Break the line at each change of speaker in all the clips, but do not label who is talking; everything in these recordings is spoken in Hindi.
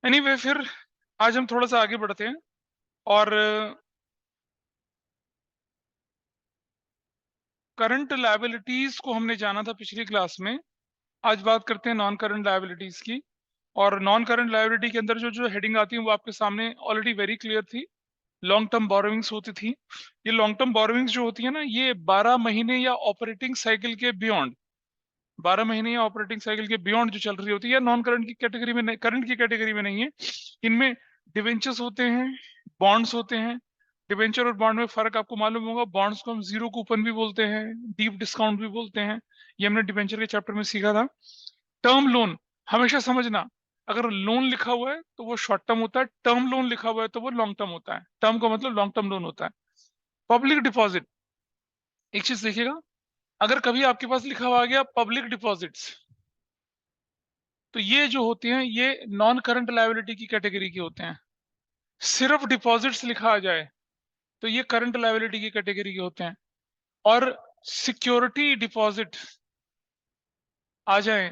एनीवे फिर आज हम थोड़ा सा आगे बढ़ते हैं और करंट लायबिलिटीज को हमने जाना था पिछली क्लास में। आज बात करते हैं नॉन करंट लायबिलिटीज की। और नॉन करंट लायबिलिटी के अंदर जो जो हेडिंग आती है वो आपके सामने ऑलरेडी वेरी क्लियर थी। लॉन्ग टर्म बोरोविंग्स होती थी। ये लॉन्ग टर्म बोरोविंग्स जो होती है ना, ये 12 महीने या ऑपरेटिंग साइकिल के बियॉन्ड, 12 महीने या ऑपरेटिंग साइकिल के बियॉन्ड जो चल रही होती है, नॉन करंट की कैटेगरी में, करंट की कैटेगरी में नहीं है। इनमें डिवेंचर्स होते हैं, बॉन्ड्स होते हैं। डिवेंचर और बॉन्ड में फर्क आपको मालूम होगा। बॉन्ड्स को हम जीरो कूपन भी बोलते हैं, डीप डिस्काउंट भी बोलते हैं। ये हमने डिवेंचर के चैप्टर में सीखा था। टर्म लोन हमेशा समझना, अगर लोन लिखा हुआ है तो वो शॉर्ट टर्म होता है, टर्म लोन लिखा हुआ है तो वो लॉन्ग टर्म होता है। टर्म का मतलब लॉन्ग टर्म लोन होता है। पब्लिक डिपॉजिट, एक चीज देखिएगा, अगर कभी आपके पास लिखा हुआ आ गया पब्लिक डिपॉजिट्स, तो ये जो होते हैं ये नॉन करंट लायबिलिटी की कैटेगरी के होते हैं। सिर्फ डिपॉजिट्स लिखा आ जाए तो ये करंट लायबिलिटी की कैटेगरी के होते हैं। और सिक्योरिटी डिपॉजिट आ जाए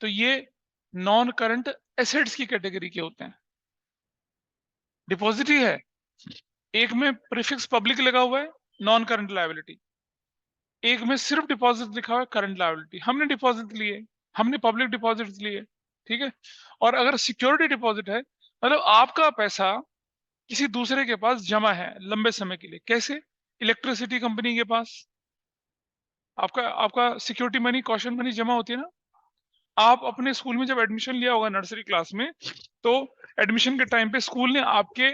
तो ये नॉन करंट एसेट्स की कैटेगरी के होते हैं। डिपॉजिट ही है, एक में प्रीफिक्स पब्लिक लगा हुआ है, नॉन करंट लायबिलिटी। एक में सिर्फ डिपॉजिट लिखा हुआ है, करंट लायबिलिटी। हमने डिपॉजिट लिए, हमने पब्लिक डिपॉजिट लिए, ठीक है। और अगर सिक्योरिटी डिपॉजिट है, मतलब आपका पैसा किसी दूसरे के पास जमा है लंबे समय के लिए। कैसे? इलेक्ट्रिसिटी कंपनी के पास आपका आपका सिक्योरिटी मनी, कॉशन मनी जमा होती है ना। आप अपने स्कूल में जब एडमिशन लिया होगा नर्सरी क्लास में, तो एडमिशन के टाइम पे स्कूल ने आपके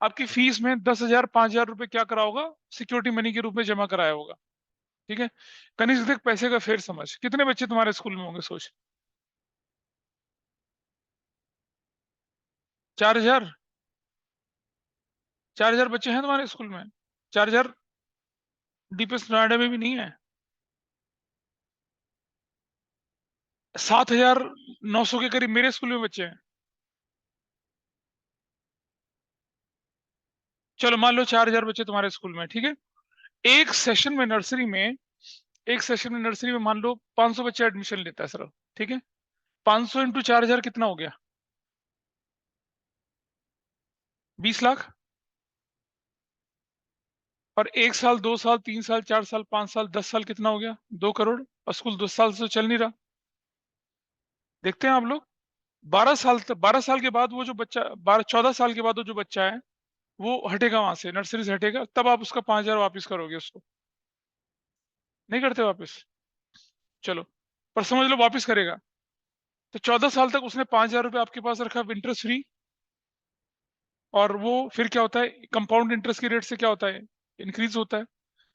आपकी फीस में 10,000 5,000 रुपए क्या करा होगा, सिक्योरिटी मनी के रूप में जमा कराया होगा। ठीक है। कनिष्ठ देख, पैसे का फेर समझ। कितने बच्चे तुम्हारे स्कूल में होंगे, सोच। 4,000? 4,000 बच्चे हैं तुम्हारे स्कूल में? 4,000 डीपीएस नोएडा में भी नहीं है। 7,900 के करीब मेरे स्कूल में बच्चे हैं। चलो मान लो 4,000 बच्चे तुम्हारे स्कूल में, ठीक है। एक सेशन में नर्सरी में, एक सेशन में नर्सरी में मान लो 500 बच्चे एडमिशन लेता है सर, ठीक है। 500 इंटू 4,000 कितना हो गया? 20 लाख। और 1 साल, 2 साल, 3 साल, 4 साल, 5 साल, 10 साल कितना हो गया? 2 करोड़। और स्कूल 10 साल से चल नहीं रहा। देखते हैं आप लोग, 12 साल तक, 12 साल के बाद वो जो बच्चा, 14 साल के बाद वो जो बच्चा है वो हटेगा, वहां से नर्सरी से हटेगा, तब आप उसका 5,000 वापिस करोगे उसको। नहीं करते वापिस? चलो, पर समझ लो वापिस करेगा। तो 14 साल तक उसने 5,000 रुपये आपके पास रखा इंटरेस्ट फ्री। और वो फिर क्या होता है, कंपाउंड इंटरेस्ट की रेट से क्या होता है, इंक्रीज होता है।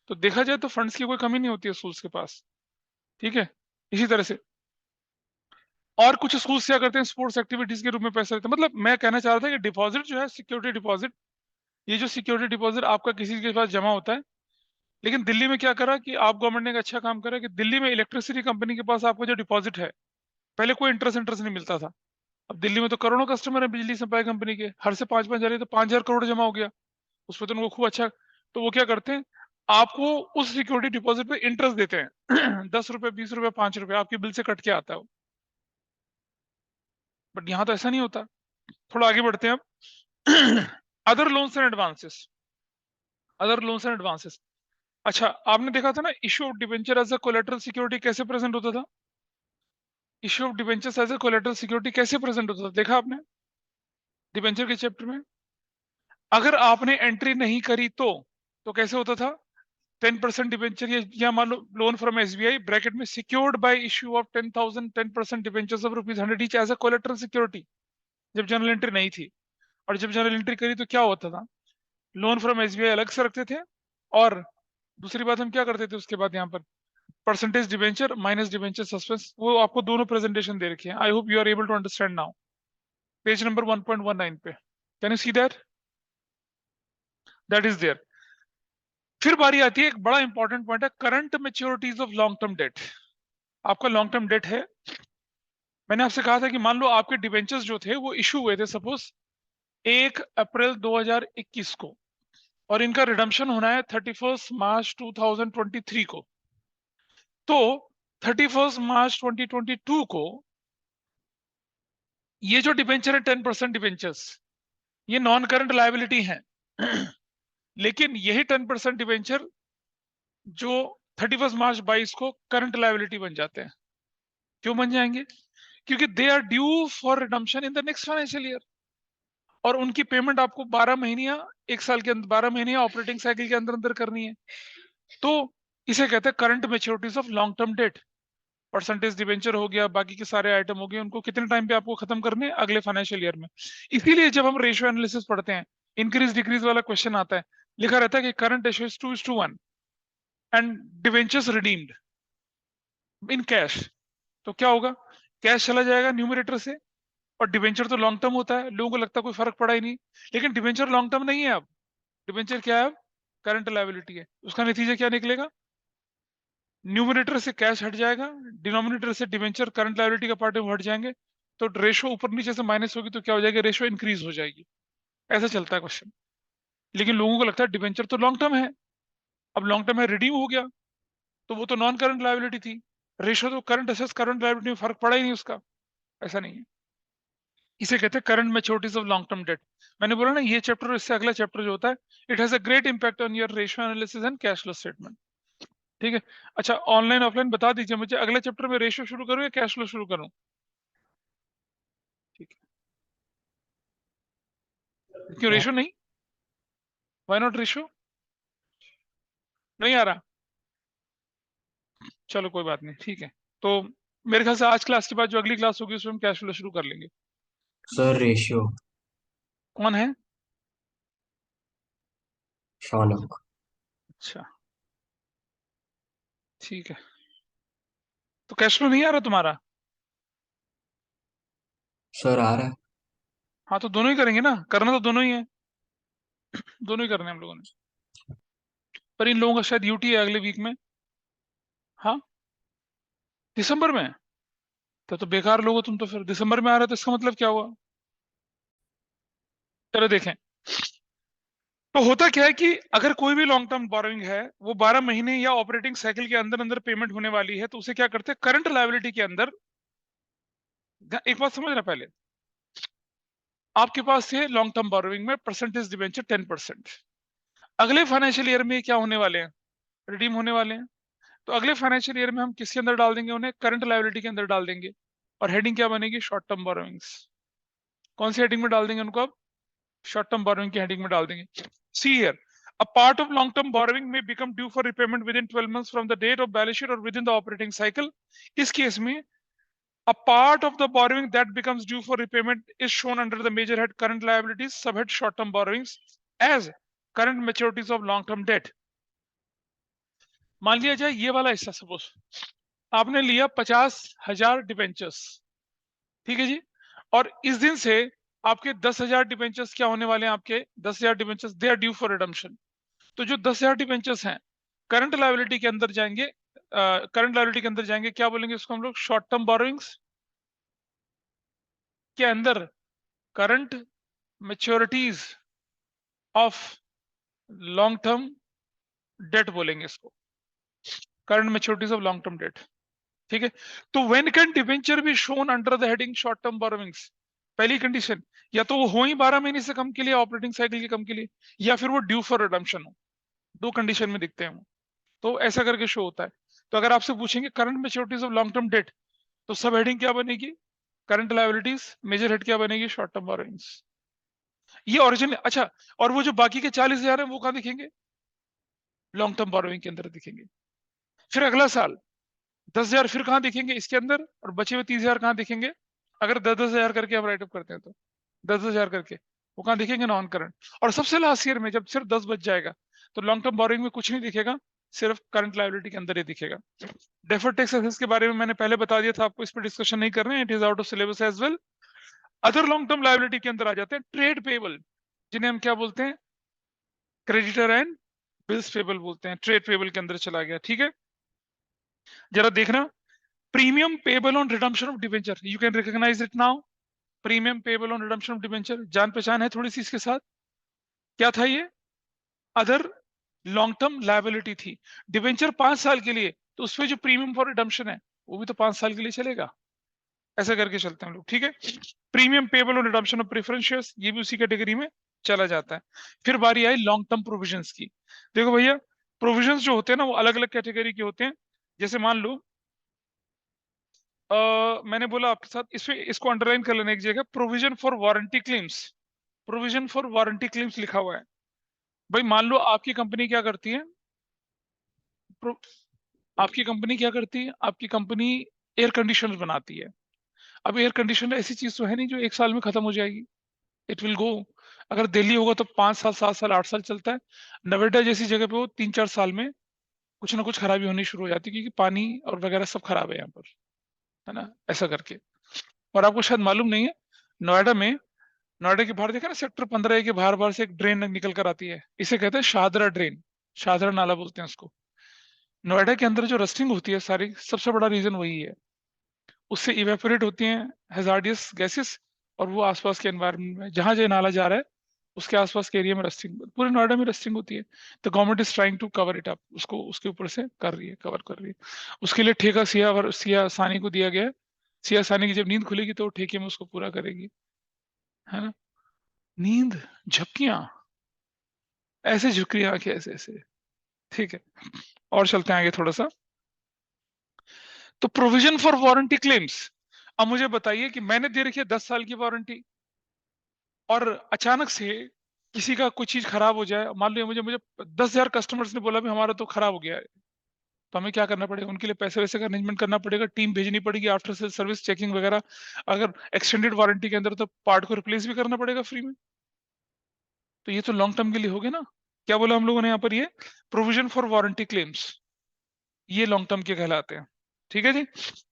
तो देखा जाए तो फंड्स की कोई कमी नहीं होती है स्कूल्स के पास, ठीक है। इसी तरह से और कुछ स्कूल्स क्या करते हैं, स्पोर्ट्स एक्टिविटीज के रूप में पैसा देते हैं। मतलब मैं कहना चाह रहा था कि डिपॉजिट जो है, सिक्योरिटी डिपॉजिट, ये जो सिक्योरिटी डिपॉजिट आपका किसी के पास जमा होता है। लेकिन दिल्ली में क्या करा कि आप गवर्नमेंट ने एक अच्छा काम करा कि दिल्ली में इलेक्ट्रिसिटी कंपनी के पास आपका जो डिपॉजिट है, पहले कोई इंटरेस्ट इंटरेस्ट नहीं मिलता था। अब दिल्ली में तो करोड़ों कस्टमर है बिजली सप्लाई कंपनी के, हर से 5-5 हजार, तो 5,000 करोड़ जमा हो गया। उस पर तो उनको खूब अच्छा। तो वो क्या करते हैं, आपको उस सिक्योरिटी डिपॉजिट पे इंटरेस्ट देते हैं 10 रुपए, 20 रुपए, 5 रुपए आपके बिल से कट के आता है वो। बट यहाँ तो ऐसा नहीं होता। थोड़ा आगे बढ़ते हैं अब। Other loans and advances, other loans and advances. अच्छा, आपने देखा था ना, issue of debenture as a collateral security कैसे प्रेजेंट होता था? Issue of debentures as a collateral security कैसे प्रेजेंट होता था, देखा आपने डिबेंचर के चैप्टर में? अगर आपने एंट्री नहीं करी तो कैसे होता था? 10% डिबेंचर, या मान लो लोन फ्रॉम एसबीआई ब्रैकेट में secured by issue of 10,000, 10% debentures of ₹100 each as a collateral security, जब जनरल एंट्री नहीं थी। और जब जनरल एंट्री करी तो क्या होता था, लोन फ्रॉम एसबीआई अलग से रखते थे। और दूसरी बात हम क्या करते थे उसके बाद, यहाँ पर percentage debenture minus debenture suspense, वो आपको दोनों प्रेजेंटेशन दे रखे हैं। I hope you are able to understand now. Page number 1.19 पे, can you see that? That is there. फिर बारी आती है, एक बड़ा इंपॉर्टेंट पॉइंट है, current maturities of long term debt. आपका लॉन्ग टर्म डेट है। मैंने आपसे कहा था कि मान लो आपके डिबेंचर्स जो थे वो इशू हुए थे सपोज 1 अप्रैल 2021 को, और इनका रिडम्पशन होना है 31 मार्च 2023 को। तो 31 मार्च 2022 को ये जो डिबेंचर है 10% डिबेंचर्स, ये नॉन करंट लायबिलिटी है। लेकिन यही 10% डिबेंचर जो 31 मार्च 22 को करंट लायबिलिटी बन जाते हैं। क्यों बन जाएंगे? क्योंकि they are due for redemption in the next financial year, और उनकी पेमेंट आपको 12 महीने या 1 साल के अंदर, 12 महीने या ऑपरेटिंग साइकिल के अंदर अंदर करनी है। तो इसे कहते हैं current maturities of long term date. Percentage debenture हो गया, बाकी के सारे आइटम हो गए, उनको कितने टाइम पे आपको खत्म करने हैं? अगले फाइनेंशियल ईयर में। इसीलिए जब हम रेशियो एनालिसिस पढ़ते हैं, इंक्रीज डिक्रीज वाला क्वेश्चन आता है, लिखा रहता है कि current ratio is 2:1 and debentures redeemed in cash. तो क्या होगा? कैश चला जाएगा न्यूमरेटर से, और डिबेंचर तो लॉन्ग टर्म होता है, लोगों को लगता है कोई फर्क पड़ा ही नहीं, लेकिन डिबेंचर लॉन्ग टर्म नहीं है। अब डिबेंचर क्या है? अब करंट लायबिलिटी है। उसका नतीजा क्या निकलेगा? न्यूमरेटर से कैश हट जाएगा, डिनोमिनेटर से डिबेंचर करंट लायबिलिटी का पार्ट में हट जाएंगे, तो रेशो ऊपर नीचे से माइनस होगी, तो क्या हो जाएगा? रेशो इंक्रीज हो जाएगी। ऐसा चलता है क्वेश्चन। लेकिन लोगों को लगता है डिबेंचर तो लॉन्ग टर्म है, अब लॉन्ग टर्म है, रिडीम हो गया, तो वो तो नॉन करंट लायबिलिटी थी, रेशो तो करंट असेट्स करंट लायबिलिटी में फर्क पड़ा ही नहीं उसका। ऐसा नहीं है। इसे कहते हैं current maturities of long term date. मैंने बोला ना, ये चैप्टर और इससे अगला चैप्टर जो होता है, it has a great impact on your ratio analysis and cash flow statement. ठीक है। अच्छा, ऑनलाइन ऑफलाइन बता दीजिए मुझे, अगले चैप्टर में रेशियो शुरू करूं या कैश फ्लो शुरू करूं? ठीक है। क्यों रेशियो नहीं? Why not ratio? नहीं आ रहा? चलो कोई बात नहीं, ठीक है। तो मेरे ख्याल से आज क्लास के बाद जो अगली क्लास होगी उसमें हम कैश फ्लो शुरू कर लेंगे।
सर रेशियो
कौन है?
शौनक।
अच्छा, ठीक है। तो कैश फ्लो नहीं आ रहा तुम्हारा?
सर आ रहा है।
हाँ, तो दोनों ही करेंगे ना, करना तो दोनों ही है, दोनों ही करने हैं हम लोगों ने। पर इन लोगों का शायद यूटी है अगले वीक में। हाँ, दिसंबर में? तो बेकार लोग हो तुम, तो फिर दिसंबर में आ रहा है तो इसका मतलब क्या हुआ? चलो देखें। तो होता क्या है कि अगर कोई भी लॉन्ग टर्म बोरोइंग है, वो 12 महीने या ऑपरेटिंग साइकिल के अंदर अंदर पेमेंट होने वाली है, तो उसे क्या करते हैं? करंट लायबिलिटी के अंदर। एक बात समझना पहले, आपके पास है लॉन्ग टर्म बोरोइंग में परसेंटेज डिबेंचर 10%। अगले फाइनेंशियल ईयर में क्या होने वाले हैं? रिडीम होने वाले हैं। तो अगले फाइनेंशियल ईयर में हम किसके अंदर डाल देंगे? उन्हें करंट लायबिलिटी के अंदर डाल देंगे। और हेडिंग क्या बनेगी? Short term borrowings. कौन सी हेडिंग में डाल देंगे उनको? अब शॉर्ट टर्म बोरोइंग की हेडिंग में डाल देंगे। See here, a part of long term borrowing may become due for repayment within 12 months from the date of balance sheet or within the operating cycle. इस केस में a part of the borrowing that becomes due for repayment is shown under the major head current liabilities, subhead short term borrowings as current maturities of long term debt. मान लिया जाए ये वाला हिस्सा, सपोज आपने लिया 50,000 डिबेंचर्स, ठीक है जी, और इस दिन से आपके 10,000 डिबेंचर्स क्या होने वाले हैं? आपके 10,000 debentures they are due for redemption. तो जो 10,000 डिबेंचर्स हैं, करंट लायबिलिटी के अंदर जाएंगे। करंट लायबिलिटी के अंदर जाएंगे, क्या बोलेंगे उसको हम लोग? शॉर्ट टर्म बोरोइंग्स के अंदर current maturities of long term date बोलेंगे इसको, current maturities of long term date. ठीक है। तो when can debenture be shown under the heading short term borrowings? पहली कंडीशन, या तो वो हो ही 12 महीने से कम के लिए, ऑपरेटिंग साइकिल के कम के लिए, या फिर वो ड्यू फॉर रिडम्पशन हो। दो कंडीशन में दिखते हैं वो। तो ऐसा करके शो होता है। तो अगर आपसे पूछेंगे current maturities of long term date, तो सब हेडिंग क्या बनेगी? Current liabilities. मेजर हेड क्या बनेगी? Short term borrowings. ये ओरिजिनल। अच्छा, और वो जो बाकी के 40,000 है वो कहाँ दिखेंगे? लॉन्ग टर्म बोरोइंग के अंदर दिखेंगे। फिर अगला साल 10,000 फिर कहाँ दिखेंगे? इसके अंदर। और बचे हुए 30,000 कहाँ दिखेंगे? अगर 10-10,000 करके हम राइटअप करते हैं तो 10,000 करके वो कहाँ दिखेंगे? Non current. और सबसे लास्ट ईयर में जब सिर्फ 10 बच जाएगा, तो लॉन्ग टर्म बोरोइंग में कुछ नहीं दिखेगा, सिर्फ करंट लायबिलिटी के अंदर ही दिखेगा। डेफर्ड टैक्स एसेट्स के बारे में मैंने पहले बता दिया था आपको, इस पर डिस्कशन नहीं कर रहे हैं, it is out of syllabus as well. Other long term liability के अंदर आ जाते हैं ट्रेड पेबल, जिन्हें हम क्या बोलते हैं? क्रेडिटर एंड बिल्स पेबल बोलते हैं। ट्रेड पेबल के अंदर चला गया। ठीक है, जरा देखना। Premium payable on redemption of debenture, you can recognise it now. Premium payable on redemption of debenture, जान पहचान है थोड़ी सी इसके साथ? क्या था ये? अदर लॉन्ग टर्म लायबिलिटी थी। डिबेंचर 5 साल के लिए, तो उसमें जो प्रीमियम फॉर रिडम्पशन है वो भी तो 5 साल के लिए चलेगा। ऐसा करके चलते हैं हम लोग, ठीक है। प्रीमियम पेबल और रिडम्पशन ऑफ प्रेफरेंस शेयर्स, ये भी उसी कैटेगरी में चला जाता है। फिर बारी आई लॉन्ग टर्म प्रोविजंस की। देखो भैया, प्रोविजंस जो होते हैं ना वो अलग अलग कैटेगरी के होते हैं। जैसे मान लो मैंने बोला आपके साथ, इसमें इसको अंडरलाइन कर लेना एक जगह, provision for warranty claims. Provision for warranty claims लिखा हुआ है। भाई मान लो आपकी कंपनी क्या करती है, आपकी कंपनी क्या करती है, आपकी कंपनी एयर कंडीशनर बनाती है। अब एयर कंडीशनर ऐसी चीज तो है नहीं जो एक साल में खत्म हो जाएगी, इट विल गो। अगर दिल्ली होगा तो 5 साल, 7 साल, 8 साल चलता है। नोएडा जैसी जगह पे वो 3-4 साल में कुछ ना कुछ खराबी होनी शुरू हो जाती है, क्योंकि पानी और वगैरह सब खराब है यहाँ पर, है ना, ऐसा करके। और आपको शायद मालूम नहीं है, नोएडा में, नोएडा के बाहर देखा ना, सेक्टर 15 के बाहर बाहर से एक ड्रेन निकल कर आती है, इसे कहते हैं शाहदरा ड्रेन, शाहदरा नाला बोलते हैं उसको। नोएडा के अंदर जो रस्टिंग होती है सारी, सबसे बड़ा रीजन वही है। उससे इवेपोरेट होती हैं हैजार्डियस गैसेस, और वो आसपास के एनवायरनमेंट में, जहां जो नाला जा रहा है उसके आसपास के एरिया में रस्टिंग, पूरे नोएडा में रस्टिंग होती है। तो government is trying to cover it up, उसको उसके ऊपर से कर रही है, कवर कर रही है। उसके लिए ठेका सिया सानी को दिया गया है। सिया सानी की जब नींद खुलेगी तो वो ठेके में उसको पूरा करेगी, है ना। नींद, झपकियां, ऐसे झुक रही आंखें, ऐसे ऐसे, ठीक है। और चलते हैं आगे थोड़ा सा। तो प्रोविजन फॉर वारंटी क्लेम्स। अब मुझे बताइए कि मैंने दे रखी है 10 साल की वारंटी, और अचानक से किसी का कोई चीज खराब हो जाए, मान लो मुझे मुझे 10,000 कस्टमर्स ने बोला भी हमारा तो खराब हो गया है, तो हमें क्या करना पड़ेगा, उनके लिए पैसे वैसे का अरेंजमेंट करना पड़ेगा, टीम भेजनी पड़ेगी, आफ्टर सेल सर्विस चेकिंग वगैरह। अगर एक्सटेंडेड वारंटी के अंदर तो पार्ट को रिप्लेस भी करना पड़ेगा फ्री में। तो ये तो लॉन्ग टर्म के लिए हो गया ना। क्या बोला हम लोगों ने यहाँ पर, ये प्रोविजन फॉर वारंटी क्लेम्स, ये लॉन्ग टर्म के कहलाते हैं, ठीक है जी।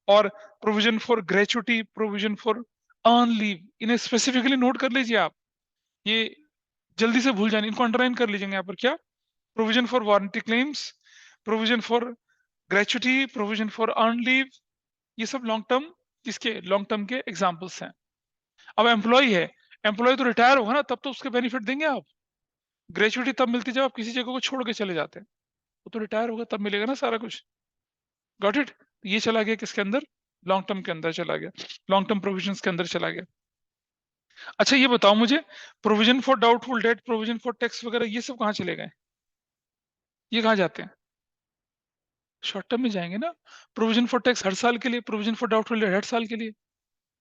और provision for gratuity, provision for earn leave, इन्हें स्पेसिफिकली नोट कर लीजिए आप, ये जल्दी से भूल जाने, इनको अंडरलाइन कर लीजिएगा यहाँ पर। क्या, provision for warranty claims, provision for gratuity, provision for earn leave, ये सब लॉन्ग टर्म, किसके, लॉन्ग टर्म के एग्जांपल्स हैं। अब एम्प्लॉय है, एम्प्लॉय तो रिटायर होगा ना, तब तो उसके बेनिफिट देंगे आप। ग्रेचुटी तब मिलती है जब आप किसी जगह को छोड़ के चले जाते हैं, वो तो रिटायर होगा तब मिलेगा ना सारा कुछ। Got it. ये चला गया किसके अंदर, लॉन्ग टर्म के अंदर चला गया, लॉन्ग टर्म प्रोविजंस के अंदर चला गया। अच्छा ये बताओ मुझे, provision for doubtful debt, provision for tax वगैरह, ये सब कहाँ चले गए, ये कहाँ जाते हैं, शॉर्ट टर्म में जाएंगे ना। प्रोविजन फॉर टैक्स हर साल के लिए, प्रोविजन फॉर डाउटफुल डेट हर साल के लिए,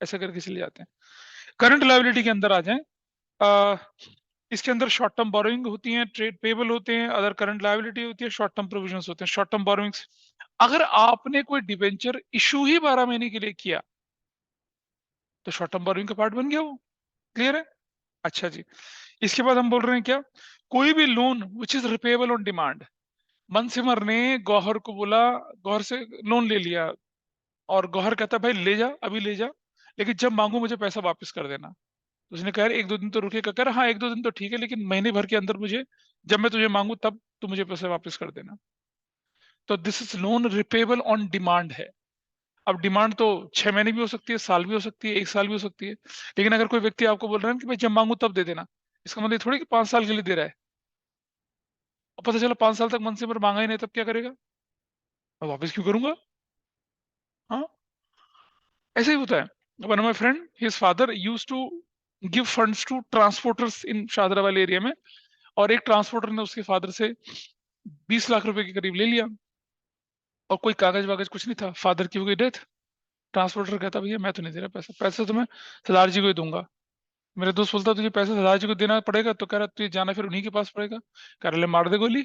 ऐसा करके चले जाते हैं। करंट लायबिलिटी के अंदर आ जाएं, अ, इसके अंदर शॉर्ट टर्म बोरोइंग होती है, ट्रेड पेबल होते हैं, अदर करंट लायबिलिटी होती है, शॉर्ट टर्म प्रोविजंस होते हैं, शॉर्ट टर्म बोरोइंग्स। अगर आपने कोई डिबेंचर इशू ही 12 महीने के लिए किया तो शॉर्ट टर्म बोरोइंग का पार्ट बन गया वो, क्लियर है। अच्छा जी, इसके बाद हम बोल रहे हैं क्या, कोई भी loan which is repayable on demand. Mansimar ने गौहर को बोला, गौहर से लोन ले लिया, और गौहर कहता भाई ले जा, अभी ले जा, लेकिन जब मांगू मुझे पैसा वापस कर देना। तो उसने कहा 1-2 दिन तो रुकेगा, कह रहा हाँ 1-2 दिन तो ठीक है, लेकिन महीने भर के अंदर मुझे, जब मैं तुझे मांगू तब तू मुझे पैसे वापस कर देना। तो this is loan repayable on demand है। अब डिमांड तो 6 महीने भी हो सकती है, साल भी हो सकती है, 1 साल भी हो सकती है। लेकिन अगर कोई व्यक्ति आपको बोल रहा है कि भाई जब मांगू तब दे देना, इसका मतलब थोड़ी कि 5 साल के लिए दे रहा है, और पता चला 5 साल तक मन से मांगा ही नहीं, तब क्या करेगा, मैं वापस क्यों करूंगा। हाँ, ऐसे ही होता है। One of my friend, his father use to give funds to transporters in Shahdara वाले एरिया में, और एक ट्रांसपोर्टर ने उसके फादर से 20 लाख रुपए के करीब ले लिया, और कोई कागज वागज कुछ नहीं था, फादर की हो गई डेथ। ट्रांसपोर्टर कहता भैया मैं तो नहीं दे रहा पैसा, पैसा तो मैं सरदार जी को ही दूंगा। मेरे दोस्त बोलता तुझे पैसा सरदार जी को देना पड़ेगा, तो कह रहा तुझे जाना फिर उन्हीं के पास पड़ेगा। कह रहा ले मार दे गोली,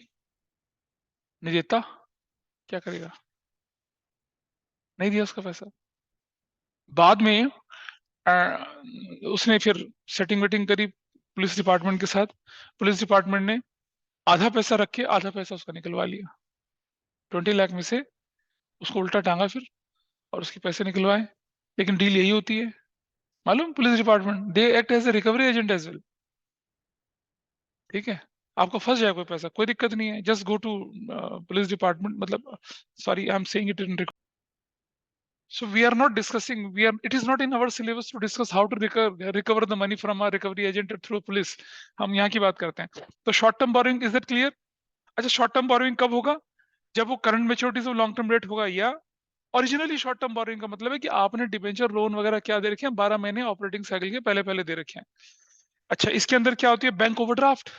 नहीं देता, क्या करेगा, नहीं दिया उसका पैसा। बाद में उसने फिर सेटिंग वेटिंग करी पुलिस डिपार्टमेंट के साथ। पुलिस डिपार्टमेंट ने आधा पैसा रख के आधा पैसा उसका निकलवा लिया, 20 लाख में से उसको उल्टा टांगा फिर, और उसके पैसे निकलवाए। लेकिन डील यही होती है, मालूम, police department they act as a recovery agent as well, ठीक है। आपको फंस जाए कोई पैसा, कोई दिक्कत नहीं है, just go to police department, मतलब sorry I am saying it in, so we are not discussing, we are, it is not in our syllabus to discuss how to recover the money from a recovery agent through police। हम यहाँ की बात करते हैं। तो short term borrowing, is that clear. अच्छा, शॉर्ट टर्म बोरोइंग कब होगा, जब वो करंट मेच्योरिटी से लॉन्ग टर्म डेट होगा, या ओरिजिनली शॉर्ट टर्म बोरोइंग का मतलब है कि आपने डिबेंचर लोन वगैरह क्या दे रखे हैं, 12 महीने ऑपरेटिंग साइकिल के पहले पहले दे रखे हैं। अच्छा, इसके अंदर क्या होती है, बैंक ओवरड्राफ्ट।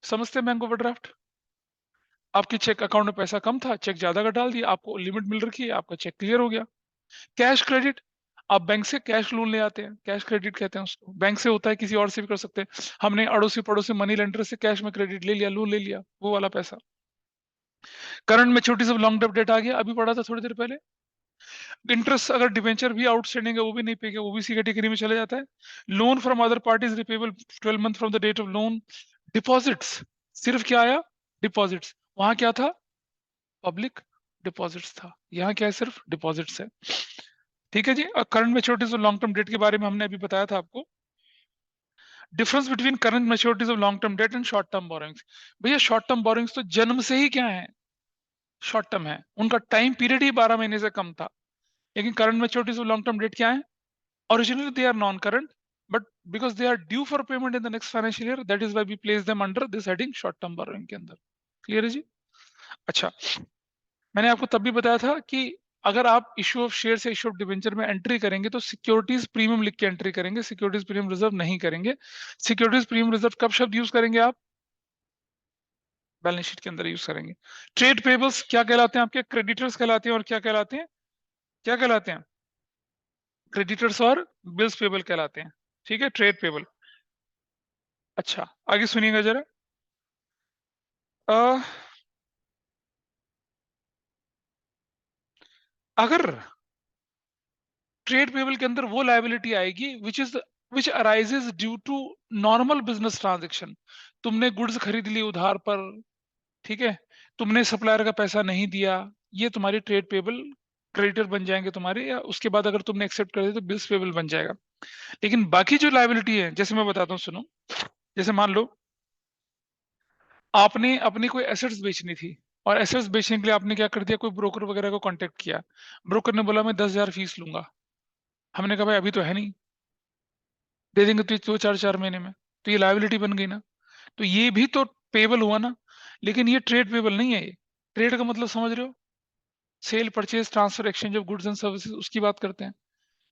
समझते हैं बैंक ओवरड्राफ्ट? आपके चेक अकाउंट में पैसा कम था, चेक ज्यादा का डाल दिया, आपको लिमिट मिल रखी है, आपका चेक क्लियर हो गया। कैश क्रेडिट, आप बैंक से कैश लोन ले आते हैं, कैश क्रेडिट कहते हैं उसको। बैंक से होता है, किसी और से भी कर सकते हैं। हमने अड़ोसी पड़ोसी मनी लेंडर से कैश में क्रेडिट ले लिया, लोन ले लिया, वो वाला पैसा। करंट मैच्योरिटी सब लॉन्ग टर्म डेट आ गया, अभी पढ़ा था थोड़ी देर पहले। इंटरेस्ट अगर डिवेंचर भी आउटस्टैंडिंग है, वो भी नहीं पे गया, ओबीसी कैटेगरी में चले जाता है। Loan from other parties repayable 12 month from the date of loan. Deposits, सिर्फ क्या आया, डिपॉजिट्स। वहां क्या था, पब्लिक डिपॉजिट्स था, यहाँ क्या है, सिर्फ डिपॉजिट्स है। ठीक है जी। करंट मैच्योरिटीज और लॉन्ग टर्म डेट के बारे में हमने अभी बताया था आपको। Difference between current maturities of long term date and short term borrowings. भैया शॉर्ट टर्म बोरोइंग्स तो जन्म से ही क्या है, शॉर्ट टर्म है, उनका टाइम पीरियड ही 12 महीने से कम था। लेकिन current maturities of long term date क्या है, originally they are non-current, but because they are due for payment in the next financial year, that is why we place them under this heading short term borrowing के अंदर। क्लियर है जी? अच्छा, मैंने आपको तब भी बताया था कि अगर आप इश्यू ऑफ शेयर से इश्यू ऑफ डिवेंचर में एंट्री करेंगे तो सिक्योरिटीज प्रीमियम लिख के एंट्री करेंगे, सिक्योरिटीज प्रीमियम रिजर्व नहीं करेंगे। सिक्योरिटीज प्रीमियम रिजर्व कब शब्द यूज करेंगे आप, बैलेंस शीट के अंदर यूज करेंगे। ट्रेड पेबल्स क्या कहलाते हैं आपके, क्रेडिटर्स कहलाते हैं, और क्या कहलाते हैं, क्या कहलाते हैं, क्रेडिटर्स और बिल्स पेबल कहलाते हैं। ठीक है, ट्रेड पेबल। अच्छा, आगे सुनिएगा जरा। अगर ट्रेड पेबल के अंदर वो लायबिलिटी आएगी which arises due to normal business transaction. तुमने गुड्स खरीद ली उधार पर, ठीक है, तुमने सप्लायर का पैसा नहीं दिया, ये तुम्हारी ट्रेड पेबल क्रेडिटर बन जाएंगे तुम्हारे, या उसके बाद अगर तुमने एक्सेप्ट कर दिया तो बिल्स पेबल बन जाएगा। लेकिन बाकी जो लायबिलिटी है, जैसे मैं बताता हूँ सुनो। जैसे मान लो आपने अपनी कोई एसेट्स बेचनी थी, और एसेट्स बेचने के लिए आपने क्या कर दिया, कोई ब्रोकर वगैरह को कांटेक्ट किया। ब्रोकर ने बोला मैं 10,000 फीस लूंगा। हमने कहा भाई अभी तो है नहीं, दे देंगे तो 2 4 4 महीने में। तो ये लायबिलिटी बन गई ना, तो ये भी तो पेबल हुआ ना। लेकिन ये ट्रेड पेबल नहीं है। ये ट्रेड का मतलब समझ रहे हो, sale purchase transfer exchange of goods and services, उसकी बात करते हैं।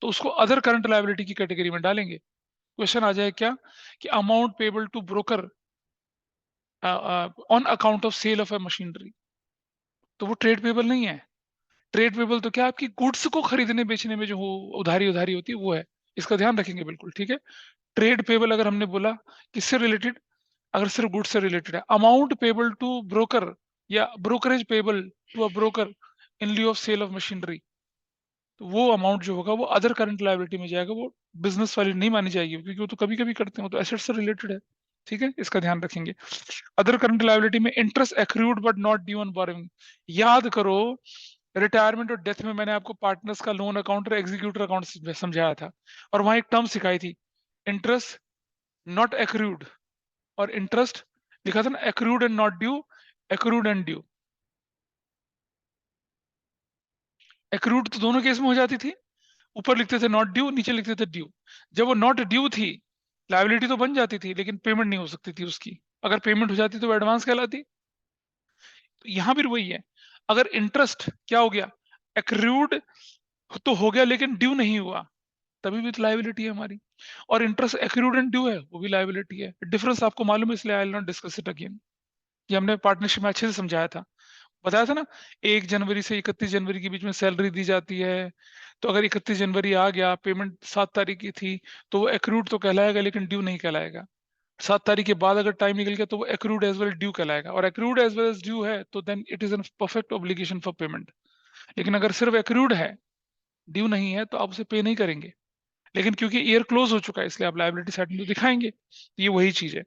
तो उसको अदर करंट लायबिलिटी की कैटेगरी में डालेंगे। क्वेश्चन आ जाए क्या, कि amount payable to broker on account of sale of a machinery, तो वो ट्रेड पेबल नहीं है। ट्रेड पेबल तो क्या, आपकी गुड्स को खरीदने बेचने में जो उधारी उधारी होती है वो है। इसका ध्यान रखेंगे बिल्कुल, ठीक है। ट्रेड पेबल अगर हमने बोला किससे रिलेटेड, अगर सिर्फ गुड्स से रिलेटेड है, अमाउंट पेबल टू ब्रोकर या brokerage payable to a broker in लिeu ऑफ सेल ऑफ मशीनरी, तो वो अमाउंट जो होगा वो अदर करंट लायबिलिटी में जाएगा, वो बिजनेस वाली नहीं मानी जाएगी, क्योंकि वो तो कभी कभी करते हैं, वो तो एसेट से रिलेटेड है। ठीक है, इसका ध्यान रखेंगे। अदर करंट लायबिलिटी में interest accrued but not due on borrowing. याद करो, रिटायरमेंट और डेथ में मैंने आपको पार्टनर्स का लोन अकाउंट और एग्जीक्यूटर अकाउंट समझाया था, और वहां एक टर्म सिखाई थी, इंटरेस्ट नॉट एक्रूड, और इंटरेस्ट लिखा था ना, accrued and not due, accrued and due. Accrued तो दोनों केस में हो जाती थी, ऊपर लिखते थे नॉट ड्यू, नीचे लिखते थे ड्यू। जब वो नॉट ड्यू थी, लायबिलिटी तो बन जाती थी, लेकिन पेमेंट नहीं हो सकती थी उसकी। अगर पेमेंट हो जाती तो वो एडवांस कहलाती। तो यहां भी वही है, अगर इंटरेस्ट क्या हो गया, एक्रूड तो हो गया लेकिन ड्यू नहीं हुआ, तभी भी तो लायबिलिटी है हमारी। और इंटरेस्ट एक्रूड एंड ड्यू है, वो भी लायबिलिटी है। डिफरेंस आपको मालूम है, इसलिए I will not discuss it again. ये हमने पार्टनरशिप में अच्छे से समझाया था, बताया था ना। 1 जनवरी से 31 जनवरी के बीच में सैलरी दी जाती है, तो अगर 31 जनवरी आ गया, पेमेंट 7 तारीख की थी, तो वो एक्रूड तो कहलाएगा लेकिन ड्यू नहीं कहलाएगा। 7 तारीख के बाद अगर टाइम निकल गया तो वो एक्रूड एज वेल ड्यू कहलाएगा, और accrued as well as due है तो then it is an perfect obligation for payment. लेकिन अगर सिर्फ एक्रूड है, ड्यू नहीं है, तो आप उसे पे नहीं करेंगे। लेकिन क्योंकि ईयर क्लोज हो चुका है, इसलिए आप लायबिलिटी साइड में तो दिखाएंगे। ये वही चीज है।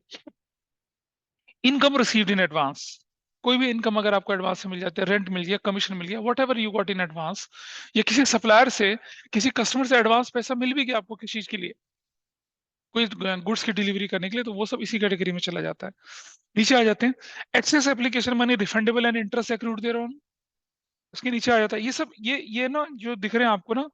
इनकम रिसीव्ड इन एडवांस, कोई भी इनकम अगर आपको एडवांस से मिल जाती है, रेंट मिल गया, कमीशन मिल गया, what ever you got in advance, या किसी सप्लायर से, किसी कस्टमर से एडवांस पैसा मिल भी गया आपको किसी चीज के लिए, कोई गुड्स की डिलीवरी करने के लिए, तो वो सब इसी कैटेगरी में चला जाता है। नीचे आ जाते हैं, excess application money refundable and interest accrued दे रहा हूँ, उसके नीचे आ जाता है। ये सब ये ना जो दिख रहे हैं आपको ना,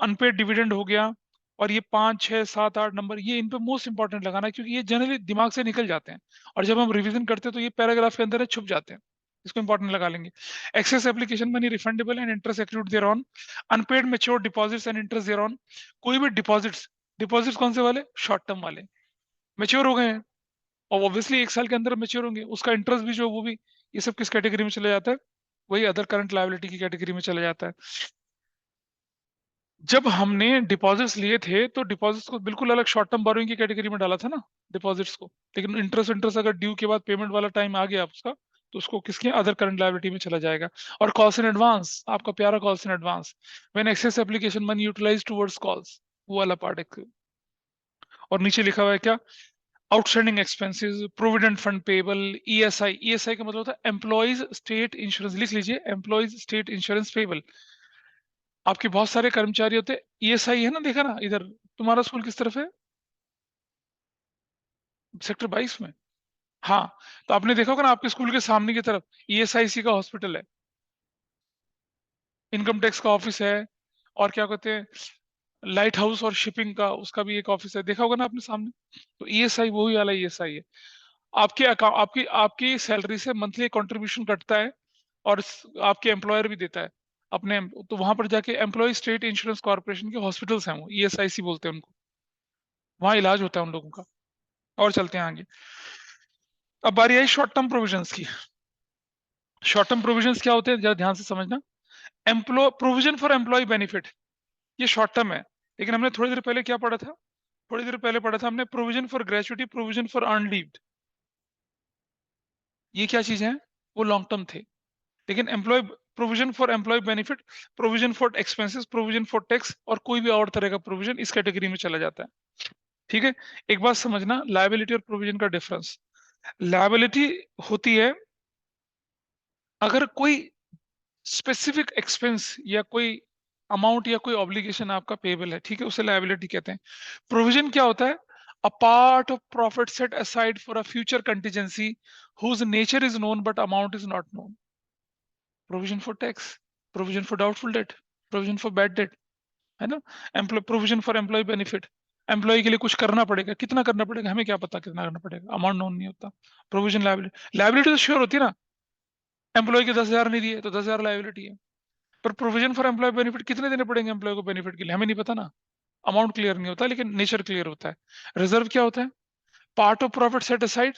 अनपेड डिविडेंड हो गया, और ये 5 6 7 8 नंबर, ये इन पे मोस्ट इंपॉर्टेंट लगाना है, क्योंकि ये जनरली दिमाग से निकल जाते हैं, और जब हम रिवीजन करते हैं तो ये पैराग्राफ के अंदर छुप जाते हैं। इसको इंपॉर्टेंट लगा लेंगे। Excess application money refundable and interest accrued thereon, unpaid mature deposits and interest thereon. कोई भी डिपॉजिट्स, डिपॉजिट्स कौन से वाले, शॉर्ट टर्म वाले, मैच्योर हो गए हैं और ऑब्वियसली 1 साल के अंदर मैच्योर होंगे, उसका इंटरेस्ट भी जो वो भी, ये सब किस कैटेगरी में चले जाता है, वही अदर करंट लायबिलिटी की कैटेगरी में चला जाता है। जब हमने डिपॉजिट्स लिए थे तो डिपॉजिट्स को बिल्कुल अलग शॉर्ट टर्म बोरोइंग की कैटेगरी में डाला था ना डिपॉजिट्स को, लेकिन इंटरेस्ट इंटरेस्ट अगर ड्यू के बाद पेमेंट वाला टाइम आ गया उसका, तो उसको किसके अदर करंट लायबिलिटी में चला जाएगा। और कॉल्स इन एडवांस, आपका प्यारा calls in advance, when excess application money utilise towards calls, वो वाला पार्ट एक। और नीचे लिखा हुआ है क्या, outstanding expenses, provident fund payable, ESI, ESI का मतलब होता है एम्प्लॉइज स्टेट इंश्योरेंस, लिख लीजिए एम्प्लॉइज स्टेट इंश्योरेंस पेबल। आपके बहुत सारे कर्मचारी होते, ईएसआई है ना, देखा ना इधर, तुम्हारा स्कूल किस तरफ है, सेक्टर 22 में। हाँ, तो आपने देखा होगा ना आपके स्कूल के सामने की तरफ ईएसआईसी का हॉस्पिटल है, इनकम टैक्स का ऑफिस है, और क्या कहते हैं, लाइट हाउस और शिपिंग का उसका भी एक ऑफिस है, देखा होगा ना आपने सामने। तो ईएसआई वही वाला ईएसआई है। आपके अकाउंट, आपकी आपकी सैलरी से मंथली कंट्रीब्यूशन कटता है, और आपके एम्प्लॉयर भी देता है अपने, तो वहां पर जाके एम्प्लॉय स्टेट इंश्योरेंस कॉर्पोरेशन के हॉस्पिटल्स हैं, वो ईएसआईसी बोलते हैं उनको, वहां इलाज होता है उन लोगों का। और चलते हैं आगे। अब बारी आई शॉर्ट टर्म प्रोविजंस की। शॉर्ट टर्म प्रोविजंस क्या होते हैं, जरा ध्यान से समझना। Employ provision for employ benefit, ये शॉर्ट टर्म है, लेकिन हमने थोड़ी देर पहले क्या पढ़ा था, थोड़ी देर पहले पढ़ा था हमने provision for gratuity, provision for earn leave, ये क्या चीज है, वो लॉन्ग टर्म थे। लेकिन employ provision for employ benefit, provision for expenses, provision for tax, और कोई भी और तरह का प्रोविजन इस कैटेगरी में चला जाता है। ठीक है, एक बात समझना, लायबिलिटी और प्रोविजन का डिफरेंस। लायबिलिटी होती है अगर कोई स्पेसिफिक एक्सपेंस या कोई अमाउंट या कोई ऑब्लिगेशन आपका पेबल है, ठीक है, उसे लायबिलिटी कहते हैं। प्रोविजन क्या होता है, a part of profit set aside for a future contingency whose nature is known but amount is not known. Provision for tax, provision for doubtful debt, provision for bad debt, है ना। Employ provision for employ benefit, employ के लिए कुछ करना पड़ेगा, कितना करना पड़ेगा हमें क्या पता कितना करना पड़ेगा, अमाउंट नोन नहीं होता। प्रोविजन लायबिलिटी, लायबिलिटी तो श्योर होती है ना, एम्प्लॉय के 10,000 नहीं दिए तो 10,000 लायबिलिटी है। पर प्रोविजन फॉर एम्प्लॉय बेनिफिट कितने देने पड़ेंगे एम्प्लॉय को बेनिफिट के लिए, हमें नहीं पता ना, अमाउंट क्लियर नहीं होता लेकिन नेचर क्लियर होता है। रिजर्व क्या होता है, part of profit set aside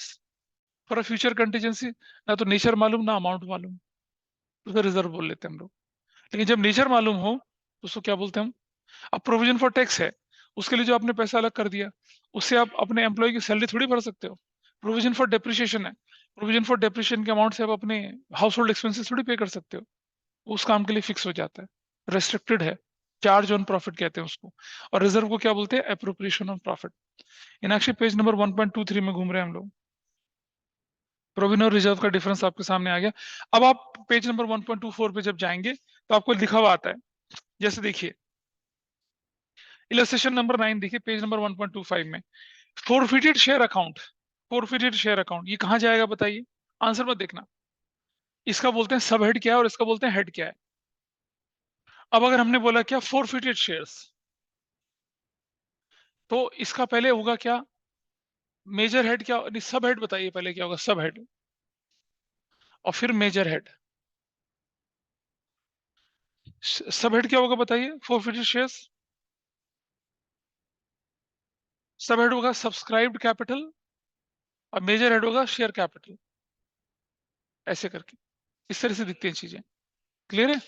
for a future contingency, ना तो नेचर मालूम ना अमाउंट मालूम, तो उसे रिजर्व बोल लेते हैं हम लोग। लेकिन जब नेचर मालूम हो तो उसको क्या बोलते हैं हम। अब प्रोविजन फॉर टैक्स है, उसके लिए जो आपने पैसा अलग कर दिया, उससे आप अपने एम्प्लॉय की सैलरी थोड़ी भर सकते हो। प्रोविजन फॉर डेप्रिसिएशन है, प्रोविजन फॉर डेप्रिसिएशन के अमाउंट से आप अपने हाउस होल्ड एक्सपेंसेस थोड़ी पे कर सकते हो, उस काम के लिए फिक्स हो जाता है, रेस्ट्रिक्टेड है, चार्ज ऑन प्रॉफिट कहते हैं उसको। और रिजर्व को क्या बोलते हैं, appropriation on profit. Inakshi page number 1.23 में घूम रहे हैं हम लोग। प्रोविजन और रिजर्व का डिफरेंस आपके सामने आ गया। अब आप पेज नंबर 1.24 पे जब जाएंगे तो आपको लिखा हुआ आता है, जैसे देखिए इलस्ट्रेशन नंबर 9, देखिए पेज नंबर 1.25 में, forfeited share account, forfeited share account ये कहां जाएगा बताइए, आंसर मत देखना। इसका बोलते हैं सब हेड क्या है और इसका बोलते हैं हेड क्या है। अब अगर हमने बोला क्या फोरफिटेड शेयर्स, तो इसका पहले होगा क्या, मेजर हेड क्या, नहीं सब हेड बताइए पहले क्या होगा, सब हेड और फिर मेजर हेड। सब हेड क्या होगा बताइए, फोरफिटेड शेयर्स, सब हेड होगा सब्सक्राइब्ड कैपिटल और मेजर हेड होगा शेयर कैपिटल, ऐसे करके इस तरह से दिखती हैं चीजें। क्लियर है।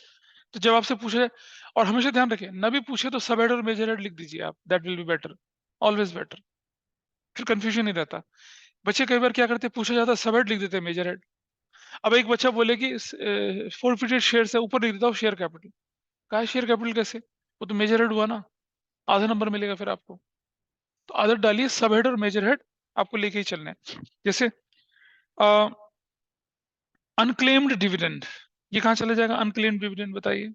तो जब आपसे पूछे, और हमेशा ध्यान रखें ना भी पूछे तो सब हेड और मेजर हेड लिख दीजिए आप, that will be better, always better, फिर कंफ्यूजन नहीं रहता। बच्चे कई बार क्या करते हैं, पूछा जाता है सब हेड लिख देते हैं मेजर हेड। अब एक बच्चा बोले कि फोरफिटेड शेयर है, ऊपर लिख देता हूँ शेयर कैपिटल, कहा शेयर कैपिटल कैसे, वो तो मेजर हेड हुआ ना, आधा नंबर मिलेगा फिर आपको। तो आदत डालिए सब हेड और मेजर हेड आपको लेके ही चलना है। जैसे अनक्लेम्ड डिविडेंड, ये कहाँ चला जाएगा, अनक्लेम्ड डिविडेंड बताइए,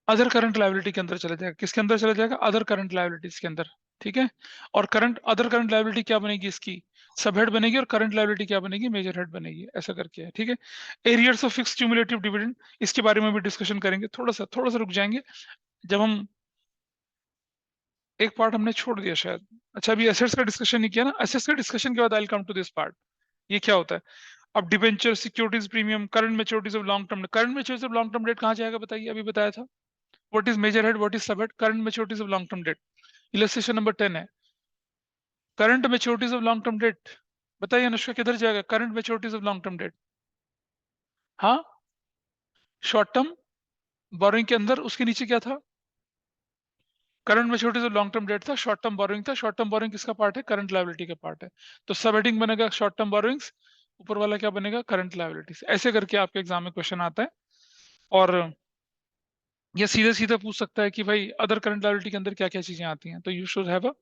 अदर करंट लायबिलिटी के अंदर चला जाएगा, किसके अंदर चला जाएगा, अदर करंट लायबिलिटीज के अंदर। ठीक है, और करंट अदर करंट लायबिलिटी क्या बनेगी इसकी, सब हेड बनेगी, और करंट लायबिलिटी क्या बनेगी, मेजर हेड बनेगी, ऐसा करके है। ठीक है, arrears of fix cumulative dividend, इसके बारे में भी डिस्कशन करेंगे, थोड़ा सा रुक जाएंगे जब हम, एक पार्ट हमने छोड़ दिया शायद, अच्छा अभी एसेट्स का डिस्कशन नहीं किया ना, एसेट्स का डिस्कशन के बाद I will come to this part. ये क्या होता है? अब debenture, securities premium, current maturities of long term, current maturities of long term debt कहाँ जाएगा बताइए? अभी बताया था। What is major head, what is sub head? Current maturities of long term debt. Illustration number 10 है, current maturities of long term debt. बताइए अनुष्का किधर जाएगा current maturities of long term debt? हाँ, शॉर्ट टर्म बोरोइंग के अंदर उसके नीचे क्या था? Current maturities of long term date था, शॉर्ट टर्म बोरोइंग था। शॉर्ट टर्म बोरोइंग किसका पार्ट है? करंट लायबिलिटी का पार्ट है। तो सब हेडिंग बनेगा शॉर्ट टर्म बोरोइंग्स, ऊपर वाला क्या बनेगा? Current liabilities. ऐसे करके आपके एग्जाम में क्वेश्चन आता है। और ये सीधे सीधे पूछ सकता है कि भाई अदर करंट लायबिलिटी के अंदर क्या क्या चीजें आती हैं, तो you should have a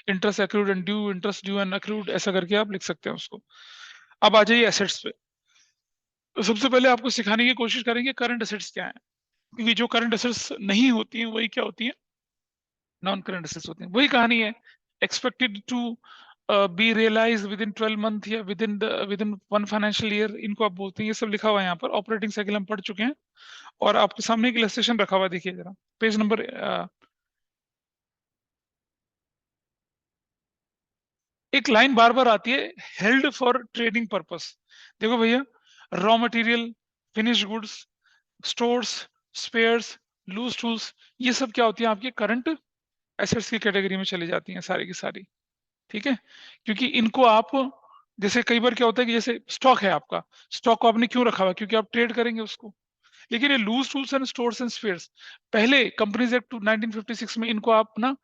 interest accrued and due, interest due and accrued, ऐसा करके आप लिख सकते हैं उसको। अब आ जाइए एसेट्स पे। तो सबसे पहले आपको सिखाने की कोशिश करेंगे करंट एसेट्स क्या है, क्योंकि जो करंट एसेट्स नहीं होती हैं वही क्या होती है? नॉन करंट एसेट्स होते हैं। वही कहानी है, expected to be realise within 12 month या विद इन 1 फाइनेंशियल ईयर, इनको आप बोलते हैं। ये सब लिखा हुआ है यहाँ पर, ऑपरेटिंग साइकिल हम पढ़ चुके हैं। और आपके सामने एक इलस्ट्रेशन रखा हुआ है, देखिए जरा, पेज नंबर एक लाइन बार बार आती है, हेल्ड फॉर ट्रेडिंग पर्पस। देखो भैया, raw material, finish goods, stores, spares, loose tools, ये सब क्या होती है? आपके करंट एसेट्स की कैटेगरी में चली जाती हैं सारी की सारी। ठीक है, क्योंकि इनको आप, जैसे कई बार क्या होता है कि जैसे स्टॉक है आपका, स्टॉक को आपने क्यों रखा हुआ? क्योंकि आप ट्रेड करेंगे उसको। लेकिन ये loose tools and stores and spares, पहले कंपनीज एक्ट 1956 में इनको आप ना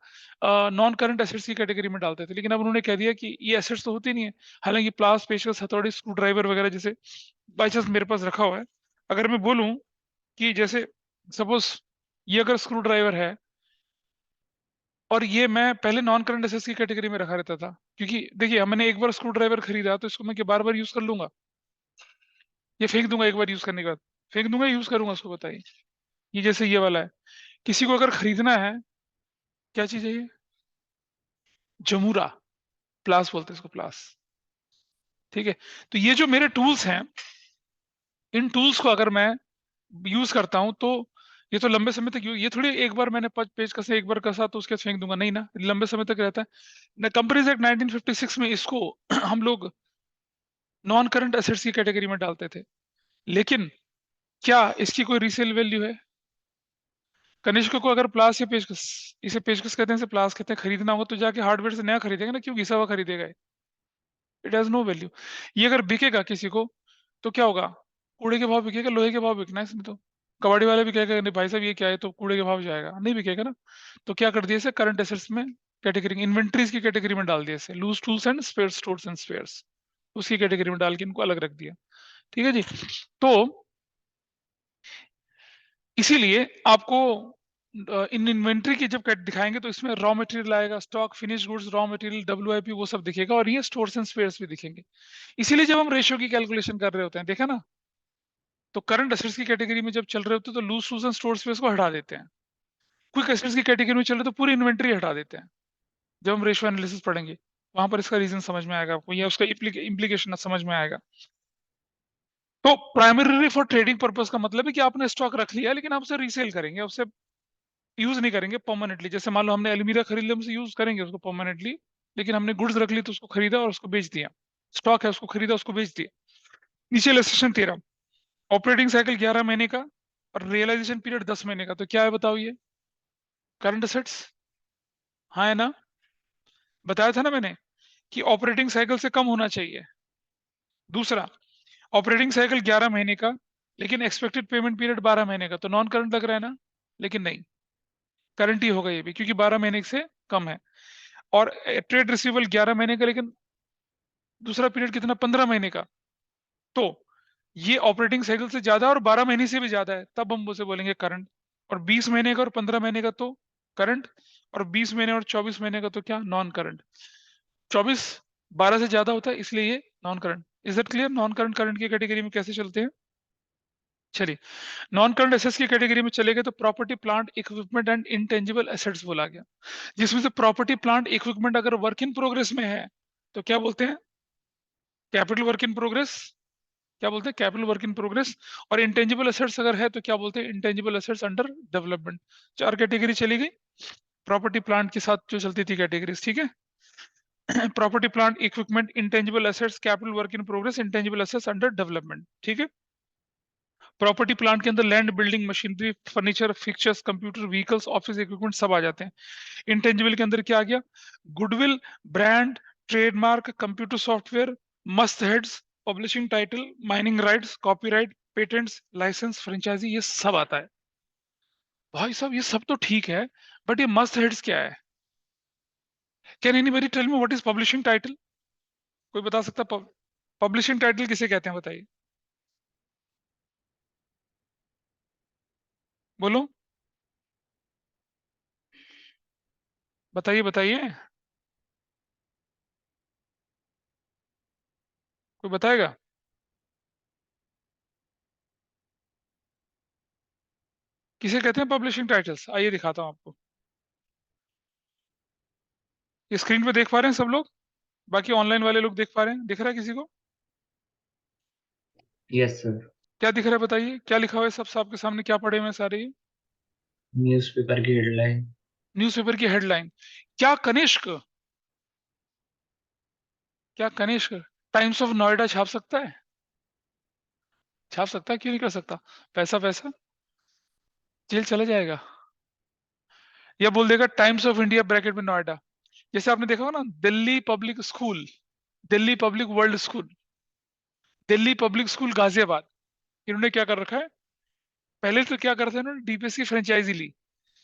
नॉन करंट एसेट्स की कैटेगरी में डालते थे, लेकिन अब उन्होंने कह दिया कि ये एसेट्स तो होती नहीं है। हालांकि प्लास, पेचकस, हथौड़ी, स्क्रू ड्राइवर वगैरह जैसे बाई चांस मेरे पास रखा हुआ है, अगर मैं बोलूं कि जैसे सपोज ये अगर स्क्रू ड्राइवर है और ये मैं पहले नॉन करंट एसेट्स की कैटेगरी में रखा रहता था, क्योंकि देखिए मैंने एक बार स्क्रू ड्राइवर खरीदा तो इसको मैं क्या बार बार यूज कर लूंगा? ये फेंक दूंगा एक बार यूज करने के बाद? फेंक दूंगा, यूज करूंगा उसको? बताइए। ये जैसे ये वाला है, किसी को अगर खरीदना है, क्या चीज है ये? जमूरा, प्लास बोलते हैं इसको, प्लास। ठीक है, तो ये जो मेरे टूल्स हैं, इन टूल्स को अगर मैं यूज करता हूं तो ये तो लंबे समय तक ये थोड़ी एक बार मैंने पेज कसे, एक बार कसा तो उसके बाद फेंक दूंगा, नहीं ना, लंबे समय तक रहता है। कंपनीज एक्ट 1956 में इसको हम लोग नॉन करंट एसेट्स की कैटेगरी में डालते थे। लेकिन क्या इसकी कोई रीसेल वैल्यू है? कनिष्क को अगर प्लास या पेचकस, इसे पेचकस कहते हैं, इसे प्लास कहते हैं, खरीदना हो तो जाके हार्डवेयर से नया खरीदेगा ना, क्यों घिसा हुआ खरीदेगा? It has no value. ये अगर बिकेगा किसी को तो क्या होगा? कूड़े के भाव बिकेगा, लोहे के भाव बिकना है इसमें तो। कबाड़ी वाला भी कहेगा नहीं भाई साहब ये क्या है, तो कूड़े के भाव जाएगा, नहीं बिकेगा ना। तो क्या कर दिया इसे करंट एसेट्स में कैटेगरी, इन्वेंट्रीज की कैटेगरी में डाल दिया इसे, loose tools and spare, stores and spares, उसकी कैटेगरी में डाल के इनको अलग रख दिया। ठीक है जी। तो इसीलिए आपको इन इन्वेंट्री की जब दिखाएंगे तो इसमें रॉ मटेरियल आएगा, stock, finish goods, raw material, WIP, वो सब दिखेगा, और ये स्टोर्स एंड स्पेयर्स भी दिखेंगे। इसीलिए जब हम रेशियो की कैलकुलेशन कर रहे होते हैं, देखा ना, तो करंट एसेट्स की कैटेगरी में जब चल रहे होते हैं तो loose tools and store space को हटा देते हैं। क्विक एसेट्स की कैटेगरी में चल रहे तो पूरी इन्वेंट्री हटा देते हैं। जब हम रेशियो एनालिसिस पढ़ेंगे वहां पर इसका रीजन समझ में आएगा आपको, या उसका इम्प्लीकेशन समझ में आएगा। तो प्राइमरी फॉर ट्रेडिंग पर्पस का मतलब है कि आपने स्टॉक रख लिया लेकिन आप उसे रीसेल करेंगे, उससे यूज नहीं करेंगे परमानेंटली। जैसे मान लो हमने एल्मीरा खरीद लिया, हम उसे यूज करेंगे उसको परमानेंटली, लेकिन हमने गुड्स रख ली तो उसको खरीदा और उसको बेच दिया। स्टॉक है, उसको खरीदा, उसको बेच दिया। नीचे इलस्ट्रेशन 13, ऑपरेटिंग साइकिल 11 महीने का और रियलाइजेशन पीरियड 10 महीने का, तो क्या है बताओ? ये करंट असेट्स, हाँ है ना? बताया था ना मैंने कि ऑपरेटिंग साइकिल से कम होना चाहिए। दूसरा, ऑपरेटिंग साइकिल 11 महीने का लेकिन एक्सपेक्टेड पेमेंट पीरियड 12 महीने का, तो नॉन करंट लग रहा है ना? लेकिन नहीं, करंट ही होगा ये भी, क्योंकि 12 महीने से कम है। और ट्रेड रिसीवेबल 11 महीने का, लेकिन दूसरा पीरियड कितना? 15 महीने का। तो ये ऑपरेटिंग साइकिल से ज्यादा और 12 महीने से भी ज्यादा है, तब हम उसे बोलेंगे करंट। और 20 महीने का और 15 महीने का तो करंट, और 20 महीने और 24 महीने का तो क्या? Non current. 24 12 से ज्यादा होता है इसलिए ये non current. Is that clear? Non current current की कैटेगरी में कैसे चलते हैं? चलिए, नॉन करंट एसेट्स की कैटेगरी में चले गए तो property, plant, equipment and intangible assets बोला गया, जिसमें से प्रॉपर्टी, प्लांट, इक्विपमेंट अगर वर्क इन प्रोग्रेस में है तो क्या बोलते हैं? Capital work in progress. क्या बोलते हैं? Capital work in progress. और इंटेंजिबल एसेट्स अगर है तो क्या बोलते हैं? Intangible assets under development. चार कैटेगरी चली गई प्रॉपर्टी प्लांट के साथ जो चलती थी कैटेगरीज। ठीक है, property plant equipment intangible assets capital work in progress intangible assets under development, ठीक है। प्रॉपर्टी प्लांट के अंदर land building machinery furniture fixtures computer vehicles office equipment सब आ जाते हैं। इंटेंजिबल के अंदर क्या आ गया, goodwill brand trademark computer software mastheads publishing title mining rights copyright patents licence franchisee, ये सब आता है। भाई साहब ये सब तो ठीक है, बट ये मस्ट हेड्स क्या है? Can anybody tell me what is publishing title? कोई बता सकता? पब्लिशिंग टाइटल किसे कहते हैं बताइए, बोलो बताइए बताइए, कोई बताएगा? किसे कहते हैं पब्लिशिंग टाइटल्स? आइए दिखाता हूं आपको। ये स्क्रीन पे देख पा रहे हैं सब लोग? बाकी ऑनलाइन वाले लोग देख पा रहे हैं? दिख रहा है किसी को?
Yes sir.
क्या दिख रहा है बताइए, क्या लिखा हुआ है? सब आपके सामने क्या पढ़े हुए हैं सारे?
न्यूज़पेपर की हेडलाइन।
न्यूज़पेपर की हेडलाइन। क्या कनिष्क, क्या कनिष्क टाइम्स ऑफ नोएडा छाप सकता है? छाप सकता है, क्यों नहीं कर सकता? पैसा पैसा, जेल चला जाएगा। या बोल देगा टाइम्स ऑफ इंडिया ब्रैकेट में नोएडा। जैसे आपने देखा होगा ना, Delhi Public school, Delhi public world school, Delhi Public School Ghaziabad. इन्होंने क्या कर रखा है, पहले तो क्या करते हैं, इन्होंने डीपीएस की फ्रेंचाइजी ली,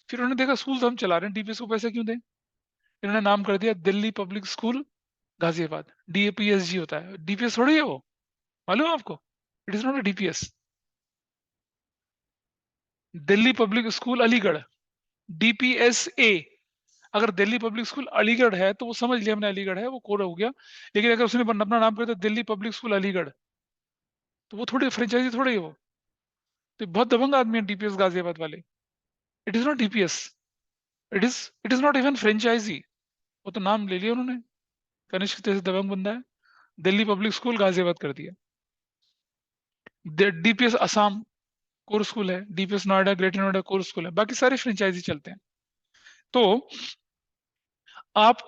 फिर उन्होंने देखा स्कूल तो हम चला रहे हैं, डीपीएस को पैसे क्यों दें, इन्होंने नाम कर दिया Delhi Public School Ghaziabad. DPSG होता है, डीपीएस थोड़ी है वो, मालूम है आपको? It is not a DPS. Delhi Public School Aligarh, DPSA. अगर दिल्ली पब्लिक स्कूल अलीगढ़ है तो वो समझ लिया हमने अलीगढ़ है, वो कोड हो गया। लेकिन अगर उसने अपना नाम कर दिया दिल्ली पब्लिक स्कूल अलीगढ़, तो वो थोड़ी फ्रेंचाइजी थोड़ी है वो। तो बहुत दबंग आदमी है डीपीएस गाजियाबाद वाले। It is not DPS, it is not even franchisee. वो तो नाम ले लिया उन्होंने, कनिष्क जैसे दबंग बंदा है, दिल्ली पब्लिक स्कूल गाजियाबाद कर दिया। डीपीएस असम कोर स्कूल है, DPS Noida greater Noida core school है, बाकी सारे फ्रेंचाइजी चलते हैं। तो आप,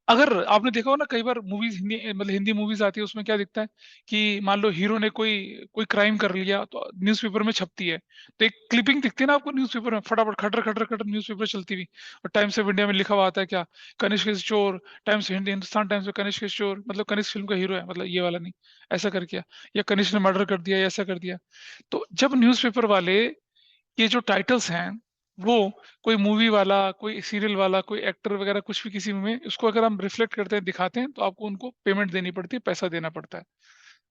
अगर आपने देखा हो ना कई बार मूवीज, हिंदी मतलब हिंदी मूवीज आती है, उसमें क्या दिखता है कि मान लो हीरो ने कोई कोई क्राइम कर लिया तो न्यूज़पेपर में छपती है, तो एक क्लिपिंग दिखती है ना आपको न्यूज़पेपर में, फटाफट खटर खटर खटर न्यूज़पेपर चलती हुई, और टाइम्स ऑफ इंडिया में लिखा हुआ आता है क्या, कनिष्क इज चोर, टाइम्स हिंदुस्तान टाइम्स में कनिष्क इज चोर, मतलब कनिष्क फिल्म का हीरो है, मतलब ये वाला नहीं, ऐसा कर किया, या कनिष्क ने मर्डर कर दिया, या ऐसा कर दिया। तो जब न्यूज़पेपर वाले ये जो टाइटल्स हैं, वो कोई मूवी वाला, कोई सीरियल वाला, कोई एक्टर वगैरह कुछ भी किसी में, उसको अगर हम रिफ्लेक्ट करते हैं, दिखाते हैं, तो आपको उनको पेमेंट देनी पड़ती है, पैसा देना पड़ता है।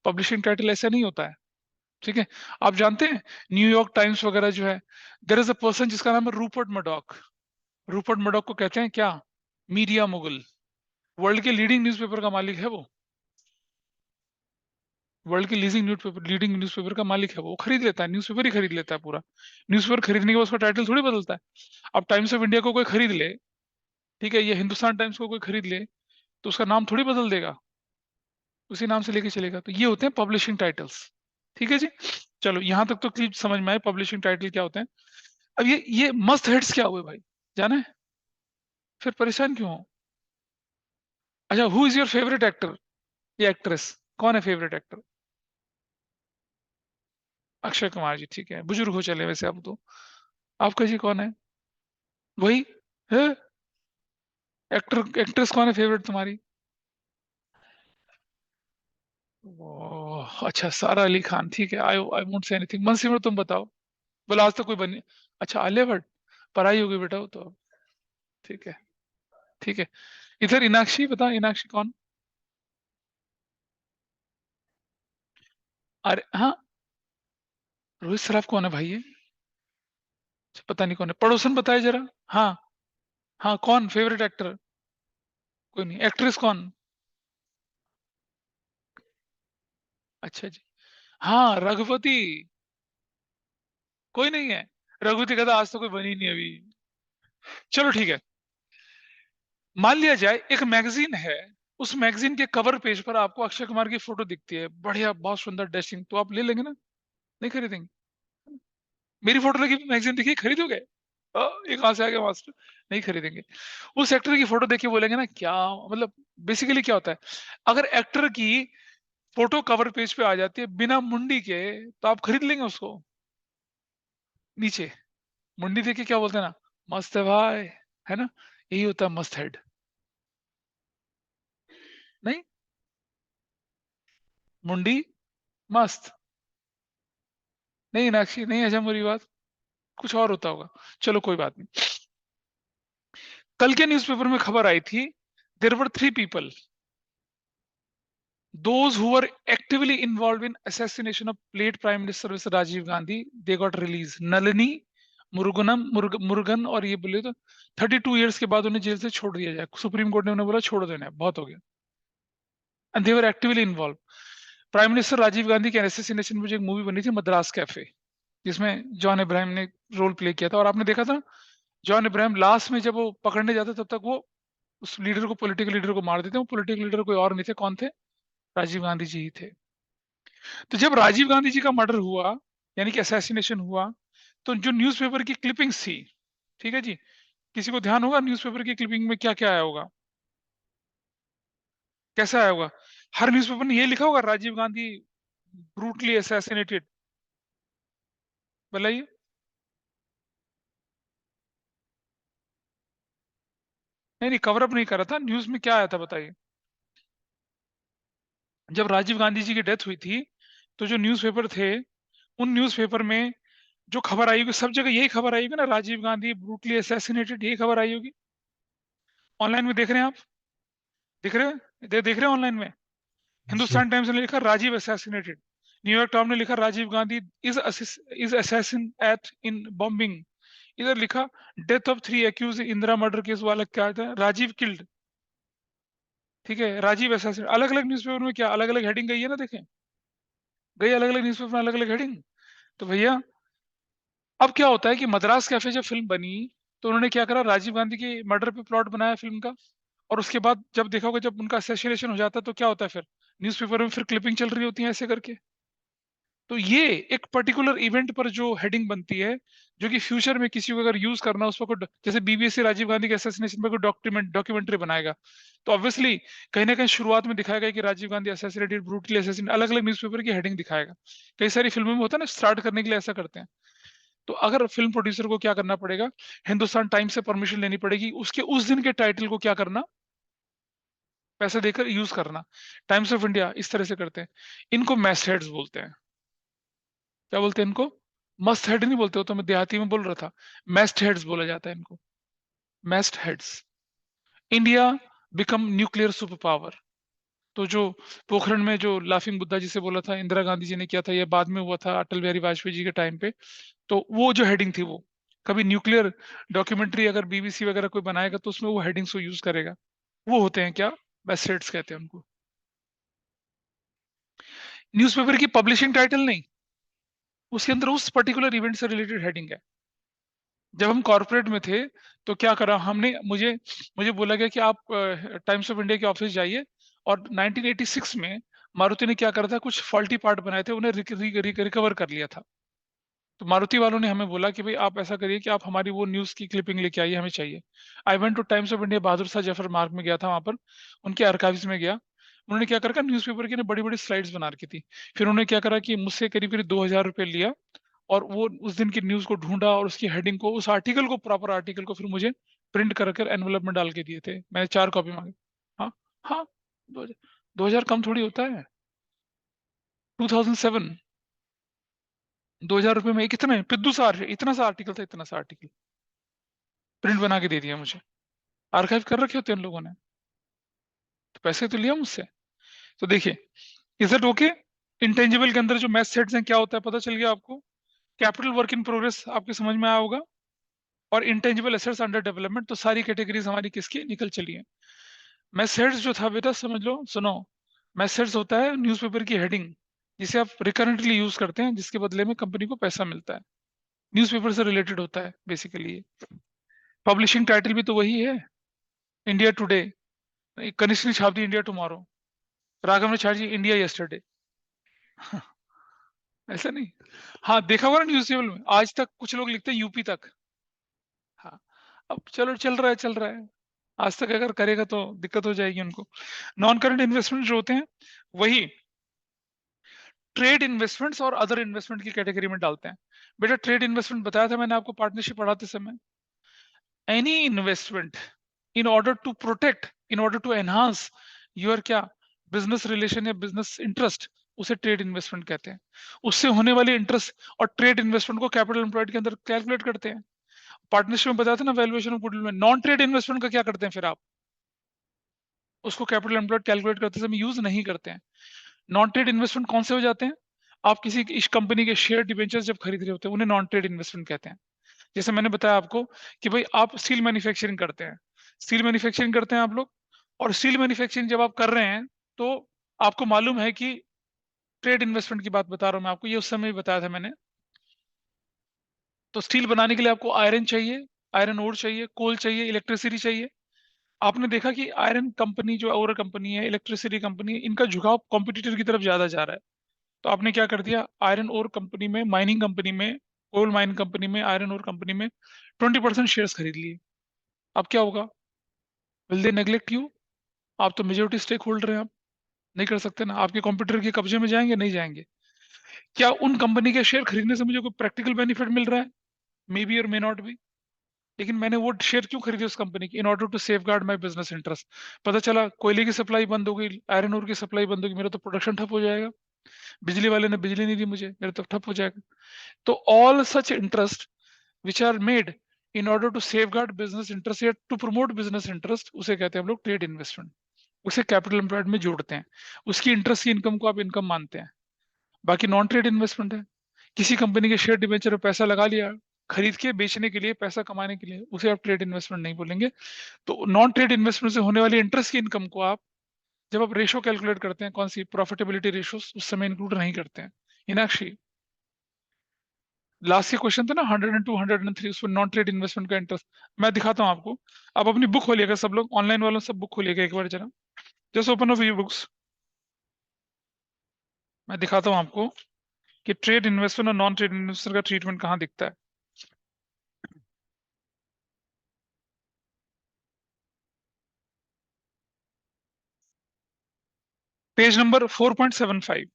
पब्लिशिंग टाइटल ऐसा नहीं होता है, ठीक है। आप जानते हैं न्यूयॉर्क टाइम्स वगैरह जो है, देयर इज अ पर्सन जिसका नाम है रूपर्ट मर्डॉक। रूपर्ट मर्डॉक को कहते हैं क्या, मीडिया मुगल। वर्ल्ड के लीडिंग न्यूज़पेपर का मालिक है वो, वर्ल्ड की लीडिंग न्यूज़पेपर का मालिक है वो खरीद लेता है, न्यूज़पेपर ही खरीद लेता है पूरा। न्यूज़पेपर खरीदने के बाद उसका टाइटल थोड़ी बदलता है। अब टाइम्स ऑफ इंडिया को कोई खरीद ले, ठीक है, ये हिंदुस्तान टाइम्स को कोई खरीद ले, तो उसका नाम थोड़ी बदल देगा, उसी नाम से लेके चलेगा। तो ये होते हैं पब्लिशिंग टाइटल्स, ठीक है जी। चलो यहां तक तो क्लिप समझ में आए पब्लिशिंग टाइटल क्या होते हैं। अब ये मस्ट हेड्स क्या हुए भाई, जाना है? फिर परेशान क्यों हो? अच्छा, who is your favourite actor या एक्ट्रेस? कौन है फेवरेट एक्टर? अक्षय कुमार जी, ठीक है, बुजुर्ग हो चले वैसे अब तो। आपका जी कौन है? वही है। एक्टर एक्ट्रेस कौन है फेवरेट तुम्हारी? ओह अच्छा, सारा अली खान, ठीक है, आई आई वोंट से एनीथिंग। मनसिमर तुम बताओ, बोला आज तक कोई बनी? अच्छा आलिया भट्ट, पढ़ाई होगी बेटा वो तो अब। ठीक है, ठीक है। इधर इनाक्षी, बता इनाक्षी कौन? अरे हाँ, रोहित सराफ कौन है भाई ये? अच्छा, पता नहीं कौन है, पड़ोसन बताए जरा। हाँ, हाँ कौन फेवरेट एक्टर? कोई नहीं, एक्ट्रेस कौन? अच्छा जी, हाँ रघुपति। कोई नहीं है, रघुपति कहता आज तो कोई बनी नहीं अभी। चलो ठीक है, मान लिया जाए एक मैगजीन है, उस मैगजीन के कवर पेज पर आपको अक्षय कुमार की फोटो दिखती है, बढ़िया बहुत सुंदर ड्रेसिंग, तो आप ले लेंगे ना? नहीं खरीदेंगे? मेरी फोटो लगी मैगजीन दिखी, खरीदोगे? ये कहाँ से आ गया मास्टर, नहीं खरीदेंगे। उस एक्टर की फोटो देख के बोलेंगे ना क्या, मतलब बेसिकली क्या होता है, अगर एक्टर की फोटो कवर पेज पे आ जाती है बिना मुंडी के, तो आप खरीद लेंगे उसको। नीचे मुंडी देख के क्या बोलते हैं ना, मस्त है भाई, है ना, यही होता है मस्त हेड। नहीं, मुंडी मस्त, नहीं नाक्षी, नहीं हजम बुरी बात, कुछ और होता होगा, चलो कोई बात नहीं। कल के न्यूज़पेपर में खबर आई थी, there were 3 people, those who were actively involved in assassination of late Prime Minister Mr. Rajiv Gandhi, they got released. Nalini Murugan और ये बोले तो 32 इयर्स के बाद उन्हें जेल से छोड़ दिया जाए, सुप्रीम कोर्ट ने उन्हें बोला छोड़ देना है, बहुत हो गया। And they were actively involved. Prime minister Rajiv Gandhi के असैसिनेशन में जो एक मूवी बनी थी मद्रास कैफे, जिसमें जॉन इब्राहिम ने रोल प्ले किया था, और आपने देखा था जॉन इब्राहिम लास्ट में जब वो पकड़ने जाता तब तक वो उस लीडर को, पॉलिटिकल लीडर को मार देते हैं। वो पॉलिटिकल लीडर कोई और नहीं थे, कौन थे, राजीव गांधी जी ही थे। तो जब राजीव गांधी जी का मर्डर हुआ, यानी कि असैसिनेशन हुआ, तो जो न्यूज़पेपर की क्लिपिंग्स थी, ठीक है जी, किसी को ध्यान होगा न्यूज़पेपर की क्लिपिंग में क्या क्या आया होगा, कैसा आया होगा? हर न्यूज़पेपर ने ये लिखा होगा राजीव गांधी ब्रूटली असैसिनेटेड, बताइए। नहीं नहीं, कवर अप नहीं करा था, न्यूज में क्या आया था बताइए। जब राजीव गांधी जी की डेथ हुई थी, तो जो न्यूज़पेपर थे, उन न्यूज़पेपर में जो खबर आई होगी, सब जगह यही खबर आई होगी ना, राजीव गांधी ब्रूटली असैसिनेटेड, यही खबर आई होगी। ऑनलाइन में देख रहे हैं आप, दिख रहे हैं, देख रहे हैं ऑनलाइन में।
सर
हिंदुस्तान टाइम्स ने लिखा राजीव असैसिनेटेड, न्यूयॉर्क टाइम्स ने लिखा Rajiv Gandhi is assassinated in bombing, इधर लिखा death of 3 accused Indira murder case वाला, क्या था, राजीव किल्ड, ठीक है, राजीव असैसिन। अलग अलग न्यूज़पेपर में क्या अलग अलग हेडिंग गई है ना, देखें, गई अलग अलग न्यूज़पेपर में अलग अलग हेडिंग। तो भैया अब क्या होता है कि मद्रास कैफे जब फिल्म बनी, तो उन्होंने क्या करा, राजीव गांधी के मर्डर पे प्लॉट बनाया फिल्म का, और उसके बाद जब देखा होगा जब उनका असैसिनेशन हो जाता है तो क्या होता है, फिर न्यूज़पेपर में फिर क्लिपिंग चल रही होती है ऐसे करके। तो ये एक पर्टिकुलर इवेंट पर जो हेडिंग बनती है, जो कि फ्यूचर में किसी को अगर यूज करना, उस पर कोई जैसे बीबीसी राजीव गांधी के असैसिनेशन पर कोई डॉक्यूमेंट्री बनाएगा, तो ऑब्वियसली कहीं ना कहीं शुरुआत में दिखाएगा कि Rajiv Gandhi assassinated, brutally assassinated, अलग अलग न्यूज़पेपर की हेडिंग दिखाएगा। कई सारी फिल्मों में होता है ना, स्टार्ट करने के लिए ऐसा करते हैं। तो अगर फिल्म प्रोड्यूसर को क्या करना पड़ेगा, हिंदुस्तान टाइम्स से परमिशन लेनी पड़ेगी, उसके उस दिन के टाइटल को क्या करना, पैसे देकर यूज करना। टाइम्स ऑफ इंडिया इस तरह से करते हैं। इनको मैस हेड्स बोलते हैं। क्या बोलते हैं इनको? मस्ट हेड नहीं बोलते हो, तो मैं देहाती में बोल रहा था, मैस्ट हेड्स बोला जाता है इनको, moist heads. India become nuclear super power, तो जो पोखरण में जो लाफिंग बुद्धा जी से बोला था, इंदिरा गांधी जी ने किया था, ये बाद में हुआ था अटल बिहारी वाजपेयी जी के टाइम पे। तो वो जो हेडिंग थी, वो कभी न्यूक्लियर डॉक्यूमेंट्री अगर बीबीसी वगैरह कोई बनाएगा तो उसमें वो हेडिंग्स को यूज करेगा। वो होते हैं क्या, बेस्ट हेड्स कहते हैं उनको। न्यूज़पेपर की पब्लिशिंग टाइटल नहीं, उसके अंदर उस पर्टिकुलर इवेंट से रिलेटेड हेडिंग है। जब हम कॉर्पोरेट में थे, तो क्या करा हमने, मुझे मुझे बोला गया कि आप टाइम्स ऑफ इंडिया के ऑफिस जाइए, और 1986 में मारुति ने क्या करा था, कुछ फॉल्टी पार्ट बनाए थे, उन्हें रिकवर कर लिया था। तो मारुति वालों ने हमें बोला कि भाई आप ऐसा करिए कि आप हमारी वो न्यूज़ की क्लिपिंग लेके आइए, हमें चाहिए। I went to Times of India, Bahadur Shah Zafar Marg में गया था, वहां पर उनके आर्काइव्स में गया। उन्होंने क्या करा, न्यूज़पेपर की ना बड़ी बड़ी स्लाइड्स बना रखी थी। फिर उन्होंने क्या करा कि मुझसे करीब करीब 2,000 रुपये लिया, और वो उस दिन की न्यूज़ को ढूंढा, और उसकी हेडिंग को, उस आर्टिकल को, प्रॉपर आर्टिकल को फिर मुझे प्रिंट कर कर एनवलप में डाल के दिए थे। मैंने 4 कॉपी मांगी। हाँ हाँ, 2,000 कम थोड़ी होता है। 2007, 2,000 रुपये में कितना है, पिद्दू सा इतना सा आर्टिकल था, इतना सा आर्टिकल प्रिंट बना के दे दिया मुझे। आर्काइव कर रखे होते हैं इन लोगों ने, तो पैसे तो लिया मुझसे। तो देखिए, इज इट ओके? इंटेंजिबल के अंदर जो मैथ सेट्स हैं क्या होता है, पता चल गया आपको। कैपिटल वर्क इन प्रोग्रेस आपके समझ में आया होगा, और इंटेंजिबल एसेट्स अंडर डेवलपमेंट, तो सारी कैटेगरीज हमारी किसकी निकल चली है। मैसेट्स जो था बेटा, समझ लो, सुनो, मैसेट्स होता है न्यूज़पेपर की हेडिंग, जिसे आप रिकरेंटली यूज करते हैं, जिसके बदले में कंपनी को पैसा मिलता है। न्यूज़पेपर से रिलेटेड होता है बेसिकली। पब्लिशिंग टाइटल भी तो वही है, इंडिया टुडे, कनिष्क ने छाप दी इंडिया टुमारो, राघव ने छाप दी इंडिया यस्टरडे। ऐसा नहीं। हाँ देखा होगा ना न्यूज़पेपर में, आज तक कुछ लोग लिखते हैं यूपी तक, हाँ, अब चलो चल रहा है। आज तक अगर करेगा तो दिक्कत हो जाएगी उनको। नॉन करंट इन्वेस्टमेंट जो होते हैं वही ट्रेड इन्वेस्टमेंट्स और अदर इन्वेस्टमेंट की कैटेगरी में डालते हैं। बेटा ट्रेड इन्वेस्टमेंट बताया था मैंने आपको पार्टनरशिप पढ़ाते समय। Any investment in order to protect, in order to enhance your क्या बिजनेस रिलेशन या बिजनेस इंटरेस्ट, उसे ट्रेड इन्वेस्टमेंट कहते हैं। उससे होने वाली इंटरेस्ट और ट्रेड इन्वेस्टमेंट को कैपिटल एम्प्लॉयड के अंदर कैलकुलेट करते हैं। पार्टनरशिप में बताया था ना वैल्यूएशन ऑफ गुडविल में। नॉन ट्रेड इन्वेस्टमेंट का क्या करते हैं फिर आप? उसको कैपिटल एम्प्लॉयड कैलकुलेट करते समय यूज नहीं करते हैं। नॉन ट्रेड इन्वेस्टमेंट कौन से हो जाते हैं? आप किसी इस कंपनी के शेयर डिबेंचर्स जब खरीद रहे होते हैं उन्हें नॉन ट्रेड इन्वेस्टमेंट कहते हैं। जैसे मैंने बताया आपको कि भाई आप स्टील मैन्युफैक्चरिंग करते हैं, स्टील मैन्युफैक्चरिंग करते हैं आप लोग, और स्टील मैन्युफैक्चरिंग जब आप कर रहे हैं तो आपको मालूम है कि ट्रेड इन्वेस्टमेंट की बात बता रहा हूं मैं आपको, ये उस समय भी बताया था मैंने। तो स्टील बनाने के लिए आपको आयरन चाहिए, आयरन ओर चाहिए, कोल चाहिए, इलेक्ट्रिसिटी चाहिए। आपने देखा कि आयरन कंपनी जो और कंपनी है, इलेक्ट्रिसिटी कंपनी है, इनका झुकाव कॉम्पिटिटर की तरफ ज्यादा जा रहा है। तो आपने क्या कर दिया, आयरन ओर कंपनी में, माइनिंग कंपनी में, कोल माइन कंपनी में, आयरन ओर कंपनी में 20% शेयर्स खरीद लिए। अब क्या होगा? Will they neglect you? आप तो मेजोरिटी स्टेक होल्डर हैं, आप नहीं कर सकते ना। आपके कंप्यूटर के कब्जे में जाएंगे? नहीं जाएंगे। क्या उन कंपनी के शेयर खरीदने से मुझे कोई प्रैक्टिकल बेनिफिट मिल रहा है? मे बी और मे नॉट बी। लेकिन मैंने वो शेयर क्यों खरीदे उस कंपनी की? In order to safeguard my business interest. पता चला कोयले की सप्लाई बंद हो गई, आयरन ओर की सप्लाई बंद होगी, मेरा तो प्रोडक्शन ठप हो जाएगा। बिजली वाले ने बिजली नहीं दी मुझे, मेरा तो ठप हो जाएगा। तो all such interest which are made in order to safeguard business interest या टू प्रमोट बिजनेस इंटरेस्ट, उसे कहते हैं हम लोग ट्रेड इन्वेस्टमेंट। उसे कैपिटल एम्प्लॉयड में जोड़ते हैं। उसकी इंटरेस्ट की इनकम को आप इनकम मानते हैं। बाकी नॉन ट्रेड इन्वेस्टमेंट है, किसी कंपनी के शेयर डिबेंचर में पैसा लगा लिया, खरीद के बेचने के लिए, पैसा कमाने के लिए, उसे आप ट्रेड इन्वेस्टमेंट नहीं बोलेंगे। तो नॉन ट्रेड इन्वेस्टमेंट से होने वाली इंटरेस्ट की इनकम को आप जब आप रेशो कैलकुलेट करते हैं, कौन सी प्रॉफिटेबिलिटी रेशो, उस समय इंक्लूड नहीं करते हैं। मीनाक्षी, लास्ट के क्वेश्चन थे ना 102 103, उसमें नॉन ट्रेड इन्वेस्टमेंट का इंटरेस्ट मैं दिखाता हूं आपको। आप अपनी बुक खोलिएगा, सब लोग ऑनलाइन वालों सब बुक खोलिएगा एक बार जरा। Just open up your books. मैं दिखाता हूं आपको कि ट्रेड इन्वेस्टमेंट और नॉन ट्रेड इन्वेस्टमेंट का ट्रीटमेंट कहाँ दिखता है। Page number 4.75।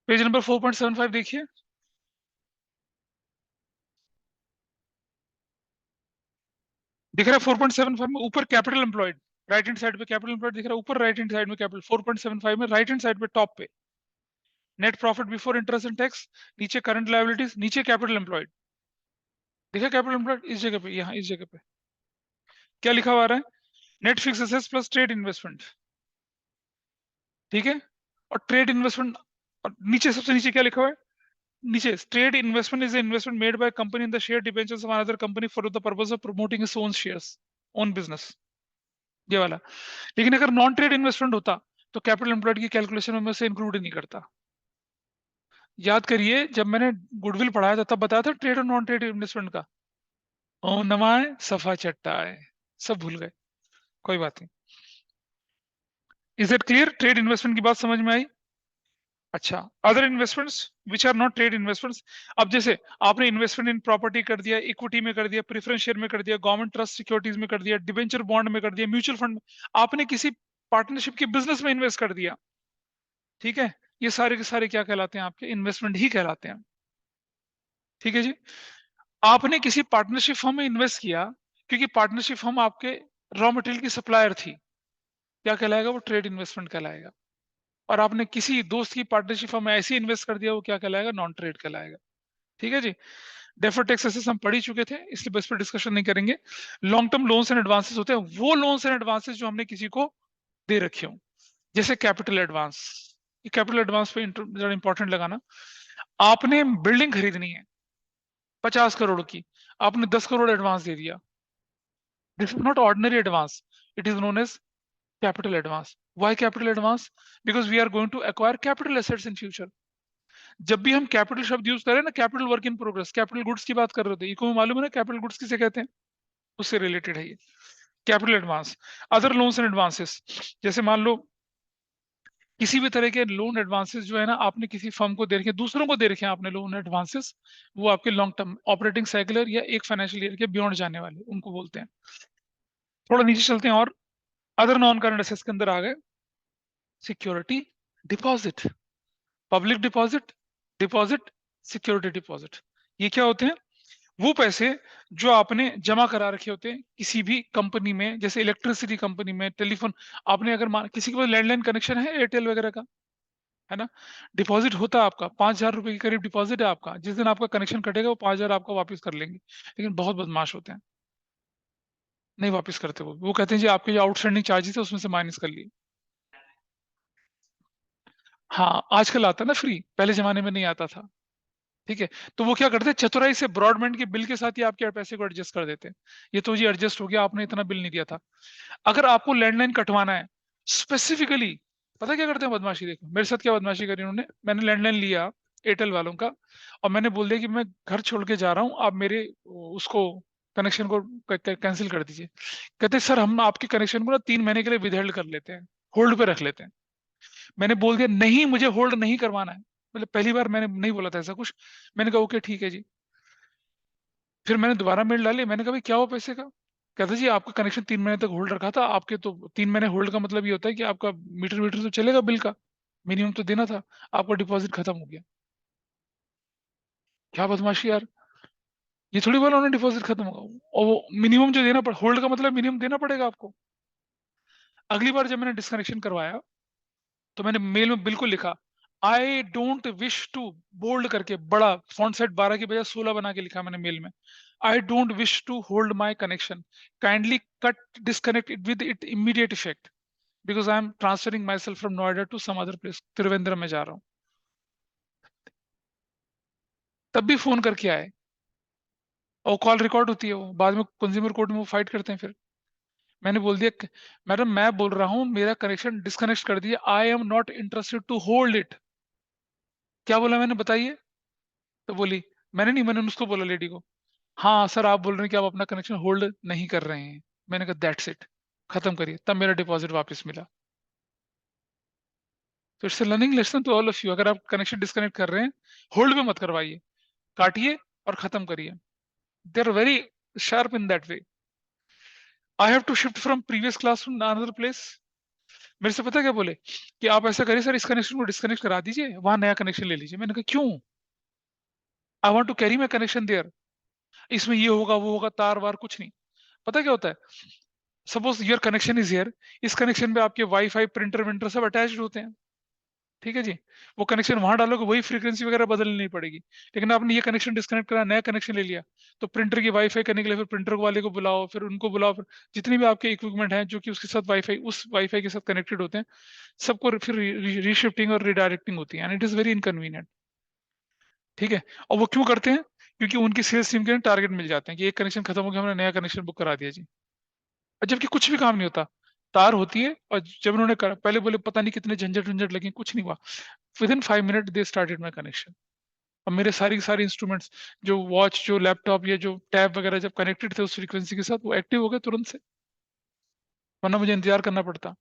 पेज नंबर 4.75 देखिए। दिख रहा है 4.75 में ऊपर capital employed, right hand side पे कैपिटल एम्प्लॉयड दिख रहा है, ऊपर राइट हैंड साइड में कैपिटल 4.75 में राइट हैंड साइड पे टॉप पे net profit before interest and tax, नीचे करंट लायबिलिटीज, नीचे कैपिटल एम्प्लॉयड। देखा कैपिटल एम्प्लॉयड इस जगह पे, यहाँ इस जगह पे क्या लिखा हुआ आ रहा है? Net fix assets plus trade investment. ठीक है, और ट्रेड इन्वेस्टमेंट, और नीचे सबसे नीचे क्या लिखा हुआ है? नीचे trade investment is investment made by company in the share debentures of another company for the purpose of promoting its own shares, own business, ये वाला। लेकिन अगर नॉन ट्रेड इन्वेस्टमेंट होता तो कैपिटल एम्प्लॉयड की कैलकुलेशन में से इंक्लूड ही नहीं करता। याद करिए जब मैंने गुडविल पढ़ाया था तब बताया था ट्रेड और नॉन ट्रेड इन्वेस्टमेंट का। ओ नमाय सफा चट्टा है, सब भूल गए, कोई बात नहीं। Is it clear? Trade investment की बात समझ में आई? अच्छा, other investments which are not trade investments. अब जैसे आपने इन्वेस्टमेंट इन प्रॉपर्टी कर दिया, इक्विटी में कर दिया, प्रेफरेंस शेयर में कर दिया, गवर्नमेंट ट्रस्ट सिक्योरिटीज में कर दिया, डिबेंचर बॉन्ड में कर दिया, म्यूचुअल फंड में, आपने किसी पार्टनरशिप के बिजनेस में इन्वेस्ट कर दिया, ठीक है, ये सारे के सारे क्या कहलाते हैं? आपके इन्वेस्टमेंट ही कहलाते हैं। ठीक है जी। आपने किसी पार्टनरशिप फर्म में इन्वेस्ट किया क्योंकि पार्टनरशिप फर्म आपके रॉ मटेरियल की सप्लायर थी, क्या कहलाएगा? वो ट्रेड इन्वेस्टमेंट कहलाएगा। और आपने किसी दोस्त की पार्टनरशिप फर्म में ऐसे इन्वेस्ट कर दिया, वो क्या कहलाएगा? नॉन ट्रेड कहलाएगा। ठीक है जी। डेफर्ड टैक्स एसेट्स हम पढ़ ही चुके थे, इसलिए बस पर डिस्कशन नहीं करेंगे। Long term loans and advances होते हैं वो लोन्स एंड एडवांसेस जो हमने किसी को दे रखे हो, जैसे कैपिटल एडवांस। ये कैपिटल एडवांस पे जरा इंपॉर्टेंट लगाना। आपने बिल्डिंग खरीदनी है 50 करोड़ की, आपने 10 करोड़ एडवांस दे दिया। This is not ordinary advance, it is known as capital advance. Why capital advance? Because we are going to acquire capital assets in future. जब भी हम कैपिटल शब्द यूज करें ना, capital work in progress, capital goods की बात कर रहे थे, इको में मालूम है ना कैपिटल गुड्स किसे कहते हैं? उससे रिलेटेड है ये capital advance. Other loans and advances, जैसे मान लो किसी भी तरह के लोन एडवांसेस जो है ना आपने किसी फर्म को दे रखे, दूसरों को दे रखे हैं आपने लोन एडवांसेस, वो आपके लॉन्ग टर्म ऑपरेटिंग साइकिल या एक फाइनेंशियल ईयर के बियॉन्ड जाने वाले, उनको बोलते हैं। थोड़ा नीचे चलते हैं और अदर नॉन करंट एसेट्स के अंदर आ गए security deposit, public deposit, deposit, security deposit. ये क्या होते हैं? वो पैसे जो आपने जमा करा रखे होते हैं किसी भी कंपनी में, जैसे इलेक्ट्रिसिटी कंपनी में, टेलीफोन, आपने अगर किसी के पास लैंडलाइन कनेक्शन है एयरटेल वगैरह का, है ना, डिपॉजिट होता है आपका 5,000 रुपए के करीब डिपॉजिट है आपका। जिस दिन आपका कनेक्शन कटेगा वो 5,000 आपका वापस कर लेंगे, लेकिन बहुत बदमाश होते हैं, नहीं वापस करते। वो कहते हैं जी आपके जो आउटस्टैंडिंग चार्जेस है उसमें से माइनस कर लिए। हाँ आजकल आता है ना फ्री, पहले जमाने में नहीं आता था। ठीक है, तो वो क्या करते हैं चतुराई से ब्रॉडबैंड के बिल के साथ ही आपके पैसे को एडजस्ट कर देते हैं। ये तो जी एडजस्ट हो गया, आपने इतना बिल नहीं दिया था। अगर आपको लैंडलाइन कटवाना है स्पेसिफिकली, पता क्या करते हैं बदमाशी, देखो मेरे साथ क्या बदमाशी करी उन्होंने। मैंने लैंडलाइन लिया एयरटेल वालों का, और मैंने बोल दिया कि मैं घर छोड़ के जा रहा हूँ, आप मेरे उसको कनेक्शन को कैंसिल कर दीजिए। कहते सर हम आपके कनेक्शन को ना 3 महीने के लिए विदहेल्ड कर लेते हैं, होल्ड पे रख लेते हैं। मैंने बोल दिया नहीं मुझे होल्ड नहीं करवाना है, मतलब पहली बार मैंने नहीं बोला था ऐसा कुछ। मैंने कहा ओके ठीक है जी। फिर मैंने दोबारा मेल डाली, मैंने कहा भाई क्या हुआ पैसे का? कहता जी आपका कनेक्शन 3 महीने तक होल्ड रखा था, आपके तो 3 महीने होल्ड का मतलब ये होता है कि आपका मीटर मीटर तो चलेगा बिल का, मिनिमम तो देना था, आपका डिपॉजिट खत्म हो गया। क्या बदमाशी यार, ये थोड़ी बोला उन्होंने डिपॉजिट खत्म होगा, और वो मिनिमम जो देना पड़, होल्ड का मतलब मिनिमम देना पड़ेगा आपको। अगली बार जब मैंने डिस्कनेक्शन करवाया तो मैंने मेल में बिल्कुल लिखा I don't wish to, bold करके बड़ा फॉन्ट साइज 12 की बजाय 16 बना के लिखा मैंने मेल में, I don't wish to hold my connection, kindly cut disconnect it with it immediate effect, because I am transferring myself from Noida to some other place, Trivandrum में जा रहा हूँ। तब भी फोन करके आए, और कॉल रिकॉर्ड होती है, वो बाद में कंज्यूमर कोर्ट में वो फाइट करते हैं। फिर मैंने बोल दिया मैडम मैं बोल रहा हूँ मेरा कनेक्शन डिस्कनेक्ट कर दिया, I am not interested to hold it. क्या बोला मैंने बताइए? तो बोली मैंने उसको बोला लेडी को, हाँ सर आप बोल रहे हैं कि आप अपना कनेक्शन होल्ड नहीं कर रहे हैं। मैंने कहा दैट्स इट, खत्म करिए। तब मेरा डिपॉजिट वापस मिला। तो it's learning lesson to all of you, अगर आप कनेक्शन डिस्कनेक्ट कर रहे हैं होल्ड पे मत करवाइए, काटिए और खत्म करिए। They are very sharp in that way. I have to shift from previous class to another place. मेरे से पता क्या बोले कि आप ऐसा करिए सर इस कनेक्शन को डिस्कनेक्ट करा दीजिए, वहां नया कनेक्शन ले लीजिए। मैंने कहा क्यों? I want to carry my connection there, इसमें ये होगा वो होगा, तार वार कुछ नहीं। पता क्या होता है, suppose your connection is here, इस कनेक्शन पे आपके वाईफाई प्रिंटर विंटर सब अटैच्ड होते हैं, ठीक है जी। वो कनेक्शन वहां डालोगे वही फ्रीक्वेंसी वगैरह बदलनी नहीं पड़ेगी। लेकिन आपने ये कनेक्शन डिस्कनेक्ट करा, नया कनेक्शन ले लिया, तो प्रिंटर की वाईफाई करने के लिए फिर प्रिंटर वाले को बुलाओ, फिर उनको बुलाओ, फिर जितने भी आपके इक्विपमेंट हैं जो कि उसके साथ वाईफाई, उस वाईफाई के साथ कनेक्टेड होते हैं, सबको फिर रीशिफ्टिंग और रिडायरेक्टिंग होती है, and it is very inconvenient. ठीक है, और वो क्यों करते हैं? क्योंकि उनकी सेल्स टीम के टारगेट मिल जाते हैं कि एक कनेक्शन खत्म हो गया, हमने नया कनेक्शन बुक करा दिया जी, और जबकि कुछ भी काम नहीं होता। तार होती है, और जब उन्होंने पहले बोले पता नहीं कितने झंझट झंझट लगे, कुछ नहीं हुआ। With in 5 minute they started my connection. और मेरे सारे इंस्ट्रूमेंट्स, जो वॉच, जो लैपटॉप, या जो टैब वगैरह जब कनेक्टेड थे उस फ्रीक्वेंसी के साथ, वो एक्टिव हो गए तुरंत से, वरना मुझे इंतजार करना पड़ता।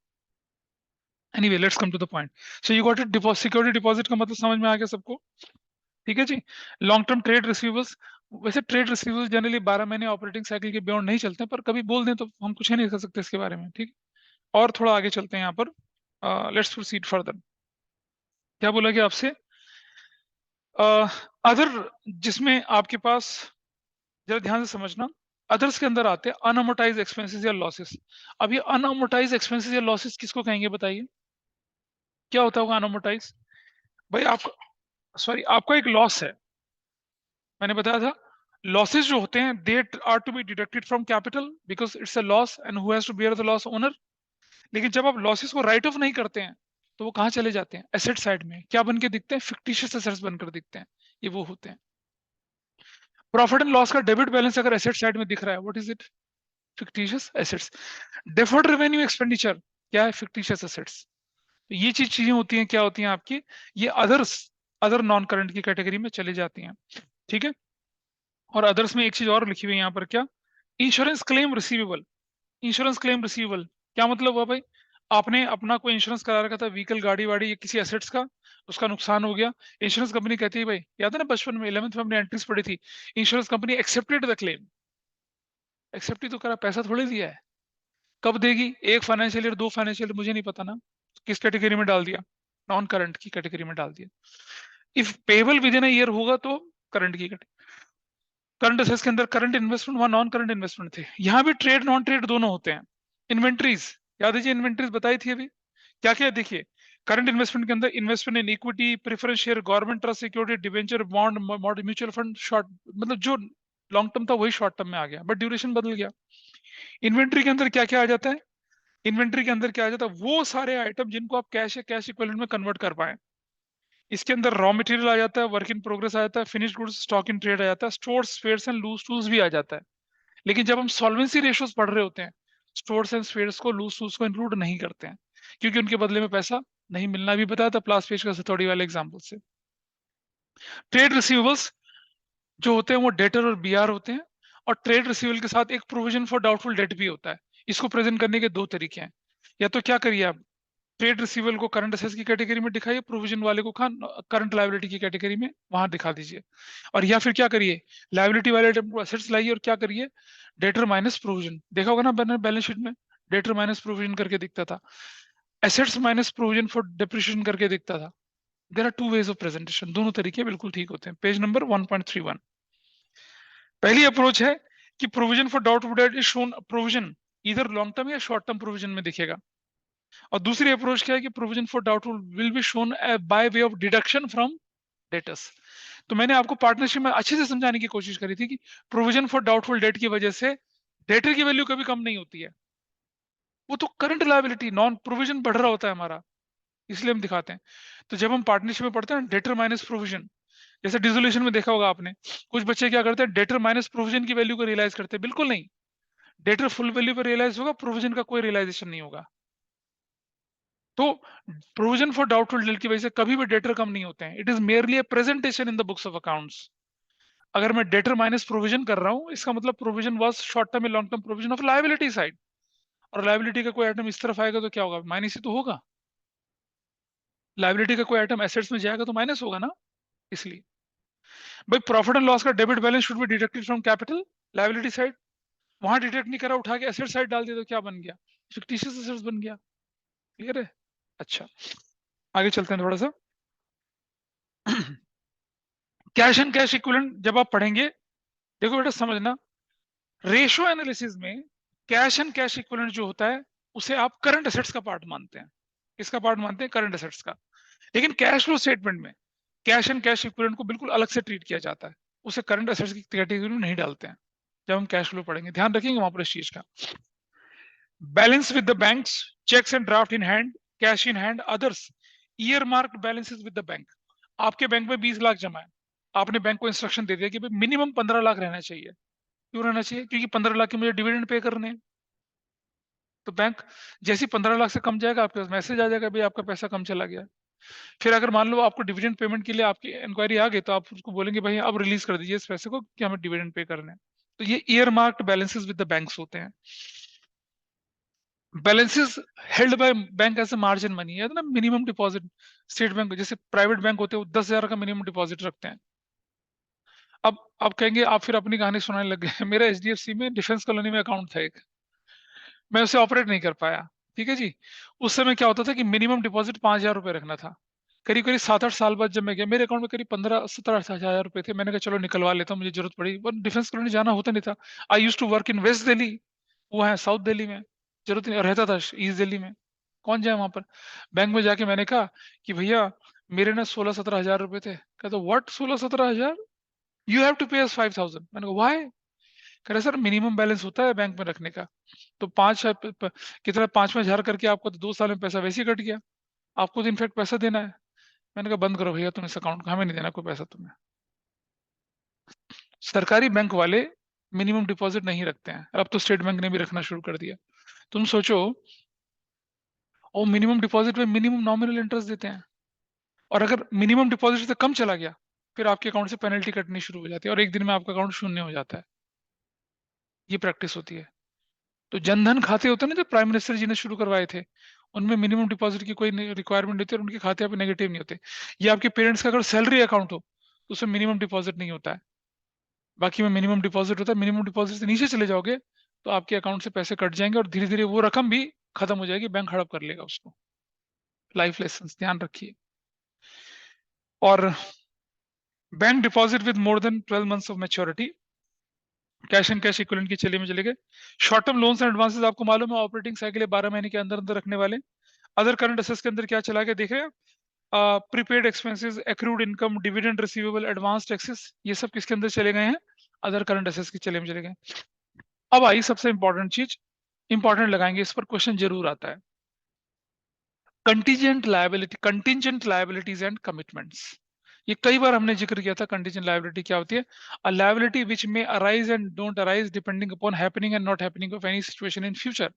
Anyway let's come to the point. So you got it, security deposit का मतलब समझ में आ गया सबको? ठीक है जी। लॉन्ग टर्म ट्रेड रिसीवेबल्स, वैसे ट्रेड रिसीवेबल्स जनरली 12 महीने ऑपरेटिंग साइकिल के बियॉन्ड नहीं चलते, पर कभी बोल दें तो हम कुछ नहीं कर सकते इसके बारे में। ठीक, और थोड़ा आगे चलते हैं यहाँ पर, लेट्स प्रोसीड फर्दर। क्या बोला गया आपसे? अदर, जिसमें आपके पास, जरा ध्यान से समझना, अदर्स के अंदर आते हैं अनअमोटाइज एक्सपेंसेस या लॉसेस। अब ये अनअमोटाइज एक्सपेंसेस या लॉसेस किसको कहेंगे बताइए? क्या होता होगा अनअमोटाइज? भाई आपका, सॉरी आपका एक लॉस है, मैंने बताया था लॉसेस जो होते हैं they are to be deducted from capital because it's a loss and who has to bear the loss? Owner. लेकिन जब आप लॉसेस को राइट ऑफ नहीं करते हैं तो वो कहाँ चले जाते हैं? एसेट साइड में। क्या बन के दिखते हैं? फिक्टिशियस एसेट्स बनकर दिखते हैं, ये वो होते हैं। प्रॉफिट एंड लॉस का डेबिट बैलेंस अगर एसेट साइड में दिख रहा है, what is it? Fictitious assets. Deferred revenue expenditure क्या है? Fictitious assets. ये चीजें होती हैं, क्या होती हैं आपकी? ये अदर्स, अदर नॉन करंट की कैटेगरी में चली जाती हैं। ठीक है, और अदर्स में एक चीज और लिखी हुई है यहाँ पर, क्या? Insurance claim receivable. Insurance claim receivable क्या मतलब हुआ भाई? आपने अपना कोई इंश्योरेंस करा रखा था, व्हीकल, गाड़ी वाड़ी या किसी एसेट्स का, उसका नुकसान हो गया, इंश्योरेंस कंपनी कहती है भाई, याद है ना बचपन में 11th में हमने एंट्रीज पढ़ी थी, insurance company accepted the claim. Accept ही तो करा, पैसा थोड़ी दिया है। कब देगी? एक फाइनेंशियल ईयर, 2 फाइनेंशियल ईयर, मुझे नहीं पता ना, किस कैटेगरी में डाल दिया, नॉन करंट की कैटेगरी में डाल दिया। If payable with in a year होगा तो करंट की कैटेगरी। करंट असेट्स के अंदर करंट इन्वेस्टमेंट, वहां नॉन करंट इन्वेस्टमेंट थे, यहाँ भी ट्रेड नॉन ट्रेड दोनों होते हैं। इन्वेंट्रीज याद है, इन्वेंट्रीज बताई थी अभी, क्या क्या देखिए, करंट इन्वेस्टमेंट के अंदर investment in equity, preference share, government trust security, debenture, bond, mutual fund, short, मतलब जो लॉन्ग टर्म था वही शॉर्ट टर्म में आ गया, बट ड्यूरेशन बदल गया। इन्वेंट्री के अंदर क्या क्या आ जाता है? इन्वेंट्री के अंदर क्या आ जाता है? वो सारे आइटम जिनको आप कैश या कैश इक्विवेलेंट में कन्वर्ट कर पाए। इसके अंदर रॉ मटेरियल आ जाता है, वर्क इन प्रोग्रेस आ जाता है, finished goods, stock in trade आ जाता है, stores, spares and loose tools भी आ जाता है। लेकिन जब हम सॉल्वेंसी रेशियोज पढ़ रहे होते हैं, स्टोर्स एंड स्पेयर्स को, लूज टूल्स को इंक्लूड नहीं करते हैं, क्योंकि उनके बदले में पैसा नहीं मिलना भी बताया था प्लास पेज का सतौड़ी वाले एग्जाम्पल से। ट्रेड रिसीवेबल्स जो होते हैं वो डेटर और बीआर होते हैं, और ट्रेड रिसीवेबल के साथ एक प्रोविजन फॉर डाउटफुल डेट भी होता है। इसको प्रेजेंट करने के दो तरीके हैं, या तो क्या करिए आप, ट्रेड रिसीवेबल को करंट असेट्स की कैटेगरी में दिखाइए, प्रोविजन वाले को करंट लायबिलिटी की कैटेगरी में वहां दिखा दीजिए, और या फिर क्या करिए, लायबिलिटी वाले आइटम को असेट्स लाइए और क्या करिए, डेटर माइनस प्रोविजन। देखा होगा ना बैलेंस शीट में डेटर माइनस प्रोविजन करके दिखता था, assets minus provision for depreciation करके दिखता था। There are two ways of presentation, दोनों तरीके बिल्कुल ठीक होते हैं। Page number 1.31। पहली अप्रोच है कि provision for doubtful debt is shown, provision इधर लॉन्ग टर्म या शॉर्ट टर्म प्रोविजन में दिखेगा, और दूसरी अप्रोच क्या है कि provision for doubtful will be shown by way of deduction from debtors. तो मैंने आपको पार्टनरशिप में अच्छे से समझाने की कोशिश करी थी कि प्रोविजन फॉर डाउटफुल डेट की वजह से डेटर की वैल्यू कभी कम नहीं होती है, वो तो करंट लायबिलिटी, नॉन प्रोविजन बढ़ रहा होता है हमारा, इसलिए हम दिखाते हैं। तो जब हम पार्टनरशिप में पढ़ते हैं डेटर माइनस प्रोविजन, जैसे डिसोल्यूशन में देखा होगा आपने, कुछ बच्चे क्या करते हैं, डेटर माइनस प्रोविजन की वैल्यू को रियलाइज करते हैं, बिल्कुल नहीं, डेटर फुल वैल्यू पर रियलाइज होगा, प्रोविजन का कोई रियलाइजेशन नहीं होगा। तो प्रोविजन फॉर डाउटफुल डेट की वजह से कभी भी डेटर कम नहीं होते हैं, it is merely a presentation in the books of accounts. अगर मैं डेटर माइनस प्रोविजन कर रहा हूं, इसका मतलब प्रोविजन वाज शॉर्ट टर्म या long term provision of liability side, और लायबिलिटी का कोई आइटम इस तरफ आएगा तो क्या होगा, माइनस ही तो होगा। लायबिलिटी का कोई आइटम एसेट्स में जाएगा तो माइनस होगा ना, इसलिए भाई प्रॉफिट एंड लॉस का debit balance should be deducted from capital, liability side, वहां डिडक्ट नहीं करा, उठा के एसेट साइड डाल दिया तो क्या बन गया, फिक्टिशियस एसेट्स बन गया। क्लियर है? अच्छा, आगे चलते हैं थोड़ा सा। कैश एंड कैश इक्विवेलेंट जब आप पढ़ेंगे, देखो बेटा समझना, रेशियो एनालिसिस में कैश एंड कैश इक्विवेलेंट जो होता है उसे आप करंट एसेट्स का पार्ट मानते हैं। किसका पार्ट मानते हैं? करंट एसेट्स का। लेकिन कैश फ्लो स्टेटमेंट में कैश एंड कैश इक्विवेलेंट को बिल्कुल अलग से ट्रीट किया जाता है, उसे करंट एसेट्स की कैटेगरी में नहीं डालते हैं। जब हम कैश फ्लो पढ़ेंगे ध्यान रखेंगे वहां पर इस चीज का। Balance with the banks, cheques and draft in hand, cash in hand, others, earmarked balances with the bank. आपके बैंक में 20 लाख जमा है, आपने बैंक को इंस्ट्रक्शन दे दिया कि भाई मिनिमम 15 लाख रहना चाहिए। क्यों रहना चाहिए? क्योंकि 15 लाख के मुझे डिविडेंड पे करने हैं। तो बैंक जैसे 15 लाख से कम जाएगा, आपके पास मैसेज आ जाएगा भाई आपका पैसा कम चला गया। फिर अगर मान लो आपको डिविडेंड पेमेंट के लिए आपकी इंक्वायरी आ गई, तो आप उसको बोलेंगे भाई अब रिलीज कर दीजिए इस पैसे को कि हमें डिविडेंड पे करने हैं। तो ये earmarked balances with the banks होते हैं। Balances held by bank as a margin money है ना, मिनिमम डिपॉजिट। स्टेट बैंक जैसे प्राइवेट बैंक होते हैं वो 10,000 का मिनिमम डिपॉजिट रखते हैं। अब कहेंगे आप फिर अपनी कहानी सुनाने लग गए। मेरा HDFC में डिफेंस कॉलोनी में अकाउंट था एक, मैं उसे ऑपरेट नहीं कर पाया। ठीक है जी। उस समय क्या होता था कि मिनिमम डिपॉजिट 5,000 रुपए रखना था। करीब करीब 7-8 साल बाद जब मैं गया, मेरे अकाउंट में करीब 15-17 हजार रुपए थे। मैंने कहा चलो निकलवा लेता हूँ, मुझे जरूरत पड़ी, पर डिफेंस कॉलोनी जाना होता नहीं था। I use to work in West Delhi, वो है साउथ दिल्ली में, जरूरत नहीं रहता था ईस्ट दिल्ली में, कौन जाए वहां पर। बैंक में जाके मैंने कहा कि भैया मेरे ना 16-17 हजार रुपए थे। कहते व्हाट 16-17 हजार, यू हैव टू पे अस 5,000। मैंने कहा व्हाई? कह रहे सर मिनिमम बैलेंस होता है बैंक में रखने का, तो कितना 5,000 करके आपको तो 2 साल में पैसा वैसे ही कट गया, आपको तो इनफैक्ट पैसा देना है। मैंने कहा बंद करो भैया तुम इस अकाउंट को, हमें नहीं देना कोई पैसा तुम्हें। सरकारी बैंक वाले मिनिमम डिपॉजिट नहीं रखते हैं, अब तो स्टेट बैंक ने भी रखना शुरू कर दिया। तुम सोचो, और मिनिमम डिपॉजिट में मिनिमम नॉमिनल इंटरेस्ट देते हैं, और अगर मिनिमम डिपॉजिट से कम चला गया फिर आपके अकाउंट से पेनल्टी कटनी शुरू हो जाती है, और एक दिन में आपका अकाउंट शून्य हो जाता है। ये प्रैक्टिस होती है। तो जनधन खाते होते हैं ना जो प्राइम मिनिस्टर जी ने शुरू करवाए थे, उनमें मिनिमम डिपॉजिट की कोई रिक्वायरमेंट नहीं होती और उनके खाते पे नेगेटिव नहीं होते। ये आपके पेरेंट्स का अगर सैलरी अकाउंट हो तो उसमें मिनिमम डिपॉजिट नहीं होता है, बाकी में मिनिमम डिपॉजिट होता है। मिनिमम डिपॉजिट से नीचे चले जाओगे तो आपके अकाउंट से पैसे कट जाएंगे और धीरे धीरे वो रकम भी खत्म हो जाएगी, बैंक हड़प कर लेगा उसको। लाइफ लेसन ध्यान रखिए। और bank deposit with more than 12 months of maturity, cash and cash equivalent की चले में चले गए। Short term loans and advances आपको मालूम है ऑपरेटिंग साइकिल 12 महीने के अंदर अंदर रखने वाले। अदर करंट असेट्स के अंदर क्या चला गया देख रहे हैं, prepaid expenses, accrued income, dividend receivable, advance taxes, ये सब किसके अंदर चले गए हैं, अदर करंट असेट्स के चले में चले गए। अब आई सबसे इंपॉर्टेंट चीज, इंपॉर्टेंट लगाएंगे, इस पर क्वेश्चन जरूर आता है, कंटीजेंट लायबिलिटीज एंड कमिटमेंट्स। ये कई बार हमने जिक्र किया था। कंटीजेंट लायबिलिटी क्या होती है, अ लायबिलिटी विच में arise and don't arise depending upon happening and not happening of any situation in future.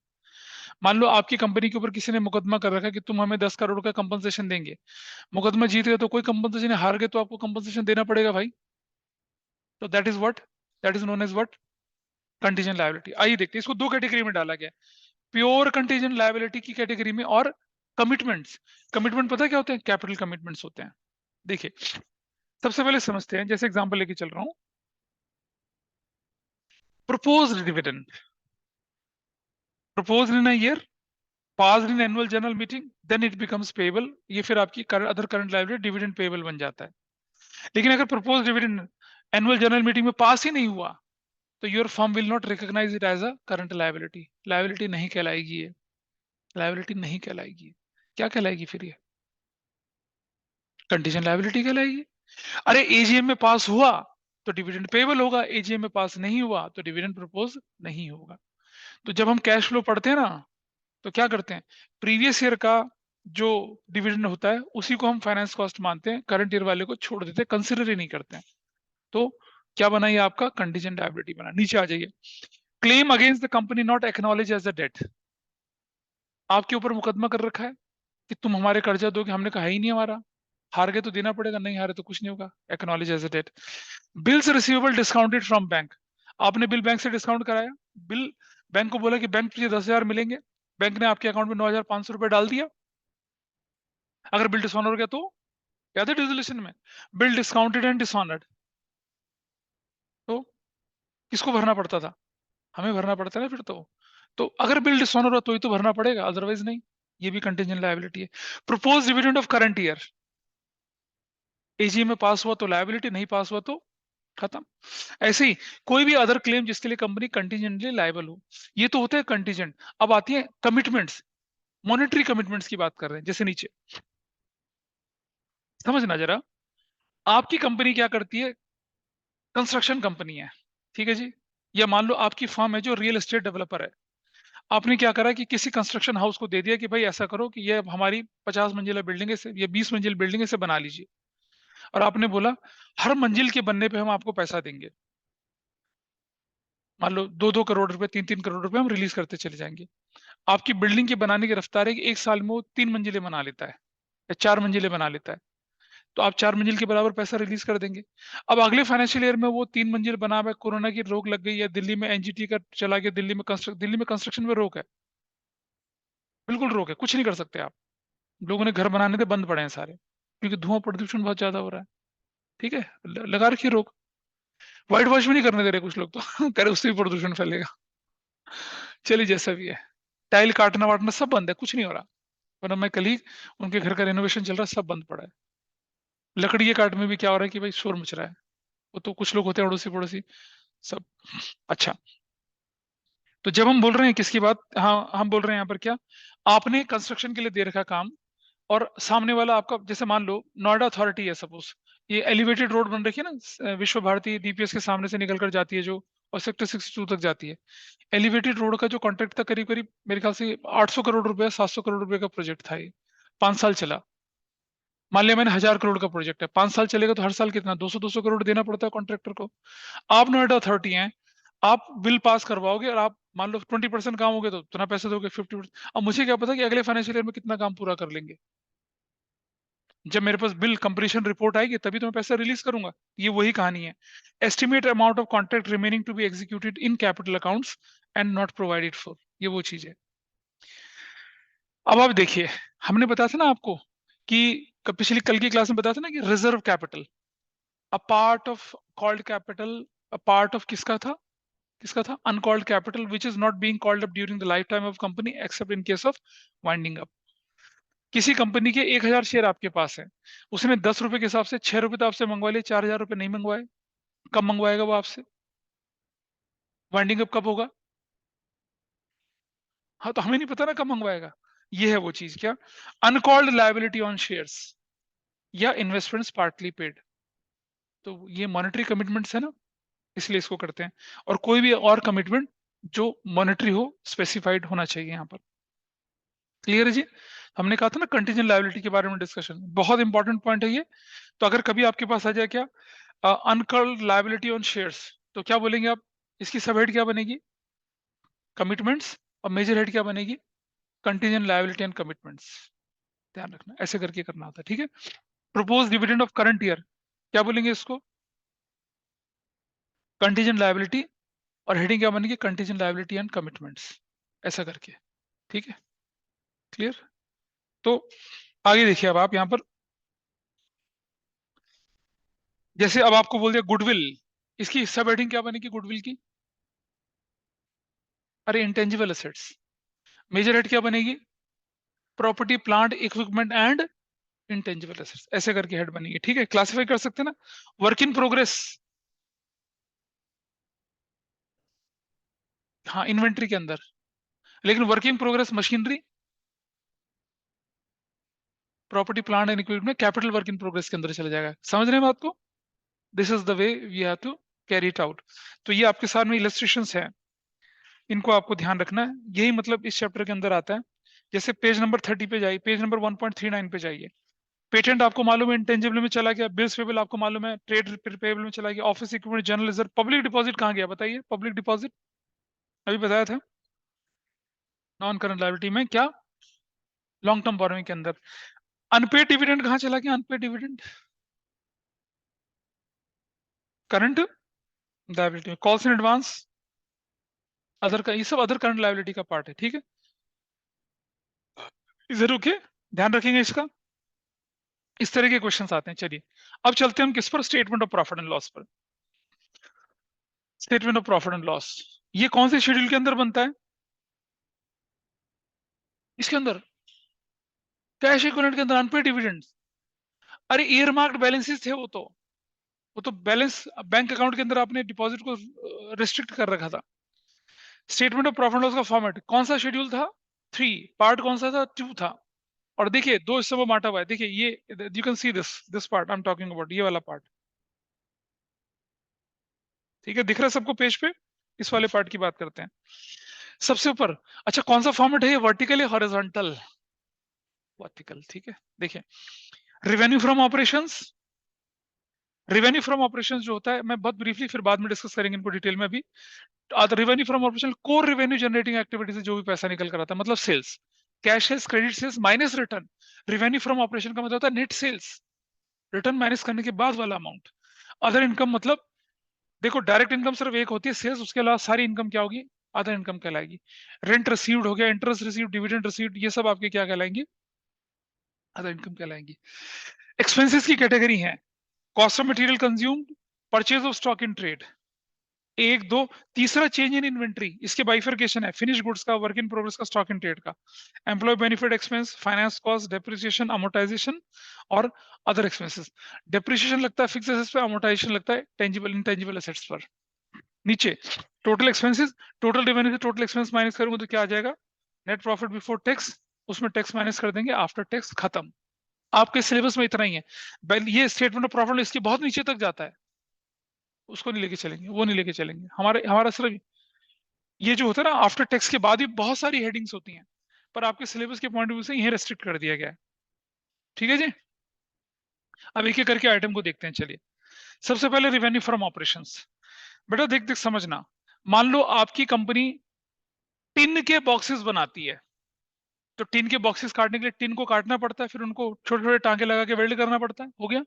मान लो आपकी कंपनी के ऊपर किसी ने मुकदमा कर रखा है कि तुम हमें 10 करोड़ का कंपनसेशन देंगे, मुकदमा जीत गए तो कोई कंपनसेशन, हार गए तो आपको कंपनसेशन देना पड़ेगा भाई। तो that is what, that is known as what, contingent liability. आइए देखते हैं, इसको दो कैटेगरी में डाला गया, प्योर कंटीजेंट लायबिलिटी की कैटेगरी में और कमिटमेंट्स। कमिटमेंट पता क्या होते हैं, कैपिटल कमिटमेंट्स होते हैं। देखिए सबसे पहले समझते हैं, जैसे एग्जांपल लेके चल रहा हूं, proposed dividend proposed in a year, passed in annual general meeting, then it becomes payable। ये फिर आपकी other current liability dividend payable बन जाता है। लेकिन अगर propose dividend annual general meeting में पास ही नहीं हुआ तो your firm will not recognise it as a current liability. Liability नहीं कहलाएगी ये, लायबिलिटी नहीं कहलाएगी। क्या कहलाएगी फिर ये, कंटीजेंट लायबिलिटी कहलाएगी। अरे एजीएम में पास हुआ तो डिविडेंड पेबल होगा, एजीएम में पास नहीं हुआ तो डिविडेंड प्रपोज नहीं होगा। तो जब हम कैश फ्लो पढ़ते हैं ना तो क्या करते हैं, प्रीवियस ईयर का जो डिविडेंड होता है उसी को हम फाइनेंस कॉस्ट मानते हैं, करंट ईयर वाले को छोड़ देते हैं, कंसिडर ही नहीं करते हैं। तो क्या बना ये आपका कंटीजेंट लायबिलिटी बना। नीचे आ जाइए, claim against the company not acknowledge as a debt. आपके ऊपर मुकदमा कर रखा है कि तुम हमारे कर्जा दोगे, हमने कहा ही नहीं हमारा, हार गए तो देना पड़ेगा, नहीं हारे तो कुछ नहीं होगा, acknowledge as a debt. Bills receivable discounted from bank, आपने बिल बैंक से डिस्काउंट कराया, बिल बैंक को बोला कि बैंक तुझे 10,000 मिलेंगे, बैंक ने आपके अकाउंट में 9,500 रुपए डाल दिया। अगर बिल डिसऑनर हो गया तो याद है डिसोल्यूशन में, बिल डिस्काउंटेड एंड डिसऑनर्ड, तो किसको भरना पड़ता था, हमें भरना पड़ता है ना फिर तो अगर बिल डिसऑनर हो तो ही तो भरना पड़ेगा, अदरवाइज नहीं। ये भी कंटीजेंट लायबिलिटी है। Propose dividend of current year, AG में पास हुआ तो लायबिलिटी, नहीं पास हुआ तो खत्म। ऐसे ही कोई भी अदर क्लेम जिसके लिए कंपनी कंटीजेंटली लायबल हो, ये तो होते हैं कंटीजेंट। अब आती है कमिटमेंट्स, मॉनेटरी कमिटमेंट्स की बात कर रहे हैं। जैसे नीचे समझना जरा, आपकी कंपनी क्या करती है, कंस्ट्रक्शन कंपनी है, ठीक है जी, या मान लो आपकी फर्म है जो रियल एस्टेट डेवलपर है। आपने क्या करा कि किसी कंस्ट्रक्शन हाउस को दे दिया कि भाई ऐसा करो कि ये हमारी 50 मंजिला बिल्डिंग है या 20 मंजिल बिल्डिंग है, इसे बना लीजिए। और आपने बोला हर मंजिल के बनने पे हम आपको पैसा देंगे, मान लो 2-2 करोड़ रुपए, 3-3 करोड़ रुपए हम रिलीज करते चले जाएंगे। आपकी बिल्डिंग के बनाने की रफ्तार है कि एक साल में वो 3 मंजिलें बना लेता है या 4 मंजिलें बना लेता है, तो आप 4 मंजिल के बराबर पैसा रिलीज कर देंगे। अब अगले फाइनेंशियल ईयर में वो 3 मंजिल बना हुआ है, कोरोना की रोक लग गई है, दिल्ली में एनजीटी का चला गया, दिल्ली में कंस्ट्रक्शन में रोक है, बिल्कुल रोक है, कुछ नहीं कर सकते आप। लोगों ने घर बनाने थे, बंद पड़े हैं सारे, क्योंकि धुआं प्रदूषण बहुत ज्यादा हो रहा है। ठीक है, लगा रखिए रोक। व्हाइट वॉश भी नहीं करने दे रहे कुछ लोग तो कह रहे उससे भी प्रदूषण फैलेगा। चलिए जैसा भी है, टाइल काटना वाटना सब बंद है, कुछ नहीं हो रहा। वरना मैं कल ही, उनके घर का रेनोवेशन चल रहा है, सब बंद पड़ा है। लकड़ी के काट में भी क्या हो रहा है कि भाई शोर मच रहा है, वो तो कुछ लोग होते हैं अड़ोसी पड़ोसी सब। अच्छा, तो जब हम बोल रहे हैं किसकी बात, हाँ हम बोल रहे हैं यहाँ पर क्या, आपने कंस्ट्रक्शन के लिए दे रखा काम, और सामने वाला आपका, जैसे मान लो नोएडा अथॉरिटी है सपोज, ये एलिवेटेड रोड बन रखी है ना, विश्व भारती डीपीएस के सामने से निकल कर जाती है जो, और सेक्टर 62 तक जाती है। एलिवेटेड रोड का जो कॉन्ट्रैक्ट था करीब करीब मेरे ख्याल से 800 करोड़ रुपया, 700 करोड़ रुपए का प्रोजेक्ट था ये, 5 साल चला। मान लिया मैंने 1,000 करोड़ का प्रोजेक्ट है, 5 साल चलेगा तो हर साल कितना, 200-200 करोड़ देना पड़ता है कॉन्ट्रैक्टर को। आप नोएडा अथॉरिटी हैं, आप बिल पास करवाओगे और आप मान लो 20% काम हो गया तो उतना पैसा दोगे, 50%। अब मुझे क्या पता कि अगले फाइनेंशियल ईयर में कितना काम पूरा कर लेंगे, जब मेरे पास बिल कंप्लीशन रिपोर्ट आएगी तभी तो मैं पैसा रिलीज करूंगा। ये वही कहानी है, estimate amount of contract remaining to be executed in capital accounts and not provided for, ये वो चीज है। अब आप देखिए, हमने बताया था ना आपको कि पिछली कल की क्लास में बताया था ना कि reserve capital a part of called capital, a part of किसका था uncalled capital which is not being called up during the life time of company accept in case of winding up. किसी कंपनी के 1000 शेयर आपके पास है, उसने 10 रुपए के हिसाब से 6 रुपए तो आपसे मंगवा लिए, 4000 रुपए नहीं मंगवाए, कब मंगवाएगा वो आपसे? वाइंडिंग अप कब होगा? हाँ, तो हमें नहीं पता ना कब मंगवाएगा। ये है वो चीज, क्या अनकॉल्ड लायबिलिटी ऑन शेयर्स या इन्वेस्टमेंट्स पार्टली पेड। तो ये मॉनेटरी कमिटमेंट्स है ना, इसलिए इसको करते हैं। और कोई भी और कमिटमेंट जो मॉनेटरी हो, स्पेसिफाइड होना चाहिए यहाँ पर। क्लियर है जी? हमने कहा था ना कंटीजेंट लायबिलिटी के बारे में डिस्कशन, बहुत इंपॉर्टेंट पॉइंट है ये। तो अगर कभी आपके पास आ जाए क्या अनकॉल्ड लायबिलिटी ऑन शेयर्स, तो क्या बोलेंगे आप? इसकी सब हेड क्या बनेगी? कमिटमेंट्स। और मेजर हेड क्या बनेगी? Contingent liability and commitments. ध्यान रखना, ऐसे करके करना होता है, ठीक है। Propose dividend of current year, क्या बोलेंगे इसको? कंटीजेंट लायबिलिटी, और हेडिंग क्या बनेगी? कंटीजेंट लायबिलिटी एंड कमिटमेंट्स, ऐसा करके, ठीक है। क्लियर? तो आगे देखिए, अब आप यहां पर जैसे अब आपको बोल दिया गुडविल, इसकी सब हेडिंग क्या बनेगी गुडविल की? अरे इंटेंजिबल एसेट्स। मेजर हेड क्या बनेगी? Property plant equipment and intangible assets, ऐसे करके हेड बनेगी, ठीक है। क्लासिफाई कर सकते हैं ना। वर्क इन प्रोग्रेस, हाँ इन्वेंट्री के अंदर, लेकिन work in progress machinery, property plant and equipment capital work in progress के अंदर चला जाएगा। समझ रहे हैं बात को? This is the way we have to carry it out. तो ये आपके सामने इलस्ट्रेशंस हैं, इनको आपको ध्यान रखना है। यही मतलब इस चैप्टर के अंदर आता है। जैसे पेज नंबर 30 पे जाइए, पेज नंबर 1.39 पे जाइए। पेटेंट आपको मालूम है इंटेंजिबल में चला गया, बिल्स पेबल आपको मालूम है ट्रेड पेबल में चला गया, office equipment general reserve, public deposit कहाँ गया बताइए? पब्लिक डिपॉजिट अभी बताया था, नॉन करंट लायबिलिटी में, क्या लॉन्ग टर्म बोरोइंग के अंदर। अनपेड डिविडेंड कहाँ चला गया? अनपेड डिविडेंड करंट लायबिलिटी में। कॉल्स इन एडवांस अदर का, ये सब अदर करंट लायबिलिटी का पार्ट है, ठीक है। इधर रुके, ध्यान रखेंगे इसका। इस तरह के क्वेश्चंस आते हैं। चलिए अब चलते हैं हम किस पर? Statement of profit and loss पर। Statement of profit and loss ये कौन से शेड्यूल के अंदर बनता है? इसके अंदर कैश इक्विवेलेंट के अंदर अनपेड डिविडेंड। अरे ईयर मार्क्ड बैलेंसेस थे वो तो बैलेंस बैंक अकाउंट के अंदर आपने डिपॉजिट को रिस्ट्रिक्ट कर रखा था। Statement of profit and loss का फॉर्मेट कौन सा शेड्यूल था? 3। पार्ट कौन सा था? 2 था। और देखिए दो हिस्सों में बांटा हुआ है। देखिए ये, you can see this part I am talking about, ये वाला पार्ट, ठीक है। दिख रहा है सबको पेज पे? इस वाले पार्ट की बात करते हैं सबसे ऊपर। अच्छा कौन सा फॉर्मेट है ये? वर्टिकल या हॉरिजॉन्टल? वर्टिकल, ठीक है। देखिए revenue from operations, revenue from operations जो होता है, मैं बहुत ब्रीफली फिर बाद में डिस्कस करेंगे इनको डिटेल में। अभी revenue from operation core revenue generating activity से जो भी पैसा निकल कर आता है, मतलब sales, cash sales, credit sales minus return. Revenue from operation का मतलब होता है नेट सेल्स, रिटर्न माइनस करने के बाद वाला अमाउंट। अदर इनकम मतलब, देखो डायरेक्ट इनकम सिर्फ एक होती है सेल्स, उसके अलावा सारी इनकम क्या होगी? अदर इनकम कहलाएगी। रेंट रिसीव्ड हो गया, इंटरेस्ट रिसीव्ड, डिविडेंड रिसीव्ड, ये सब आपके क्या कहलाएंगे? अदर इनकम कहलाएंगी। एक्सपेंसेस की कैटेगरी है cost of material consumed, purchase of stock in trade, एक दो। तीसरा चेंज इन इन्वेंट्री, इसके बाइफर्केशन है फिनिश गुड्स का, वर्क इन प्रोग्रेस का, स्टॉक इन ट्रेड का। Employ benefit expense, finance cost, depreciation, amortisation और अदर एक्सपेंसेस। डेप्रिसिएशन लगता है फिक्स एसेट्स पे, अमोर्टाइजेशन लगता है टेंजिबल इंटेंजिबल एसेट्स पर। नीचे टोटल एक्सपेंसेस, टोटल रेवेन्यू से टोटल एक्सपेंस माइनस करूंगा तो क्या आ जाएगा? नेट प्रॉफिट बिफोर टैक्स, उसमें टैक्स माइनस कर देंगे, आफ्टर टैक्स खत्म। आपके सिलेबस में इतना ही है। ये स्टेटमेंट ऑफ प्रॉफिट इसके बहुत नीचे तक जाता है, उसको नहीं लेके चलेंगे, वो नहीं लेके चलेंगे। हमारा सिर्फ ये जो होता है ना आफ्टर टैक्स के बाद भी बहुत सारी हेडिंग्स होती हैं, पर आपके सिलेबस के पॉइंट ऑफ व्यू से यही रेस्ट्रिक्ट कर दिया गया है, ठीक है जी। अब एक एक करके आइटम को देखते हैं, चलिए। सबसे पहले रिवेन्यू फ्रॉम ऑपरेशंस। बेटा देख देख समझना, मान लो आपकी कंपनी टिन के बॉक्सेस बनाती है, तो टिन के बॉक्सेस काटने के लिए टिन को काटना पड़ता है, फिर उनको छोटे छोटे टांके लगा के वेल्ड करना पड़ता है, हो गया।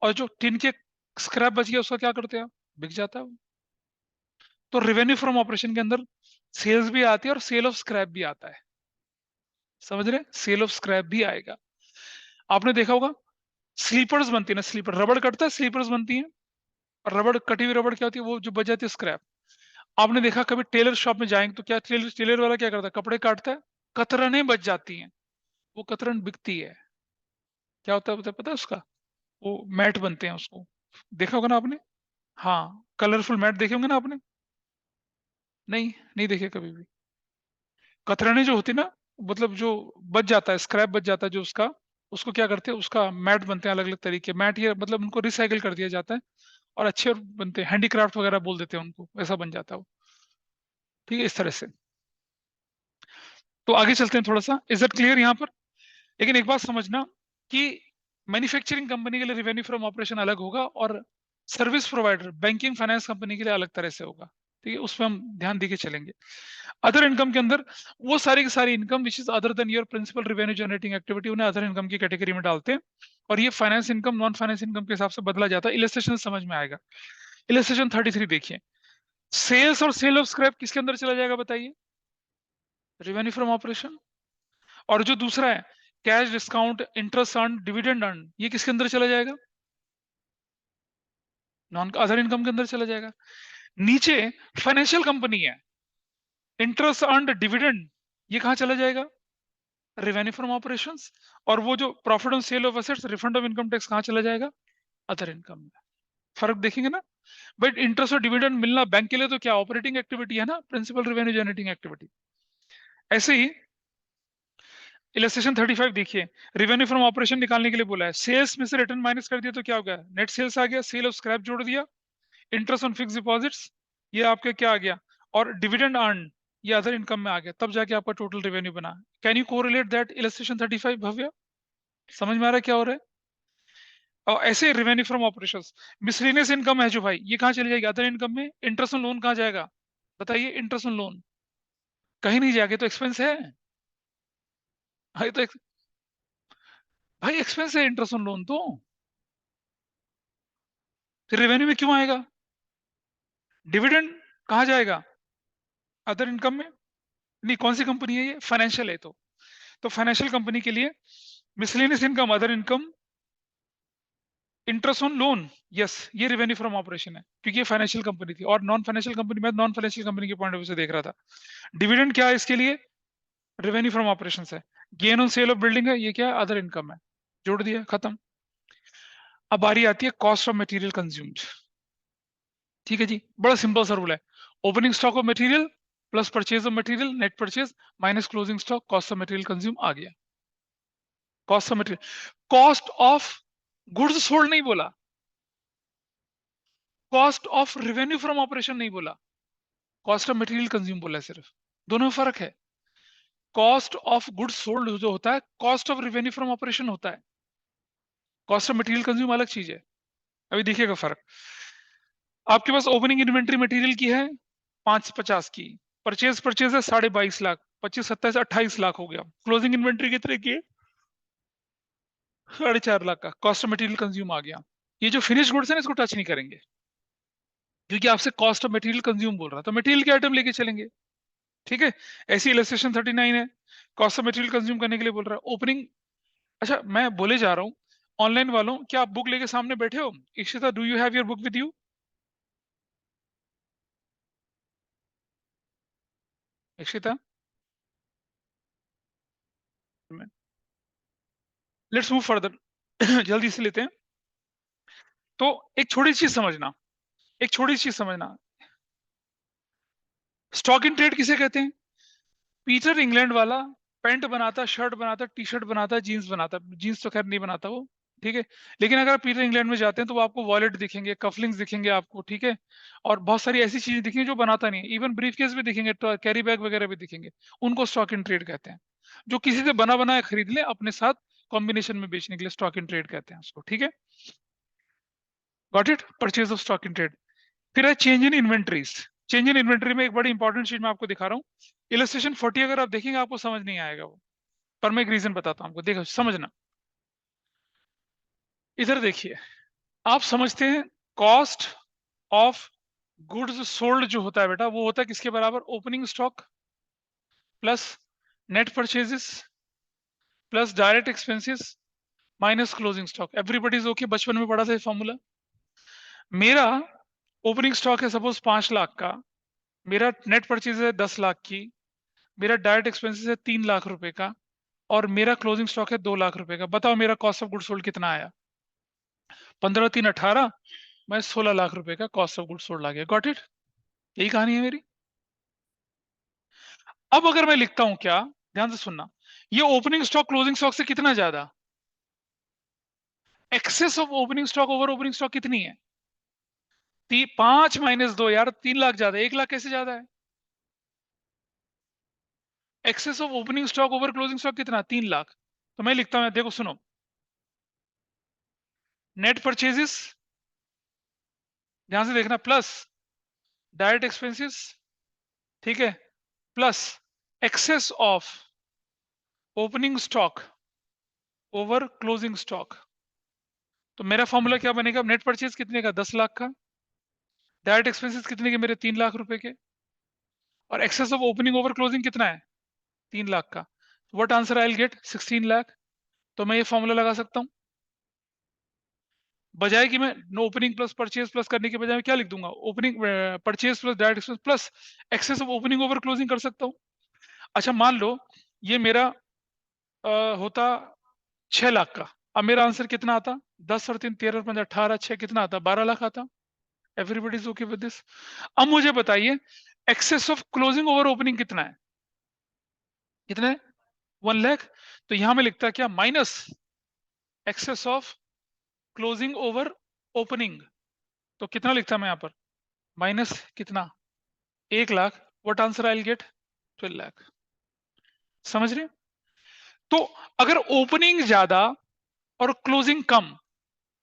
और जो टिन के स्क्रैप बच गया उसका क्या करते हैं? बिक जाता है वो। तो रेवेन्यू फ्रॉम ऑपरेशन के अंदर सेल्स भी आती है और सेल ऑफ स्क्रैप भी आता है। समझ रहे? सेल ऑफ स्क्रैप भी आएगा। आपने देखा होगा स्लीपर्स बनती है ना, स्लीपर रबड़ कटता है, स्लीपर्स बनती है, और रबड़ कटी हुई रबड़ क्या होती है, वो जो बच जाती है स्क्रैप। आपने देखा कभी टेलर शॉप में जाएंगे तो क्या टेलर वाला क्या करता है, कपड़े काटता है, कतरने बच जाती हैं, वो कतरन बिकती है, क्या होता है पता है उसका, वो मैट बनते हैं उसको, देखा होगा ना आपने? हाँ, कलरफुल मैट देखे होंगे ना आपने? नहीं, नहीं देखे कभी भी। कतरने जो होती है ना, मतलब जो बच जाता है, स्क्रैप बच जाता है जो उसका, उसको क्या करते हैं, उसका मैट बनते हैं अलग अलग तरीके, मैट ये मतलब उनको रिसाइकिल कर दिया जाता है और अच्छे बनते हैं, हैंडीक्राफ्ट वगैरह बोल देते हैं उनको, वैसा बन जाता है वो। ठीक है, इस तरह से। तो आगे चलते हैं थोड़ा सा, इज दैट क्लियर यहाँ पर? लेकिन एक बात समझना कि मैन्युफैक्चरिंग कंपनी के लिए रेवेन्यू फ्रॉम ऑपरेशन अलग होगा, और service provider banking finance company के लिए अलग तरह से होगा। ठीक है, उस पर हम ध्यान देके चलेंगे। अदर इनकम के अंदर वो सारी की सारी income which is other than your principal revenue generating activity, उन्हें अदर इनकम की कैटेगरी में डालते हैं, और ये finance income non finance income के हिसाब से बदला जाता है। इलस्ट्रेशन समझ में आएगा। इलस्ट्रेशन 33 देखिए, सेल्स और सेल ऑफ स्क्रैप किसके अंदर चला जाएगा बताइए? Revenue from operation. और जो दूसरा है cash discount interest earn dividend earn, ये किसके अंदर चला जाएगा? नॉन अदर इनकम के अंदर चला जाएगा। नीचे फाइनेंशियल कंपनी है, इंटरेस्ट अर्न डिविडेंड, ये कहां चला जाएगा? Revenue from operations. और वो जो profit on sale of assets refund of income tax कहां चला जाएगा? अदर इनकम में। फर्क देखेंगे ना? बट इंटरेस्ट और डिविडेंड मिलना बैंक के लिए तो क्या ऑपरेटिंग एक्टिविटी है ना, प्रिंसिपल रेवेन्यू जनरेटिंग एक्टिविटी। ऐसे ही इलस्ट्रेशन 35 देखिए, रेवेन्यू फ्रॉम ऑपरेशन निकालने के लिए बोला है, सेल्स में से रिटर्न माइनस कर दिया तो क्या हो गया? नेट सेल्स आ गया, सेल ऑफ स्क्रैप जोड़ दिया, इंटरेस्ट ऑन फिक्स डिपॉजिट्स ये आपके क्या आ गया, और डिविडेंड अर्न ये अदर इनकम में आ गया, तब जाके आपका टोटल रेवेन्यू बना। Can you correlate that illustration 35 भव्य? समझ में आ रहा है क्या हो रहा है? और ऐसे revenue from operations, miscellaneous income है जो भाई, ये कहां चली जाएगी? अदर इनकम में। इंटरेस्ट ऑन लोन कहां जाएगा बताइए? इंटरेस्ट ऑन लोन कहीं नहीं जाएगा, तो एक्सपेंस है भाई, तो भाई एक्सपेंस है इंटरेस्ट ऑन लोन, तो फिर रेवेन्यू में क्यों आएगा? डिविडेंड कहां जाएगा? अदर इनकम में। नहीं, कौन सी कंपनी है ये? फाइनेंशियल है, तो फाइनेंशियल कंपनी के लिए miscellaneous income, other income, interest on loan, yes, ये रेवेन्यू फ्रॉम ऑपरेशन है, क्योंकि ये फाइनेंशियल कंपनी थी, और नॉन फाइनेंशियल कंपनी में नॉन फाइनेंशियल कंपनी के पॉइंट ऑफ व्यू से देख रहा था। डिविडेंड क्या है इसके लिए? रेवेन्यू फ्रॉम ऑपरेशन है। Gain on sale of building है, ये क्या है? अदर इनकम है, जोड़ दिया, खत्म। अब बारी आती है कॉस्ट ऑफ मटेरियल कंज्यूम्ड। ठीक है जी, बड़ा सिंपल सा रूल है, opening stock of material plus purchase of material, net purchase minus closing stock, cost of material consume आ गया। Cost of material, cost of goods sold नहीं बोला, cost of revenue from operation नहीं बोला, कॉस्ट ऑफ मटेरियल कंज्यूम बोला है सिर्फ। दोनों में फर्क है। कॉस्ट ऑफ गुड्स सोल्ड जो होता है, cost of revenue from operation होता है, कॉस्ट ऑफ मटेरियल कंज्यूम अलग चीज है। अभी देखिएगा फर्क। आपके पास ओपनिंग इन्वेंट्री मटेरियल की है 550 की, परचेज परचेज है 22.5 लाख, 25 27 28 लाख हो गया। क्लोजिंग इन्वेंट्री कितने की है? 4.5 लाख का। कॉस्ट ऑफ मटेरियल कंज्यूम आ गया। ये जो फिनिश गुड्स है ना, इसको टच नहीं करेंगे, क्योंकि आपसे कॉस्ट ऑफ मटेरियल कंज्यूम बोल रहा है, तो मटेरियल के आइटम लेके चलेंगे। ठीक है, ऐसी इलस्ट्रेशन 39 है, कॉस्ट ऑफ मटेरियल कंज्यूम करने के लिए बोल रहा है। ओपनिंग, अच्छा मैं बोले जा रहा हूँ ऑनलाइन वालों, क्या आप बुक लेके सामने बैठे हो? Ishita, do you have your book with you? Ishita, let's move further जल्दी से लेते हैं। तो एक छोटी चीज समझना, एक छोटी चीज समझना, स्टॉक इन ट्रेड किसे कहते हैं? पीटर इंग्लैंड वाला पैंट बनाता, शर्ट बनाता, टी शर्ट बनाता, जीन्स बनाता, जीन्स तो खैर नहीं बनाता वो, ठीक है, लेकिन अगर आप पीटर इंग्लैंड में जाते हैं तो वो आपको वॉलेट दिखेंगे, कफलिंग्स दिखेंगे आपको, ठीक है, और बहुत सारी ऐसी चीजें दिखेंगी जो बनाता नहीं है, इवन ब्रीफ केस भी दिखेंगे, तो कैरी बैग वगैरह भी दिखेंगे, उनको स्टॉक इन ट्रेड कहते हैं। जो किसी से बना बनाया खरीद ले अपने साथ कॉम्बिनेशन में बेचने के लिए, स्टॉक इन ट्रेड कहते हैं उसको, ठीक है। Got it? Purchase of stock in trade. फिर है change in inventories. Change in inventory में एक बड़ी इंपॉर्टेंट चीज मैं आपको दिखा रहा हूँ, इलस्ट्रेशन 40 अगर आप देखेंगे आपको समझ नहीं आएगा वो, पर मैं एक रीजन बताता हूँ आपको, देखो समझना। इधर देखिए, आप समझते हैं कॉस्ट ऑफ गुड्स सोल्ड जो होता है बेटा, वो होता है किसके बराबर? Opening stock plus net purchases plus direct expenses minus closing stock. Everybody is okay, बचपन में पढ़ा था ये फॉर्मूला। मेरा ओपनिंग स्टॉक है सपोज 5 लाख का, मेरा नेट परचेज है 10 लाख की, मेरा डायरेक्ट एक्सपेंसेस है 3 लाख रुपए का, और मेरा क्लोजिंग स्टॉक है 2 लाख रुपए का। बताओ मेरा कॉस्ट ऑफ गुड्स सोल्ड कितना आया? 15 3 18, मैं 16 लाख रुपए का कॉस्ट ऑफ गुड्स सोल्ड आ गया। Got it? यही कहानी है मेरी। अब अगर मैं लिखता हूं क्या, ध्यान से सुनना, ये ओपनिंग स्टॉक क्लोजिंग स्टॉक से कितना ज्यादा? Excess of opening stock over opening stock कितनी है? 5 माइनस 2 यार, 3 लाख ज्यादा। 1 लाख कैसे ज्यादा है? Excess of opening stock over closing stock कितना? 3 लाख। तो मैं लिखता हूं, देखो सुनो, नेट परचेजेस, ध्यान से देखना, प्लस डायरेक्ट एक्सपेंसेस, ठीक है, plus excess of opening stock over closing stock. तो मेरा फॉर्मूला क्या बनेगा? नेट परचेज कितने का? 10 लाख का, डायरेक्ट एक्सपेंसेस कितने के? मेरे 3 लाख रुपए के, और excess of opening over closing कितना है? 3 लाख का। What answer I will get? 16 lakh. तो मैं ये फॉर्मूला लगा सकता हूं, बजाय कि मैं no opening plus purchase plus करने के बजाय मैं क्या लिख दूंगा? Opening purchase plus direct expense plus excess of opening over closing कर सकता हूं। अच्छा मान लो ये मेरा होता 6 लाख का, अब मेरा आंसर कितना आता? 10 और 3 13 5 18 6 कितना आता? 12 लाख आता। Everybody is okay with this? अब मुझे बताइए excess of closing over opening कितना है? कितना है? 1 लाख। तो यहां में लिखता क्या? Minus excess of closing over opening. तो कितना लिखता मैं यहां पर? माइनस कितना? 1 lakh. What answer I will get? 12 lakh. समझ रहे? तो अगर ओपनिंग ज्यादा और क्लोजिंग कम,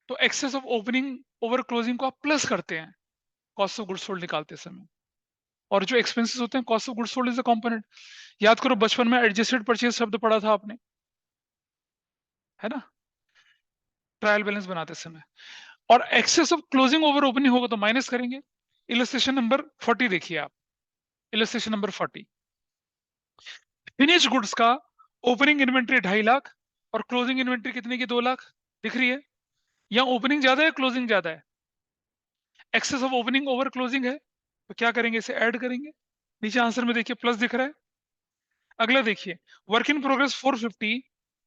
तो excess of opening over closing को आप प्लस करते हैं कॉस्ट ऑफ गुड्स सोल्ड निकालते समय। और जो एक्सपेंसेस होते हैं, cost of goods sold is a component. याद करो बचपन में एडजस्टेड परचेज शब्द पढ़ा था आपने, है ना, ट्रायल बैलेंस बनाते समय। और excess of closing over opening होगा तो माइनस करेंगे। इलस्ट्रेशन नंबर 40 देखिए आप, इलस्ट्रेशन नंबर 40। फिनिश गुड्स का ओपनिंग इन्वेंट्री 2.5 लाख और क्लोजिंग इन्वेंट्री कितने की? 2 लाख। दिख रही है? या ओपनिंग ज्यादा है क्लोजिंग ज्यादा है? Excess of opening over closing है, तो क्या करेंगे? इसे ऐड करेंगे। नीचे आंसर में देखिए प्लस दिख रहा है। अगला देखिए, वर्क इन प्रोग्रेस 450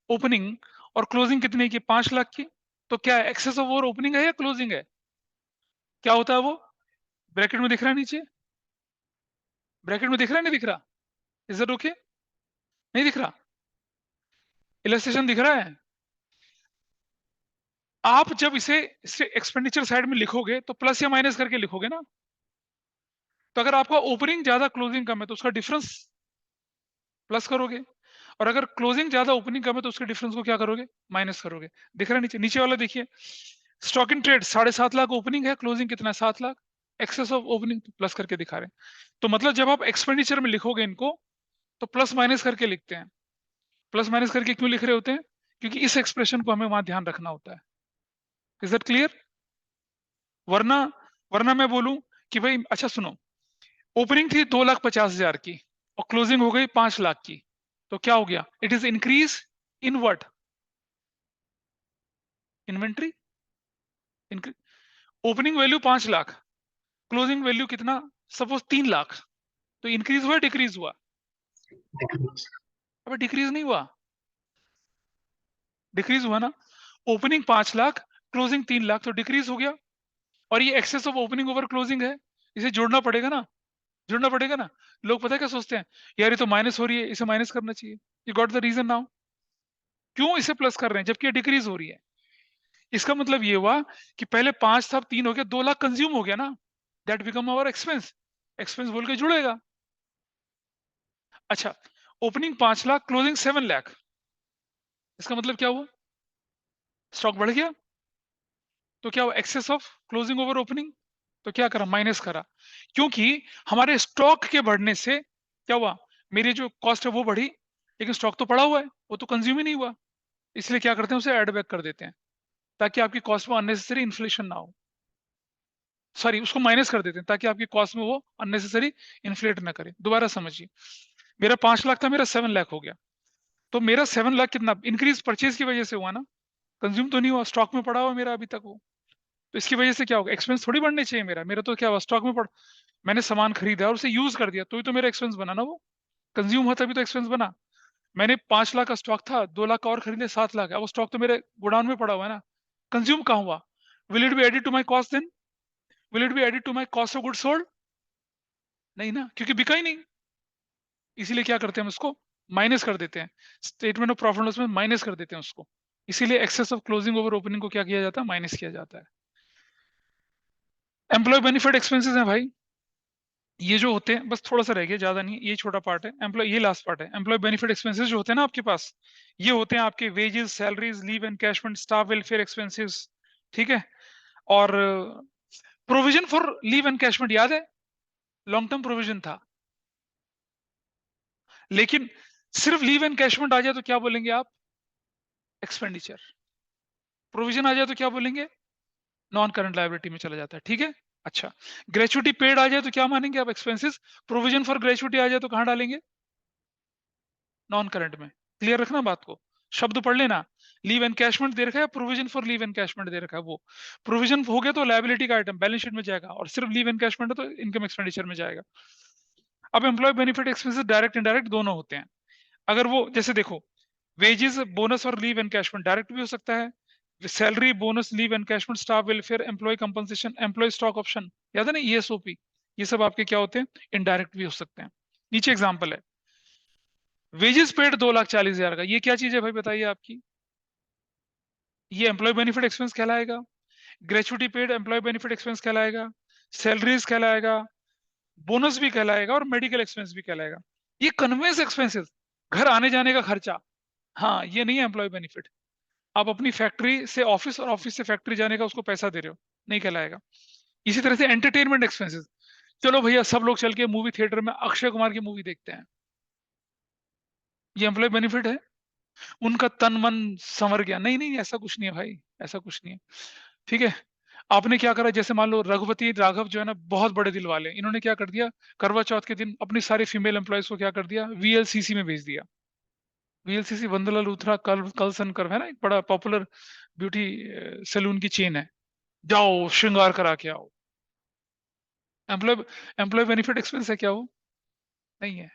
ओपनिंग और क्लोजिंग कितने की? 5 लाख की। तो क्या है? एक्सेस ऑफ ओवर ओपनिंग है या क्लोजिंग है? क्या होता है वो? ब्रैकेट में दिख रहा है नीचे, ब्रैकेट में दिख रहा है, नहीं दिख रहा? Is it okay? नहीं दिख रहा? इलस्ट्रेशन दिख रहा है? आप जब इसे एक्सपेंडिचर साइड में लिखोगे तो प्लस या माइनस करके लिखोगे ना। तो अगर आपका ओपनिंग ज्यादा क्लोजिंग कम है तो उसका डिफरेंस प्लस करोगे, और अगर क्लोजिंग ज्यादा ओपनिंग कम है तो उसके डिफरेंस को क्या करोगे? माइनस करोगे। दिख रहा है नीचे? नीचे वाला देखिए, stock in trade 7.5 lakh opening है, क्लोजिंग कितना है? 7 lakh. Excess of opening plus करके दिखा रहे हैं। तो मतलब जब आप एक्सपेंडिचर में लिखोगे इनको तो प्लस माइनस करके लिखते हैं। प्लस माइनस करके क्यों लिख रहे होते हैं? क्योंकि इस एक्सप्रेशन को हमें वहां ध्यान रखना होता है। Is that clear? वरना वरना मैं बोलूं कि भाई अच्छा सुनो, ओपनिंग थी 2,50,000 की और क्लोजिंग हो गई 5 लाख की, तो क्या हो गया? It is increase in what? Inventory. Opening value 5 lakh, closing value कितना? सपोज 3 लाख। तो इंक्रीज हुआ डिक्रीज हुआ?
decrease,
अब डिक्रीज नहीं हुआ, डिक्रीज हुआ ना। ओपनिंग 5 लाख, क्लोजिंग 3 लाख, तो डिक्रीज हो गया। और ये excess of opening over closing है, इसे जोड़ना पड़ेगा ना, जोड़ना पड़ेगा ना। लोग पता है क्या सोचते हैं? यार ये तो माइनस हो रही है, इसे माइनस करना चाहिए। You got the reason now? क्यों इसे प्लस कर रहे हैं जबकि ये डिक्रीज हो रही है? इसका मतलब ये हुआ कि पहले 5 था, 3 हो गया, 2 लाख कंज्यूम हो गया ना, that become our expense. Expense बोल के जुड़ेगा। अच्छा, ओपनिंग 5 लाख, क्लोजिंग 7 लाख, इसका मतलब क्या हुआ? स्टॉक बढ़ गया। तो क्या हुआ? Excess of closing over opening. तो क्या करा? माइनस करा। क्योंकि हमारे स्टॉक के बढ़ने से क्या हुआ? मेरी जो कॉस्ट है वो बढ़ी, लेकिन स्टॉक तो पड़ा हुआ है, वो तो कंज्यूम ही नहीं हुआ। इसलिए क्या करते हैं? उसे एड बैक कर देते हैं ताकि आपकी कॉस्ट में अननेसेसरी इन्फ्लेशन ना हो। सॉरी, उसको माइनस कर देते हैं ताकि आपकी कॉस्ट में वो अननेसेसरी इन्फ्लेट ना करे। दोबारा समझिए, मेरा 5 लाख था, मेरा 7 लाख हो गया। तो मेरा 7 लाख कितना इंक्रीज परचेज की वजह से हुआ ना, कंज्यूम तो नहीं हुआ, स्टॉक में पड़ा हुआ मेरा अभी तक वो। तो इसकी वजह से क्या होगा, एक्सपेंस थोड़ी बढ़ने चाहिए मेरा, मेरा तो क्या हुआ, स्टॉक में पड़, मैंने सामान खरीदा और उसे यूज कर दिया, तो ही तो मेरा एक्सपेंस बना ना, वो कंज्यूम हुआ तभी तो एक्सपेंस बना। मैंने 5 लाख का स्टॉक था, 2 लाख का और खरीदे, 7 लाख है, अब वो स्टॉक तो मेरे गोडाउन में पड़ा हुआ है ना, कंज्यूम कहाँ हुआ? Will it be added to my cost then? Will it be added to my cost of good sold? नहीं ना, क्योंकि बिका ही नहीं। इसीलिए क्या करते हैं हम उसको माइनस कर देते हैं, स्टेटमेंट ऑफ प्रॉफिट लॉस में माइनस कर देते हैं उसको। इसीलिए excess of closing over opening को क्या किया जाता है, माइनस किया जाता है। एम्प्लॉय बेनिफिट एक्सपेंसेस हैं भाई, ये जो होते हैं, बस थोड़ा सा रह गया, ज्यादा नहीं, ये छोटा पार्ट है। एम्प्लॉय, ये लास्ट पार्ट है। एम्प्लॉय बेनिफिट एक्सपेंसेस जो होते हैं ना आपके पास, ये होते हैं आपके wages, salaries, leave encashment, staff welfare expenses, ठीक है। और प्रोविजन फॉर लीव एनकैशमेंट याद है, लॉन्ग टर्म प्रोविजन था, लेकिन सिर्फ लीव एनकैशमेंट आ जाए तो क्या बोलेंगे आप, एक्सपेंडिचर। प्रोविजन आ जाए तो क्या बोलेंगे, नॉन करंट लायबिलिटी में चला जाता है, ठीक है। अच्छा, ग्रेचुटी पेड आ जाए तो क्या मानेंगे आप, एक्सपेंसेस। प्रोविजन फॉर ग्रेचुटी आ जाए तो कहां डालेंगे, नॉन करंट में। क्लियर रखना बात को, शब्द पढ़ लेना। लीव एनकैशमेंट दे रखा है, प्रोविजन फॉर लीव एनकैशमेंट दे रखा है, वो प्रोविजन हो गया तो लायबिलिटी का आइटम बैलेंस शीट में जाएगा, और सिर्फ लीव एनकैशमेंट है तो इनकम एक्सपेंडिचर में जाएगा। अब employee benefit expenses direct indirect दोनों होते हैं। अगर वो जैसे देखो, वेजेस, बोनस और लीव एनकैशमेंट डायरेक्ट भी हो सकता है, salary, bonus, leave encashment, staff welfare, employee compensation, employee stock option, याद है ना, ईएसओपी, ये सब आपके क्या होते हैं, इनडायरेक्ट भी हो सकते हैं। नीचे एग्जांपल है, वेजेस पेड 2,40,000 का, ये क्या चीज है भाई बताइए आपकी, ये एम्प्लॉय बेनिफिट एक्सपेंस कहलाएगा। Gratuity paid employee benefit expense कहलाएगा, सैलरीज कहलाएगा, बोनस भी कहलाएगा, और मेडिकल एक्सपेंस भी कहलाएगा। ये कन्वेंस एक्सपेंसेस, घर आने जाने का खर्चा, हाँ ये नहीं है एम्प्लॉय बेनिफिट। आप अपनी फैक्ट्री से ऑफिस और ऑफिस से फैक्ट्री जाने का उसको पैसा दे रहे हो, नहीं कहलाएगा। इसी तरह से एंटरटेनमेंट एक्सपेंसेस, चलो भैया सब लोग चल के मूवी थिएटर में अक्षय कुमार की मूवी देखते हैं, ये एम्प्लॉय बेनिफिट है। उनका तन मन संवर गया, नहीं नहीं ऐसा कुछ नहीं है भाई, ऐसा कुछ नहीं है, ठीक है। आपने क्या करा, जैसे मान लो रघुपति राघव जो है ना, बहुत बड़े दिल वाले, इन्होंने क्या कर दिया, करवा चौथ के दिन अपनी सारी फीमेल एम्प्लॉयज को क्या कर दिया, वीएलसीसी में भेज दिया। वीएलसीसी वंदला लूथरा कलसन कर है ना, एक बड़ा पॉपुलर ब्यूटी सैलून की चेन है, जाओ श्रृंगार करा के आओ। एम्प्लॉय एम्प्लॉय बेनिफिट एक्सपेंस है क्या वो, नहीं है।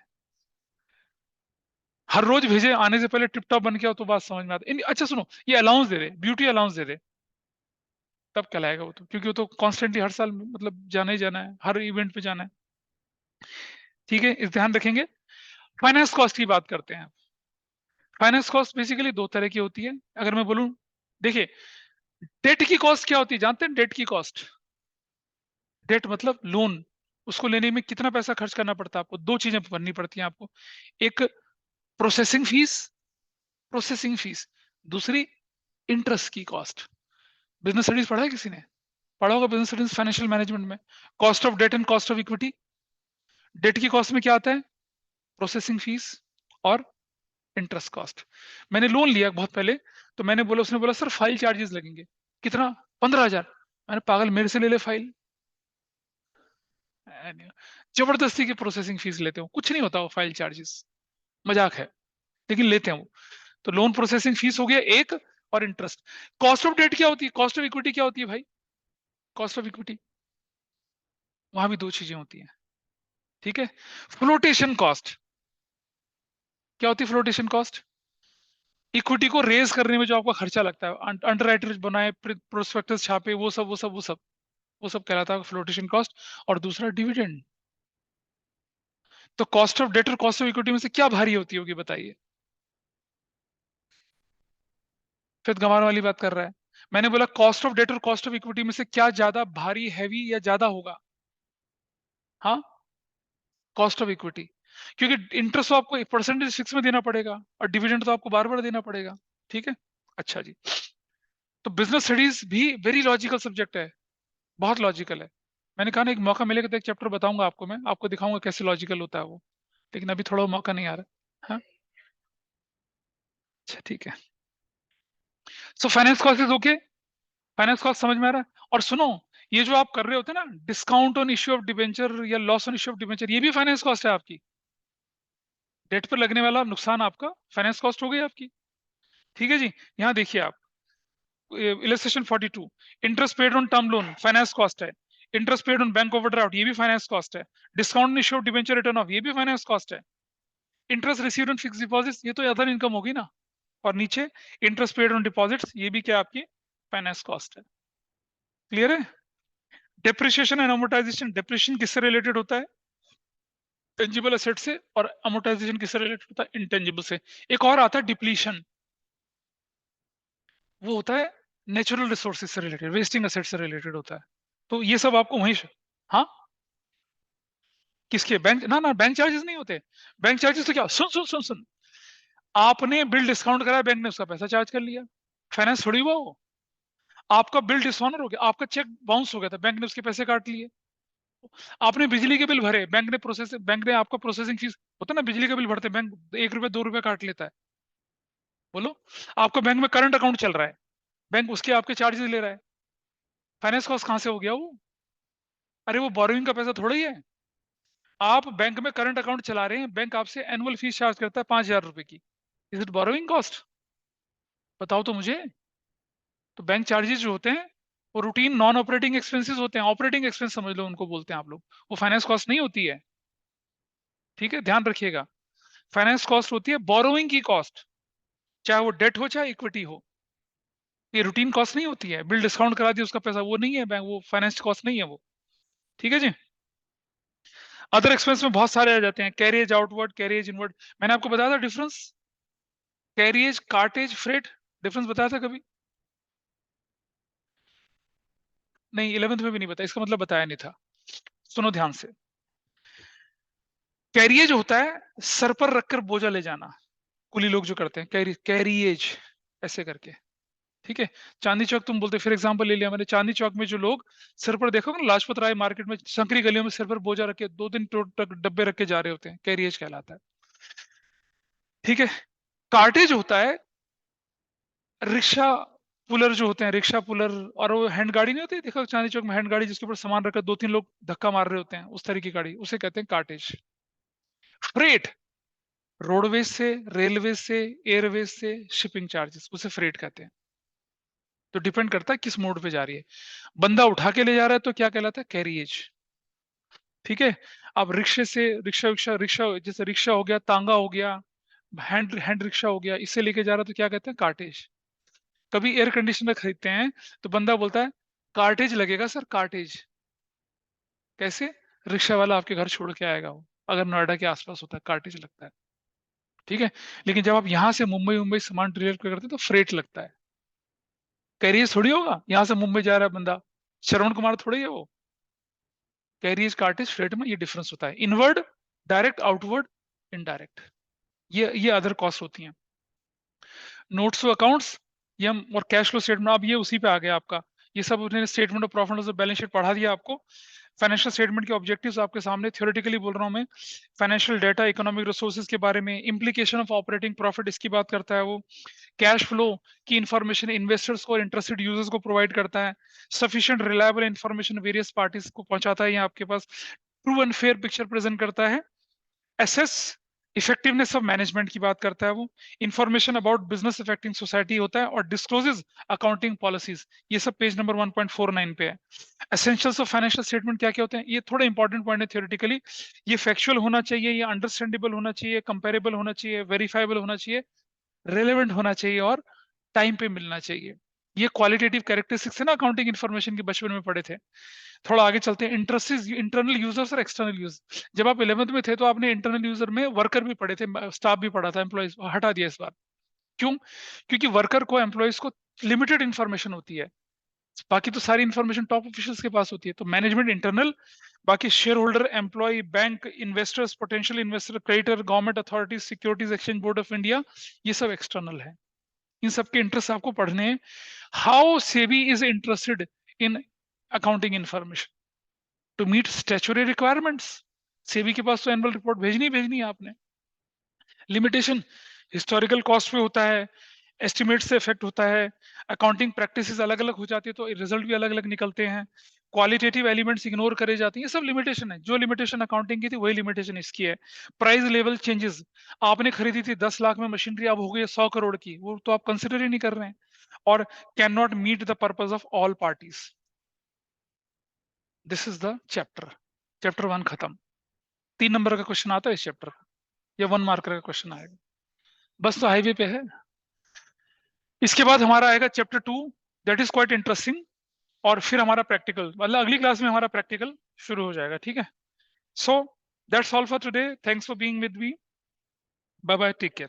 हर रोज भेजे, आने से पहले टिप टॉप बन के आओ तो बात समझ में आती। अच्छा सुनो, ये अलाउंस दे दे, ब्यूटी अलाउंस दे दे, तब कहलाएगा वो तो, क्योंकि वो तो कॉन्स्टेंटली हर साल मतलब जाना ही जाना है, हर इवेंट पे जाना है, ठीक है, इस ध्यान रखेंगे। फाइनेंस कॉस्ट की बात करते हैं। फाइनेंस कॉस्ट बेसिकली दो तरह की होती है, अगर मैं बोलूं, देखिए, डेट की कॉस्ट क्या होती है जानते हैं, डेट की कॉस्ट, डेट मतलब लोन, उसको लेने में कितना पैसा खर्च करना पड़ता है आपको, दो चीजें भरनी पड़ती हैं आपको, एक प्रोसेसिंग फीस, प्रोसेसिंग फीस, दूसरी इंटरेस्ट की कॉस्ट। बिजनेस स्टडीज पढ़ा है किसी ने, पढ़ा होगा बिजनेस स्टडीज फाइनेंशियल मैनेजमेंट में, cost of debt and cost of equity. Debt की कॉस्ट में क्या आता है, प्रोसेसिंग फीस और इंटरेस्ट कॉस्ट। मैंने लोन लिया बहुत पहले, तो मैंने बोला, उसने बोला सर फाइल चार्जेस लगेंगे, कितना, 15,000। मैंने, पागल, मेरे से ले ले फाइल, जबरदस्ती की प्रोसेसिंग फीस लेते हो, कुछ नहीं होता वो फाइल चार्जेस, मजाक है, लेकिन लेते हैं वो। तो लोन प्रोसेसिंग फीस हो गया एक, और इंटरेस्ट। कॉस्ट ऑफ डेट क्या होती है, कॉस्ट ऑफ इक्विटी क्या होती है भाई, कॉस्ट ऑफ इक्विटी, वहां भी दो चीजें होती हैं, ठीक है। फ्लोटेशन कॉस्ट क्या होती है, फ्लोटेशन कॉस्ट, इक्विटी को रेज करने में जो आपका खर्चा लगता है, अंडरराइटर्स बनाए, प्रोस्पेक्टस छापे, वो सब कहलाता है फ्लोटेशन कॉस्ट। और दूसरा डिविडेंड। तो कॉस्ट ऑफ डेट और कॉस्ट ऑफ इक्विटी में से क्या भारी होती होगी बताइए, फिर गंवार वाली बात कर रहा है। मैंने बोला कॉस्ट ऑफ डेट और कॉस्ट ऑफ इक्विटी में से क्या ज्यादा भारी, हैवी या ज्यादा होगा, हाँ, कॉस्ट ऑफ इक्विटी, क्योंकि इंटरेस्ट तो आपको एक परसेंटेज फिक्स में देना पड़ेगा, और डिविडेंड तो आपको बार बार देना पड़ेगा, ठीक है। अच्छा जी, तो बिजनेस स्टडीज भी वेरी लॉजिकल सब्जेक्ट है, बहुत लॉजिकल है। मैंने कहा ना, एक मौका मिलेगा तो एक चैप्टर बताऊंगा आपको, मैं आपको दिखाऊंगा कैसे लॉजिकल होता है वो, लेकिन अभी थोड़ा मौका नहीं आ रहा, हाँ। अच्छा ठीक है, so finance cost is okay, finance cost समझ में आ रहा है। और सुनो, ये जो आप कर रहे होते हैं ना, discount on issue of debenture या loss on issue of debenture, ये भी फाइनेंस कॉस्ट है आपकी, डेट पर लगने वाला नुकसान आपका फाइनेंस कॉस्ट हो गई आपकी। ठीक है जी, यहाँ देखिए आप illustration 42, interest paid on term loan finance cost है, interest paid on bank overdraft ये भी फाइनेंस कॉस्ट है, discount issue of debenture return of ये भी फाइनेंस कॉस्ट है, interest received on fixed deposits ये तो अदर इनकम होगी ना, और नीचे इंटरेस्ट पेड ऑन डिपॉजिट्स ये भी क्या आपकी फाइनेंस कॉस्ट है। क्लियर है? डेप्रिसिएशन एंड अमोर्टाइजेशन, डेप्रिसिएशन किससे रिलेटेड होता है? टेंजिबल एसेट से, और अमोर्टाइजेशन किससे रिलेटेड होता है? इंटेंजिबल से। एक और आता है डिप्लीशन, वो होता है नेचुरल रिसोर्सेज से रिलेटेड, वेस्टिंग एसेट से रिलेटेड होता है। तो ये सब आपको वहीं हाँ किसके बैंक ना बैंक चार्जेस नहीं होते। बैंक चार्जेस तो क्या, सुन सुन सुन सुन, आपने बिल डिस्काउंट कराया, बैंक ने उसका पैसा चार्ज कर लिया, फाइनेंस थोड़ी हुआ वो। आपका बिल डिसऑनर हो गया, आपका चेक बाउंस हो गया था, बैंक ने उसके पैसे काट लिए। आपने बिजली के बिल भरे, बैंक ने आपका प्रोसेसिंग फीस होता है ना, बिजली का बिल भरते बैंक 1 रुपए 2 रुपए काट लेता है। बोलो, आपका बैंक में करंट अकाउंट चल रहा है, बैंक उसके आपके चार्जेस ले रहा है, फाइनेंस कॉस्ट कहां से हो गया वो? अरे वो बोरोइंग का पैसा थोड़ा ही है। आप बैंक में करंट अकाउंट चला रहे हैं, बैंक आपसे एनुअल फीस चार्ज करता है 5,000 रुपए की, इज इट बोरोइंग कॉस्ट? बताओ तो मुझे। तो बैंक चार्जेस जो होते हैं वो रूटीन नॉन ऑपरेटिंग एक्सपेंसेस होते हैं, ऑपरेटिंग एक्सपेंस समझ लो उनको बोलते हैं आप लोग, वो फाइनेंस कॉस्ट नहीं होती है। ठीक है, ध्यान रखिएगा, फाइनेंस कॉस्ट होती है बोरोइंग की कॉस्ट, चाहे वो डेट हो चाहे इक्विटी हो, ये रूटीन कॉस्ट नहीं होती है। बिल डिस्काउंट करा दिया उसका पैसा, वो नहीं है बैंक, वो फाइनेंस कॉस्ट नहीं है वो। ठीक है जी। अदर एक्सपेंस में बहुत सारे आ जाते हैं, कैरियज आउटवर्ड, कैरियज इनवर्ड, मैंने आपको बताया था difference, carriage cartage freight, difference बताया था कभी? नहीं 11th में भी नहीं बताया, इसका मतलब बताया नहीं था। सुनो ध्यान से, कैरियज होता है सर पर रखकर बोझा ले जाना, कुली लोग जो करते हैं कैरियज ऐसे करके। ठीक है, चांदनी चौक तुम बोलते, फिर एग्जांपल ले लिया मैंने, चांदनी चौक में जो लोग सिर पर, देखो ना लाजपत राय मार्केट में संकरी गलियों में सिर पर बोझा रखे 2-3 डब्बे रख के जा रहे होते हैं, कैरियज कहलाता है। ठीक है, कार्टेज होता है रिक्शा पुलर जो होते हैं, रिक्शा पुलर, और वो हैंड गाड़ी नहीं होती, देखो चांदनी चौक में हैंड गाड़ी जिसके ऊपर सामान रखकर 2-3 लोग धक्का मार रहे होते हैं, उस तरह की गाड़ी, उसे कहते हैं कार्टेज। फ्रेट, रोडवेज से, रेलवे से, एयरवेज से शिपिंग चार्जेस, उसे फ्रेट कहते हैं। तो डिपेंड करता है किस मोड पे जा रही है, बंदा उठा के ले जा रहा है तो क्या कहलाता है? कैरियज। ठीक है, अब रिक्शे से, रिक्शा रिक्शा रिक्शा जैसे रिक्शा हो गया, तांगा हो गया, हैंड हैंड रिक्शा हो गया, इससे लेके जा रहा है तो क्या कहते हैं? कार्टेज। कभी एयर कंडीशनर खरीदते हैं तो बंदा बोलता है कार्टेज लगेगा सर, कार्टेज। कैसे? रिक्शा वाला आपके घर छोड़ के आएगा वो, अगर नोएडा के आसपास होता है कार्टेज लगता है। ठीक है, लेकिन जब आप यहाँ से मुंबई मुंबई सामान डिलीवर करते हैं तो फ्रेट लगता है। कैरियर थोड़ी होगा, यहाँ से मुंबई जा रहा है बंदा, श्रवण कुमार थोड़ी है वो। कैरियर कार्टेज फ्रेट में ये डिफरेंस होता है, इनवर्ड डायरेक्ट, आउटवर्ड इनडायरेक्ट, ये अदर कॉस्ट होती हैं। नोट्स टू अकाउंट्स, ये हम, और कैश फ्लो स्टेटमेंट, अब ये उसी पे आ गया आपका, ये सब उन्होंने statement of profit loss balance sheet पढ़ा दिया आपको। फाइनेंशियल स्टेटमेंट के ऑब्जेक्टिव्स आपके सामने, थ्योरेटिकली बोल रहा हूं मैं, फाइनेंशियल डाटा, इकोनॉमिक रिसोर्सेज के बारे में, इंप्लीकेशन ऑफ ऑपरेटिंग प्रॉफिट इसकी बात करता है वो, कैश फ्लो की इंफॉर्मेशन इन्वेस्टर्स को और इंटरेस्टेड यूजर्स को प्रोवाइड करता है, sufficient reliable information various parties को पहुंचाता है ये आपके पास, true and fair picture present करता है, एसेस इफेक्टिवनेस ऑफ मैनेजमेंट की बात करता है वो, information about business affecting society होता है, और डिस्क्लोजेस अकाउंटिंग पॉलिसीज, ये सब पेज नंबर 1.49 पे है। एसेंशियल्स ऑफ फाइनेंशियल स्टेटमेंट क्या क्या होते हैं, ये थोड़ा इंपॉर्टेंट पॉइंट है थ्योरेटिकली, ये फैक्चुअल होना चाहिए, ये अंडरस्टैंडेबल होना चाहिए, कंपेरेबल होना चाहिए, वेरीफाइबल होना चाहिए, रेलेवेंट होना चाहिए, और टाइम पे मिलना चाहिए। ये क्वालिटेटिव कैरेक्टरिस्टिक्स है ना अकाउंटिंग इन्फॉर्मेशन के, बचपन में पढ़े थे। थोड़ा आगे चलते हैं, इंटरेस्ट, इंटरनल यूजर्स और एक्सटर्नल यूज। जब आप 11th में थे तो आपने इंटरनल यूजर में वर्कर भी पढ़े थे, स्टाफ भी पढ़ा था, एम्प्लॉइज हटा दिया इस बार। क्यों? क्योंकि वर्कर को, एम्प्लॉइज को लिमिटेड इंफॉर्मेशन होती है, बाकी तो सारी इंफॉर्मेशन टॉप ऑफिशियल्स के पास होती है। तो मैनेजमेंट इंटरनल, बाकी share holder, employee, bank, investors, potential investor, creditor, government authorities, securities exchange board of India, ये सब एक्सटर्नल है। इन सबके इंटरेस्ट आपको पढ़ने हैं। How SEBI is interested in accounting information to meet statutory requirements. SEBI के पास तो एनुअल रिपोर्ट भेजनी है आपने। लिमिटेशन हिस्टोरिकल कॉस्ट पे होता है, एस्टिमेट से इफेक्ट होता है, अकाउंटिंग प्रैक्टिसेस अलग अलग हो जाती है तो रिजल्ट भी अलग अलग निकलते हैं। क्वालिटेटिव एलिमेंट्स इग्नोर करे जाती हैं, सब लिमिटेशन है। जो लिमिटेशन अकाउंटिंग की थी वही लिमिटेशन इसकी है। प्राइस लेवल चेंजेस, आपने खरीदी थी 10 लाख में मशीनरी, अब हो गई 100 करोड़ की, वो तो आप कंसिडर ही नहीं कर रहे हैं। और can not meet the purpose of all parties. This is the chapter 1 खत्म। 3 नंबर का क्वेश्चन आता है इस चैप्टर का, या 1 मार्कर का क्वेश्चन आएगा, बस तो हाईवे पे है। इसके बाद हमारा आएगा chapter 2, that is quite interesting. और फिर हमारा प्रैक्टिकल, मतलब अगली क्लास में हमारा प्रैक्टिकल शुरू हो जाएगा, ठीक है। So that's all for today, thanks for being with me, bye bye, take care.